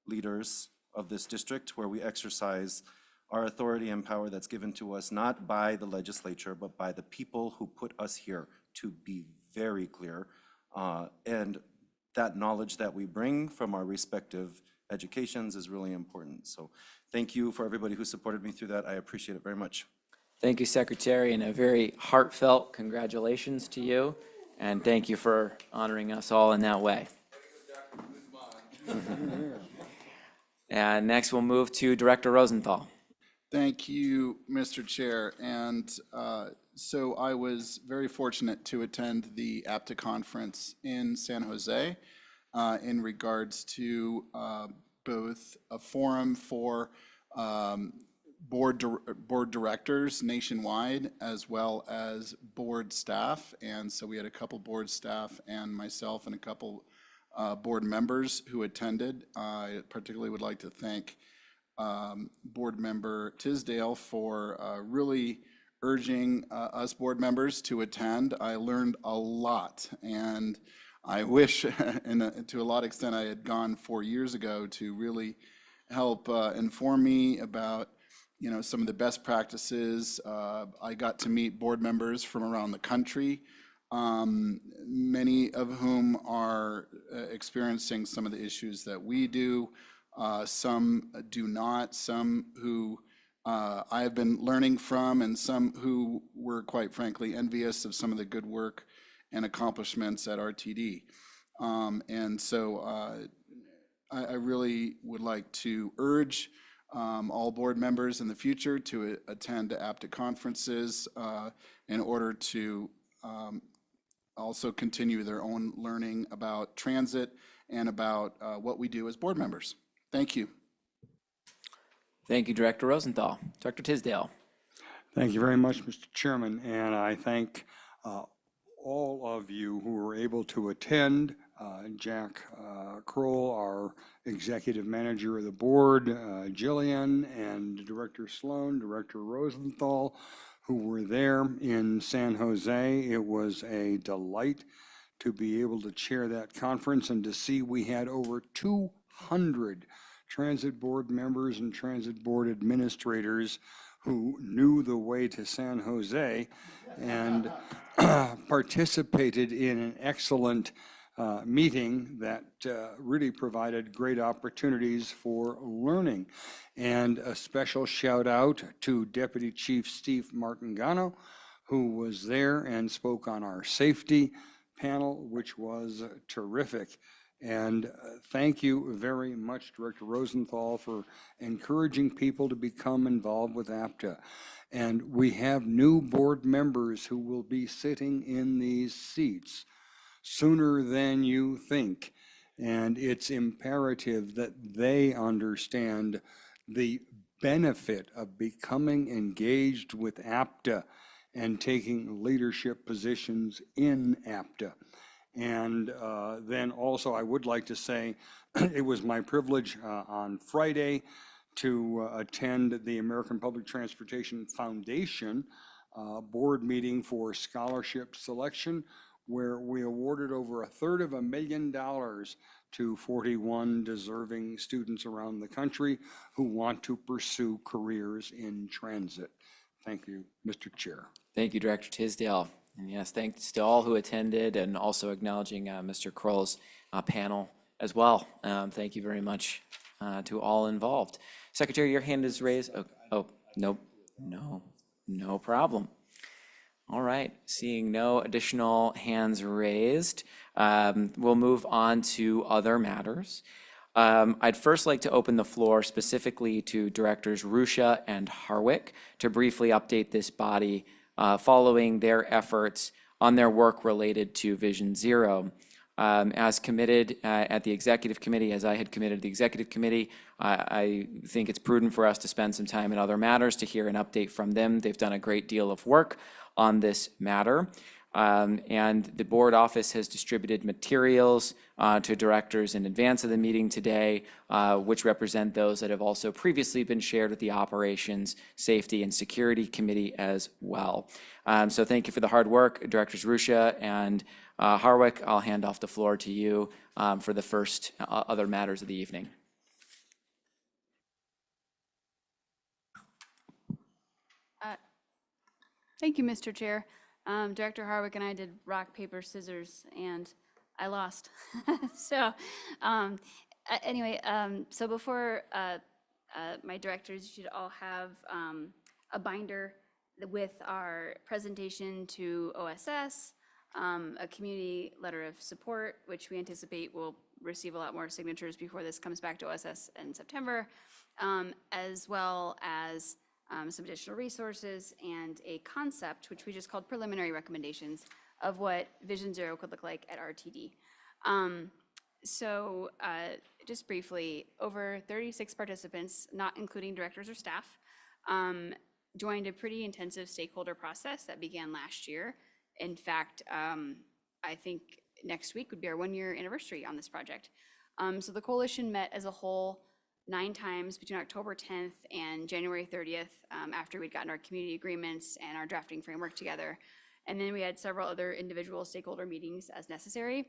leaders of this district, where we exercise our authority and power that's given to us, not by the legislature, but by the people who put us here, to be very clear. And that knowledge that we bring from our respective educations is really important. So thank you for everybody who supported me through that. I appreciate it very much. Thank you, Secretary, and a very heartfelt congratulations to you. And thank you for honoring us all in that way. And next we'll move to Director Rosenthal. Thank you, Mr. Chair. And so I was very fortunate to attend the APTA conference in San Jose in regards to both a forum for board directors nationwide, as well as board staff. And so we had a couple board staff and myself and a couple board members who attended. I particularly would like to thank Board Member Tisdale for really urging us board members to attend. I learned a lot, and I wish, to a lot of extent, I had gone 4 years ago to really help inform me about, some of the best practices. I got to meet board members from around the country, many of whom are experiencing some of the issues that we do. Some do not, some who I have been learning from, and some who were quite frankly envious of some of the good work and accomplishments at RTD. And so I really would like to urge all board members in the future to attend APTA conferences in order to also continue their own learning about transit and about what we do as board members. Thank you. Thank you, Director Rosenthal. Director Tisdale. Thank you very much, Mr. Chairman, and I thank all of you who were able to attend. Jack Kroll, our executive manager of the board, Jillian, and Director Sloan, Director Rosenthal, who were there in San Jose. It was a delight to be able to chair that conference and to see we had over 200 transit board members and transit board administrators who knew the way to San Jose and participated in an excellent meeting that really provided great opportunities for learning. And a special shout out to Deputy Chief Steve Martingano, who was there and spoke on our safety panel, which was terrific. And thank you very much, Director Rosenthal, for encouraging people to become involved with APTA. And we have new board members who will be sitting in these seats sooner than you think. And it's imperative that they understand the benefit of becoming engaged with APTA and taking leadership positions in APTA. And then also, I would like to say, it was my privilege on Friday to attend the American Public Transportation Foundation board meeting for scholarship selection, where we awarded over $250,000 to 41 deserving students around the country who want to pursue careers in transit. Thank you, Mr. Chair. Thank you, Director Tisdale. And yes, thanks to all who attended, and also acknowledging Mr. Kroll's panel as well. Thank you very much to all involved. Secretary, your hand is raised. Oh, nope, no problem. All right, seeing no additional hands raised, we'll move on to other matters. I'd first like to open the floor specifically to Directors Ruscia and Harwick to briefly update this body following their efforts on their work related to Vision Zero. As committed at the Executive Committee, as I had committed to the Executive Committee, I think it's prudent for us to spend some time in other matters to hear an update from them. They've done a great deal of work on this matter. And the board office has distributed materials to directors in advance of the meeting today, which represent those that have also previously been shared with the Operations, Safety, and Security Committee as well. So thank you for the hard work, Directors Ruscia and Harwick. I'll hand off the floor to you for the first other matters of the evening. Thank you, Mr. Chair. Director Harwick and I did rock, paper, scissors, and I lost. So anyway, so before my directors, you should all have a binder with our presentation to OSS, a community letter of support, which we anticipate will receive a lot more signatures before this comes back to OSS in September, as well as some additional resources and a concept, which we just called preliminary recommendations of what Vision Zero could look like at RTD. So just briefly, over 36 participants, not including directors or staff, joined a pretty intensive stakeholder process that began last year. In fact, I think next week would be our 1-year anniversary on this project. So the coalition met as a whole 9 times between October 10th and January 30th, after we'd gotten our community agreements and our drafting framework together. And then we had several other individual stakeholder meetings as necessary.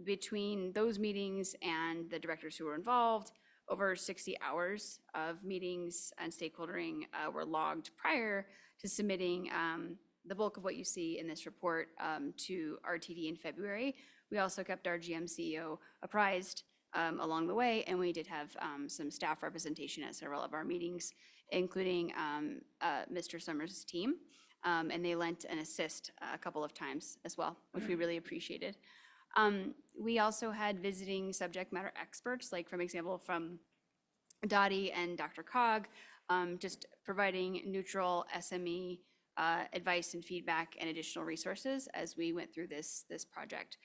Between those meetings and the directors who were involved, over 60 hours of meetings and stakeholdering were logged prior to submitting the bulk of what you see in this report to RTD in February. We also kept our GM CEO apprised along the way, and we did have some staff representation at several of our meetings, including Mr. Summers' team, and they lent an assist a couple of times as well, which we really appreciated. We also had visiting subject matter experts, like from example from Dottie and Dr. Cog, just providing neutral SME advice and feedback and additional resources as we went through this project.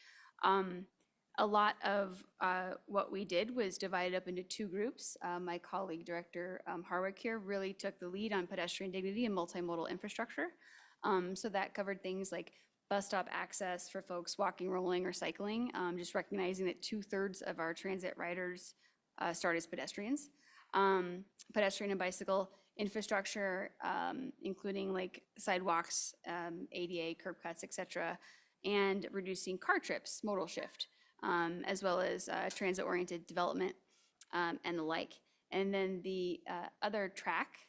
A lot of what we did was divided up into 2 groups. My colleague, Director Harwick here, really took the lead on pedestrian dignity and multimodal infrastructure. So that covered things like bus stop access for folks walking, rolling, or cycling, just recognizing that 2/3 of our transit riders start as pedestrians. Pedestrian and bicycle infrastructure, including like sidewalks, ADA, curb cuts, et cetera, and reducing car trips, modal shift, as well as transit-oriented development and the like. And then the other track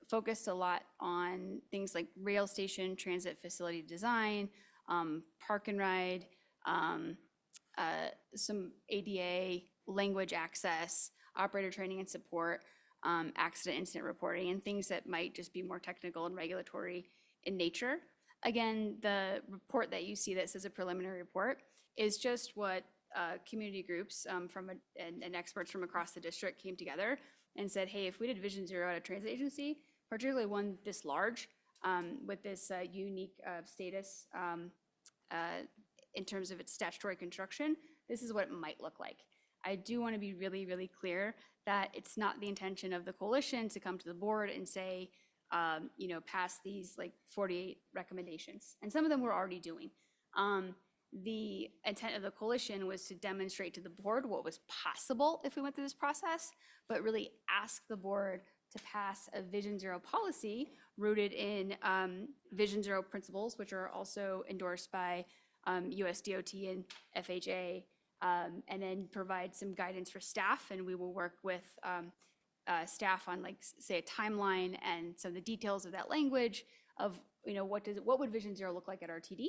focused a lot on things like rail station, transit facility design, park and ride, some ADA, language access, operator training and support, accident incident reporting, and things that might just be more technical and regulatory in nature. Again, the report that you see that says a preliminary report is just what community groups and experts from across the district came together and said, hey, if we did Vision Zero at a transit agency, particularly one this large, with this unique status in terms of its statutory construction, this is what it might look like. I do want to be really, really clear that it's not the intention of the coalition to come to the board and say, pass these like 48 recommendations. And some of them we're already doing. The intent of the coalition was to demonstrate to the board what was possible if we went through this process, but really ask the board to pass a Vision Zero policy rooted in Vision Zero principles, which are also endorsed by USDOT and FHA, and then provide some guidance for staff. And we will work with staff on, like, say, a timeline and some of the details of that language of, what would Vision Zero look like at RTD?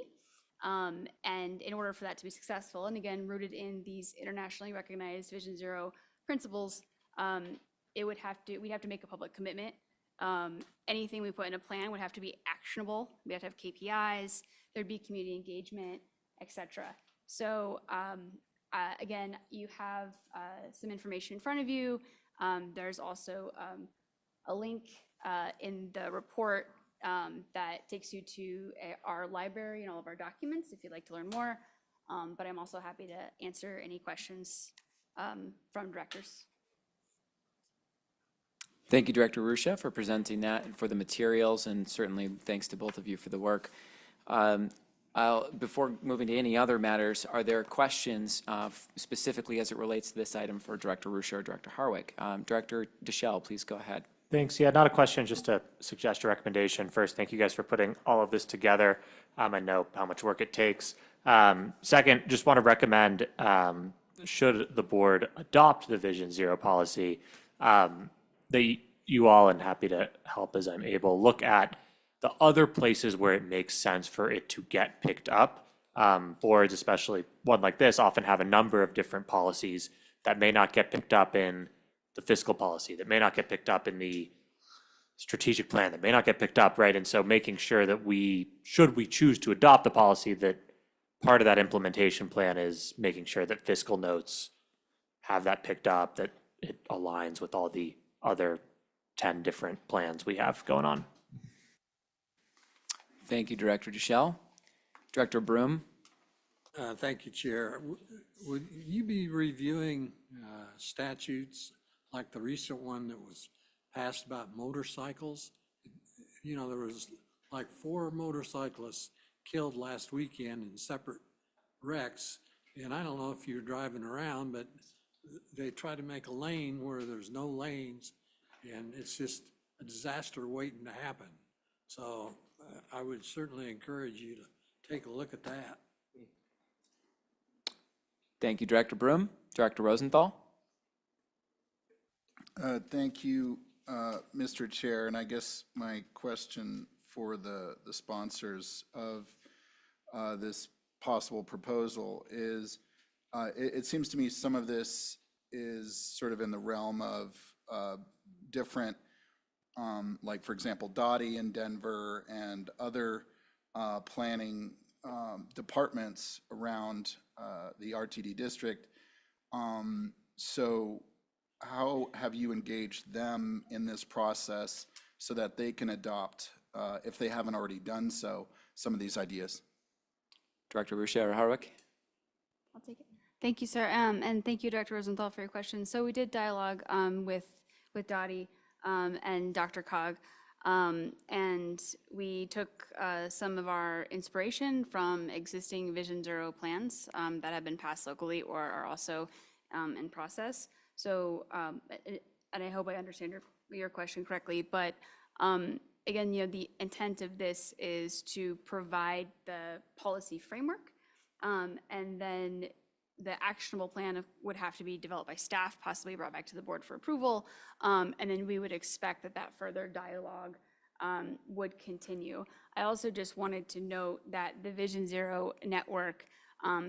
And in order for that to be successful, and again, rooted in these internationally recognized Vision Zero principles, we'd have to make a public commitment. Anything we put in a plan would have to be actionable. We have to have KPIs, there'd be community engagement, et cetera. So again, you have some information in front of you. There's also a link in the report that takes you to our library and all of our documents if you'd like to learn more. But I'm also happy to answer any questions from directors. Thank you, Director Rusha, for presenting that and for the materials, and certainly thanks to both of you for the work. Before moving to any other matters, are there questions specifically as it relates to this item for Director Rusha or Director Harwick? Director Deschel, please go ahead. Thanks. Yeah, not a question, just to suggest a recommendation. First, thank you guys for putting all of this together. I know how much work it takes. Second, just want to recommend, should the board adopt the Vision Zero policy, that you all, and happy to help as I'm able, look at the other places where it makes sense for it to get picked up. Boards, especially one like this, often have a number of different policies that may not get picked up in the fiscal policy, that may not get picked up in the strategic plan, that may not get picked up, right? And so making sure that should we choose to adopt the policy, that part of that implementation plan is making sure that fiscal notes have that picked up, that it aligns with all the other 10 different plans we have going on. Thank you, Director Deschel. Director Broom. Thank you, Chair. Would you be reviewing statutes like the recent one that was passed about motorcycles? There was like 4 motorcyclists killed last weekend in separate wrecks. And I don't know if you're driving around, but they try to make a lane where there's no lanes, and it's just a disaster waiting to happen. So I would certainly encourage you to take a look at that. Thank you, Director Broom. Director Rosenthal. Thank you, Mr. Chair. And I guess my question for the sponsors of this possible proposal is, it seems to me some of this is sort of in the realm of different, like, for example, Dottie in Denver and other planning departments around the RTD district. So how have you engaged them in this process so that they can adopt, if they haven't already done so, some of these ideas? Director Rusha or Harwick. I'll take it. Thank you, sir. And thank you, Director Rosenthal, for your question. So we did dialogue with Dottie and Dr. Cog, and we took some of our inspiration from existing Vision Zero plans that have been passed locally or are also in process. So, and I hope I understand your question correctly, but again, the intent of this is to provide the policy framework, and then the actionable plan would have to be developed by staff, possibly brought back to the board for approval, and then we would expect that further dialogue would continue. I also just wanted to note that the Vision Zero network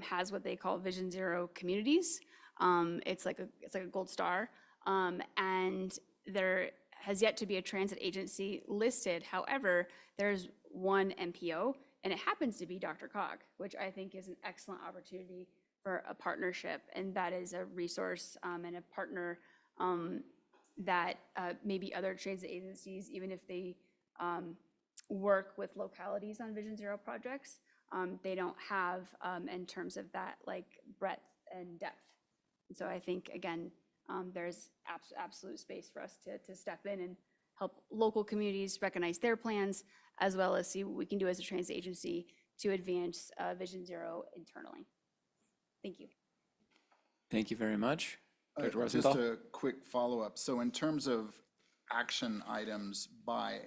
has what they call Vision Zero communities. It's like a gold star, and there has yet to be a transit agency listed. However, there's one MPO, and it happens to be Dr. Cog, which I think is an excellent opportunity for a partnership, and that is a resource and a partner that maybe other transit agencies, even if they work with localities on Vision Zero projects, they don't have in terms of that, like, breadth and depth And so I think, again, there's absolute space for us to step in and help local communities recognize their plans, as well as see what we can do as a transit agency to advance Vision Zero internally. Thank you. Thank you very much. Dr. Just Rosenthal? a quick follow-up. So in terms of action items by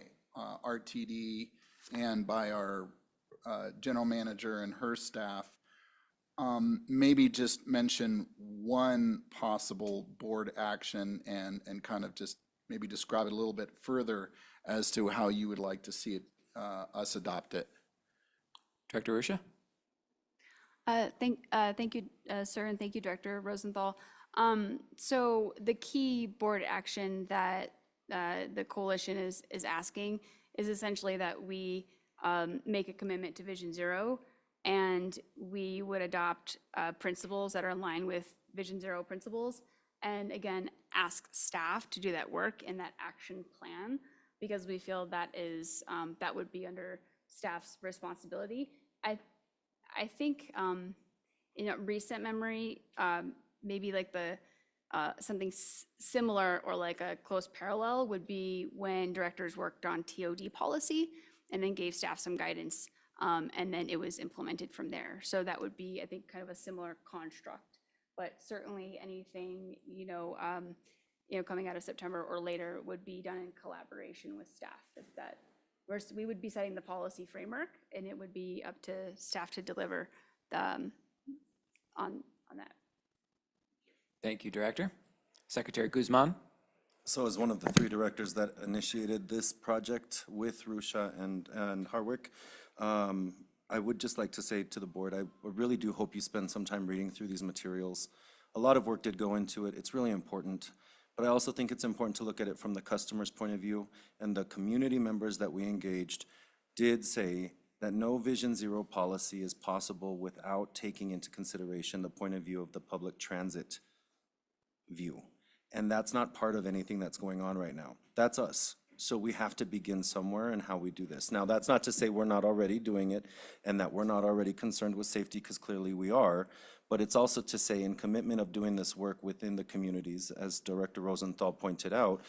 RTD and by our general manager and her staff, maybe just mention one possible board action and kind of just maybe describe it a little bit further as to how you would like to see it, us adopt it. Director Ruscia? Thank you, sir, and thank you, Director Rosenthal. So the key board action that the coalition is asking is essentially that we make a commitment to Vision Zero, and we would adopt principles that are in line with Vision Zero principles, and again, ask staff to do that work in that action plan, because we feel that is, that would be under staff's responsibility. I think, in a recent memory, maybe like the something similar or like a close parallel would be when directors worked on TOD policy and then gave staff some guidance, and then it was implemented from there. So that would be, I think, kind of a similar construct. But certainly anything, coming out of September or later would be done in collaboration with staff. If that, we would be setting the policy framework, and it would be up to staff to deliver on that. Thank you, Director. Secretary Guzman? So as one of the 3 directors that initiated this project with Ruscia and Harwick, I would just like to say to the board, I really do hope you spend some time reading through these materials. A lot of work did go into it. It's really important. But I also think it's important to look at it from the customer's point of view, and the community members that we engaged did say that no Vision Zero policy is possible without taking into consideration the point of view of the public transit view. And that's not part of anything that's going on right now. That's us. So we have to begin somewhere in how we do this. Now, that's not to say we're not already doing it and that we're not already concerned with safety, because clearly we are, but it's also to say in commitment of doing this work within the communities, as Director Rosenthal pointed out,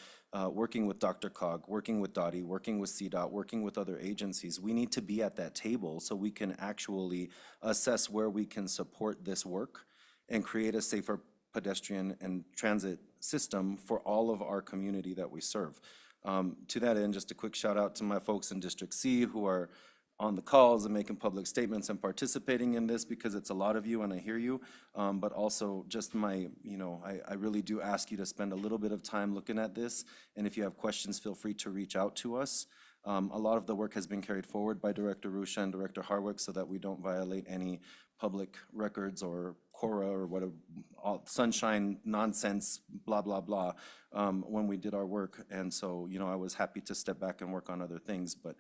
working with DRCOG, working with DOTI, working with CDOT, working with other agencies, we need to be at that table so we can actually assess where we can support this work and create a safer pedestrian and transit system for all of our community that we serve. To that end, just a quick shout out to my folks in District C who are on the calls and making public statements and participating in this, because it's a lot of you and I hear you, but also just I really do ask you to spend a little bit of time looking at this, and if you have questions, feel free to reach out to us. A lot of the work has been carried forward by Director Ruscia and Director Harwick so that we don't violate any public records or CORA or whatever, sunshine nonsense, blah, blah, blah, when we did our work. And so, I was happy to step back and work on other things. But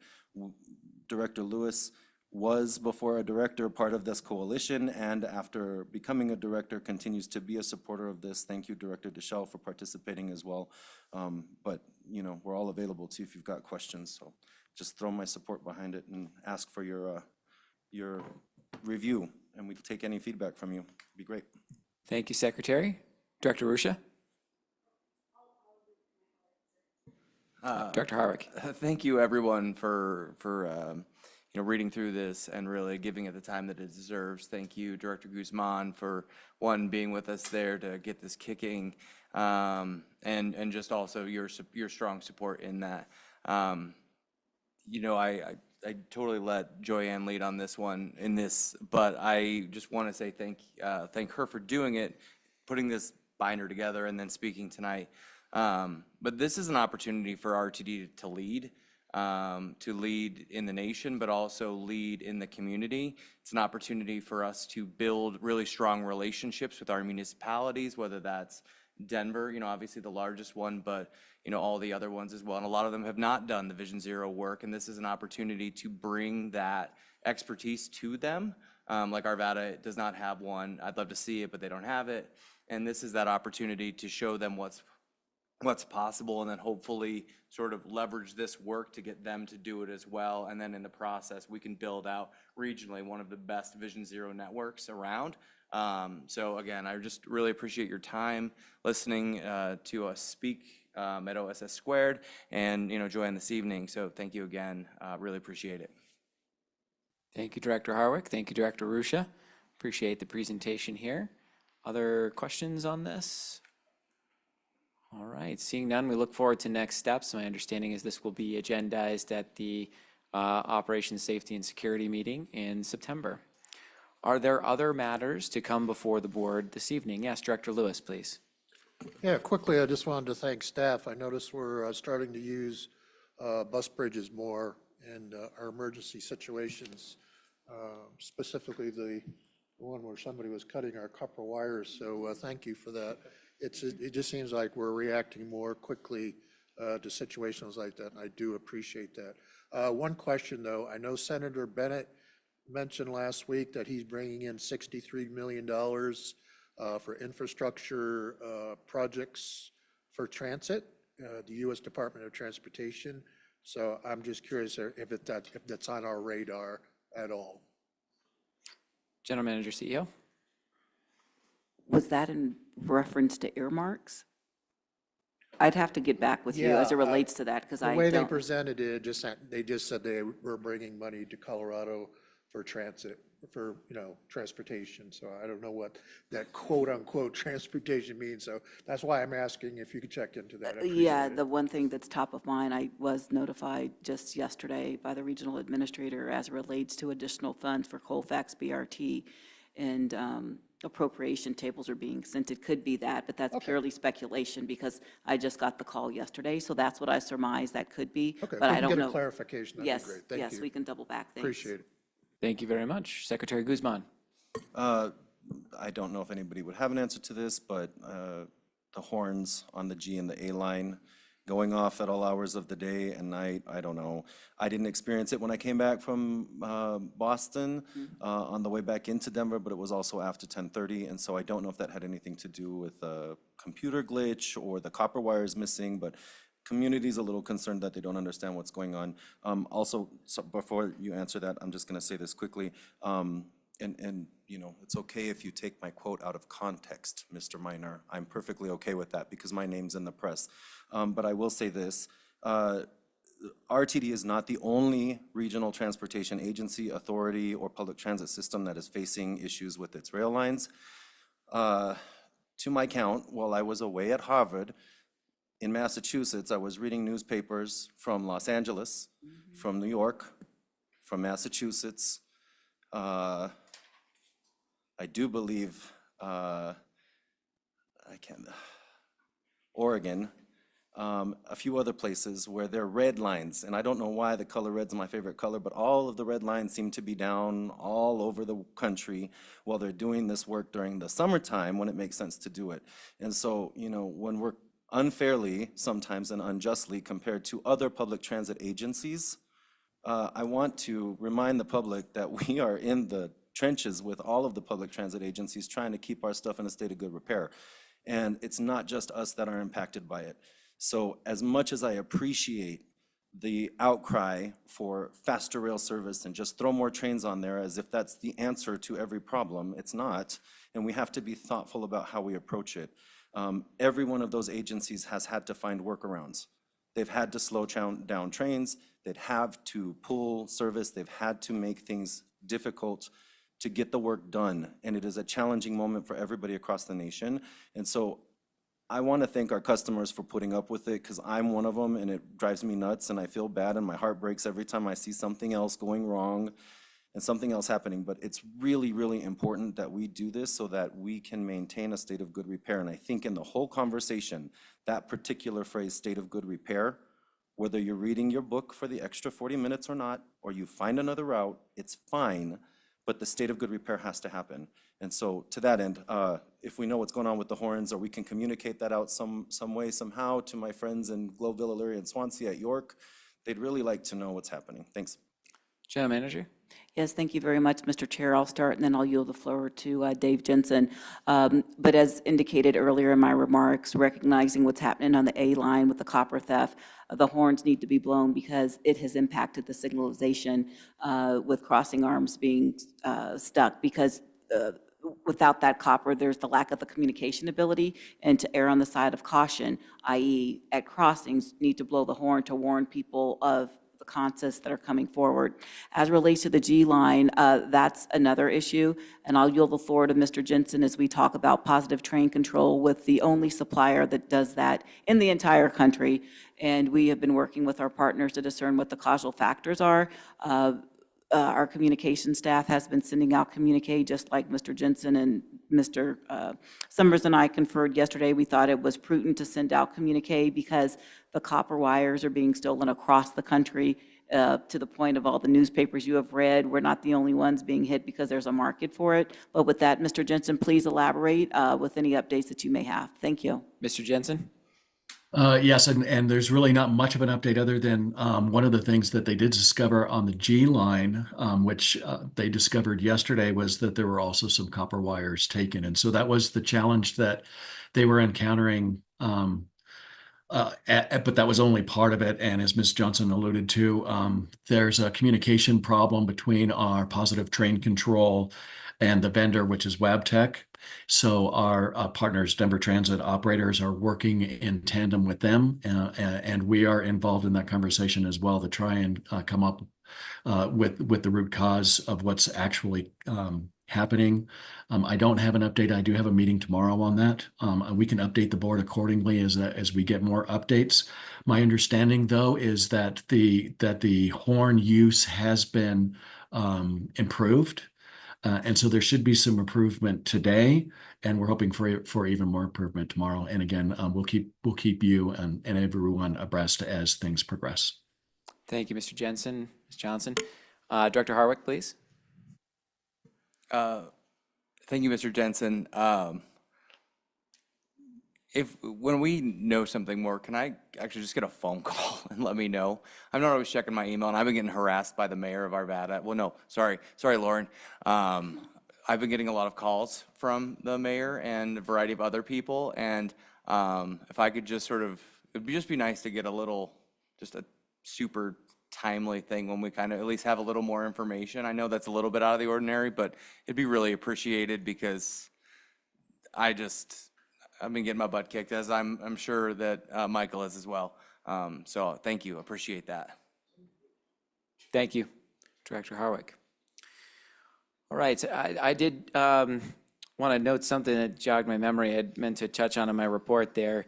Director Lewis was, before a director, part of this coalition, and after becoming a director, continues to be a supporter of this. Thank you, Director Deschel, for participating as well. But, we're all available to you if you've got questions. So just throw my support behind it and ask for your review, and we can take any feedback from you. It'd be great. Thank you, Secretary. Director Ruscia? Director Harwick? Thank you, everyone, for reading through this and really giving it the time that it deserves. Thank you, Director Guzman, for being with us there to get this kicking, and just also your strong support in that. I totally let Joyanne lead on this one but I just want to say thank her for doing it, putting this binder together and then speaking tonight. But this is an opportunity for RTD to lead in the nation, but also lead in the community. It's an opportunity for us to build really strong relationships with our municipalities, whether that's Denver, obviously the largest one, but all the other ones as well. And a lot of them have not done the Vision Zero work, and this is an opportunity to bring that expertise to them. Like Arvada does not have one. I'd love to see it, but they don't have it. And this is that opportunity to show them what's possible, and then hopefully sort of leverage this work to get them to do it as well. And then in the process, we can build out regionally one of the best Vision Zero networks around. So again, I just really appreciate your time listening to us speak at OSS Squared and, join this evening. So thank you again. Really appreciate it. Thank you, Director Harwick. Thank you, Director Rusha. Appreciate the presentation here. Other questions on this? All right, seeing none, we look forward to next steps. My understanding is this will be agendized at the Operations Safety and Security meeting in September. Are there other matters to come before the board this evening? Yes, Director Lewis, please. Yeah, quickly, I just wanted to thank staff. I noticed we're starting to use bus bridges more in our emergency situations, specifically the one where somebody was cutting our copper wires. So thank you for that. It just seems like we're reacting more quickly to situations like that, and I do appreciate that. One question, though. I know Senator Bennett mentioned last week that he's bringing in $63 million for infrastructure projects for transit, the U.S. Department of Transportation. So I'm just curious if that's on our radar at all. General Manager, CEO. Was that in reference to earmarks? I'd have to get back with you as it relates to that, because I don't. The way they presented it, they just said they were bringing money to Colorado for transit, for, transportation. So I don't know what that quote unquote transportation means. So that's why I'm asking if you could check into that. I appreciate Yeah, it. the one thing that's top of mind, I was notified just yesterday by the regional administrator as it relates to additional funds for Colfax BRT, and appropriation tables are being sent. It could be that, but that's purely speculation because I just got the call yesterday. So that's what I surmise that could be, Okay, but if we I can don't get know. a clarification, that'd Yes, be great. Thank you. yes, we can double back. Thanks. Appreciate it. Thank you very much. Secretary Guzman. I don't know if anybody would have an answer to this, but the horns on the G and the A line going off at all hours of the day and night, I don't know. I didn't experience it when I came back from Boston on the way back into Denver, but it was also after 10:30, and so I don't know if that had anything to do with a computer glitch or the copper wires missing, but community's a little concerned that they don't understand what's going on. Also, so before you answer that, I'm just going to say this quickly. And it's okay if you take my quote out of context, Mr. Minor. I'm perfectly okay with that because my name's in the press. But I will say this. RTD is not the only regional transportation agency, authority, or public transit system that is facing issues with its rail lines. To my count, while I was away at Harvard, in Massachusetts, I was reading newspapers from Los Angeles, from New York, from Massachusetts. I do believe, Oregon, a few other places where there are red lines. And I don't know why the color red's my favorite color, but all of the red lines seem to be down all over the country while they're doing this work during the summertime when it makes sense to do it. And so, when we're unfairly, sometimes and unjustly, compared to other public transit agencies, I want to remind the public that we are in the trenches with all of the public transit agencies trying to keep our stuff in a state of good repair. And it's not just us that are impacted by it. So as much as I appreciate the outcry for faster rail service and just throw more trains on there as if that's the answer to every problem, it's not. And we have to be thoughtful about how we approach it. Every one of those agencies has had to find workarounds. They've had to slow down trains, they'd have to pull service, they've had to make things difficult to get the work done. And it is a challenging moment for everybody across the nation. And so I want to thank our customers for putting up with it, because I'm one of them and it drives me nuts and I feel bad and my heart breaks every time I see something else going wrong and something else happening. But it's really, really important that we do this so that we can maintain a state of good repair. And I think in the whole conversation, that particular phrase, state of good repair, whether you're reading your book for the extra 40 minutes or not, or you find another route, it's fine, but the state of good repair has to happen. And so to that end, if we know what's going on with the horns, or we can communicate that out some way, somehow to my friends in Gloveville, Elyria, and Swansea at York, they'd really like to know what's happening. Thanks. General Manager. Yes, thank you very much, Mr. Chair. I'll start and then I'll yield the floor to Dave Jensen. But as indicated earlier in my remarks, recognizing what's happening on the A line with the copper theft, the horns need to be blown because it has impacted the signalization with crossing arms being stuck, because without that copper, there's the lack of the communication ability, and to err on the side of caution, i.e. at crossings, need to blow the horn to warn people of the contests that are coming forward. As it relates to the G line, that's another issue, and I'll yield the floor to Mr. Jensen as we talk about positive train control with the only supplier that does that in the entire country. And we have been working with our partners to discern what the causal factors are. Our communication staff has been sending out communique, just like Mr. Jensen and Mr. Summers and I conferred yesterday. We thought it was prudent to send out communique because the copper wires are being stolen across the country to the point of all the newspapers you have read. We're not the only ones being hit because there's a market for it. But with that, Mr. Jensen, please elaborate with any updates that you may have. Thank you. Mr. Jensen? Yes, and there's really not much of an update other than one of the things that they did discover on the G line, which they discovered yesterday, was that there were also some copper wires taken. And so that was the challenge that they were encountering, but that was only part of it. And as Ms. Johnson alluded to, there's a communication problem between our positive train control and the vendor, which is Wabtec. So our partners, Denver Transit operators, are working in tandem with them, and we are involved in that conversation as well to try and come up with the root cause of what's actually happening. I don't have an update. I do have a meeting tomorrow on that. We can update the board accordingly as we get more updates. My understanding, though, is that the horn use has been improved. And so there should be some improvement today, and we're hoping for even more improvement tomorrow. And again, we'll keep you and everyone abreast as things progress. Thank you, Mr. Jensen. Ms. Johnson. Director Harwick, please. Thank you, Mr. Jensen. When we know something more, can I actually just get a phone call and let me know? I'm not always checking my email, and I've been getting harassed by the mayor of Arvada. Well, no, sorry, Lauren. I've been getting a lot of calls from the mayor and a variety of other people, and if I could just it'd just be nice to get just a super timely thing when we kind of at least have a little more information. I know that's a little bit out of the ordinary, but it'd be really appreciated because I've been getting my butt kicked, as I'm sure that Michael is as well. So thank you, appreciate that. Thank you, Director Harwick. All right, I did want to note something that jogged my memory. I had meant to touch on in my report there.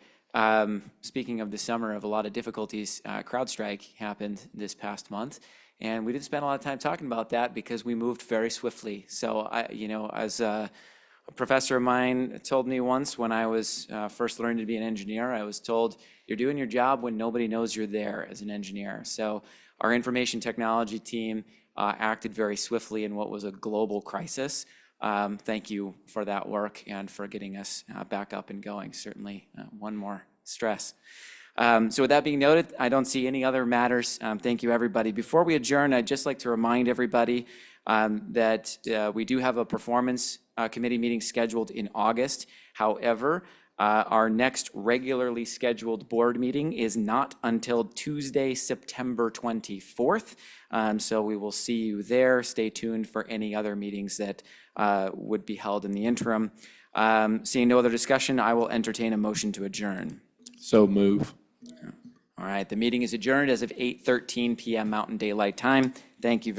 Speaking of the summer of a lot of difficulties, CrowdStrike happened this past month, and we didn't spend a lot of time talking about that because we moved very swiftly. So as a professor of mine told me once when I was first learning to be an engineer, I was told, you're doing your job when nobody knows you're there as an engineer. So our information technology team acted very swiftly in what was a global crisis. Thank you for that work and for getting us back up and going. Certainly one more stress. So with that being noted, I don't see any other matters. Thank you, everybody. Before we adjourn, I'd just like to remind everybody that we do have a performance committee meeting scheduled in August. However, our next regularly scheduled board meeting is not until Tuesday, September 24th. So we will see you there. Stay tuned for any other meetings that would be held in the interim. Seeing no other discussion, I will entertain a motion to adjourn. So move. All right, the meeting is adjourned as of 8:13 p.m. Mountain Daylight Time. Thank you very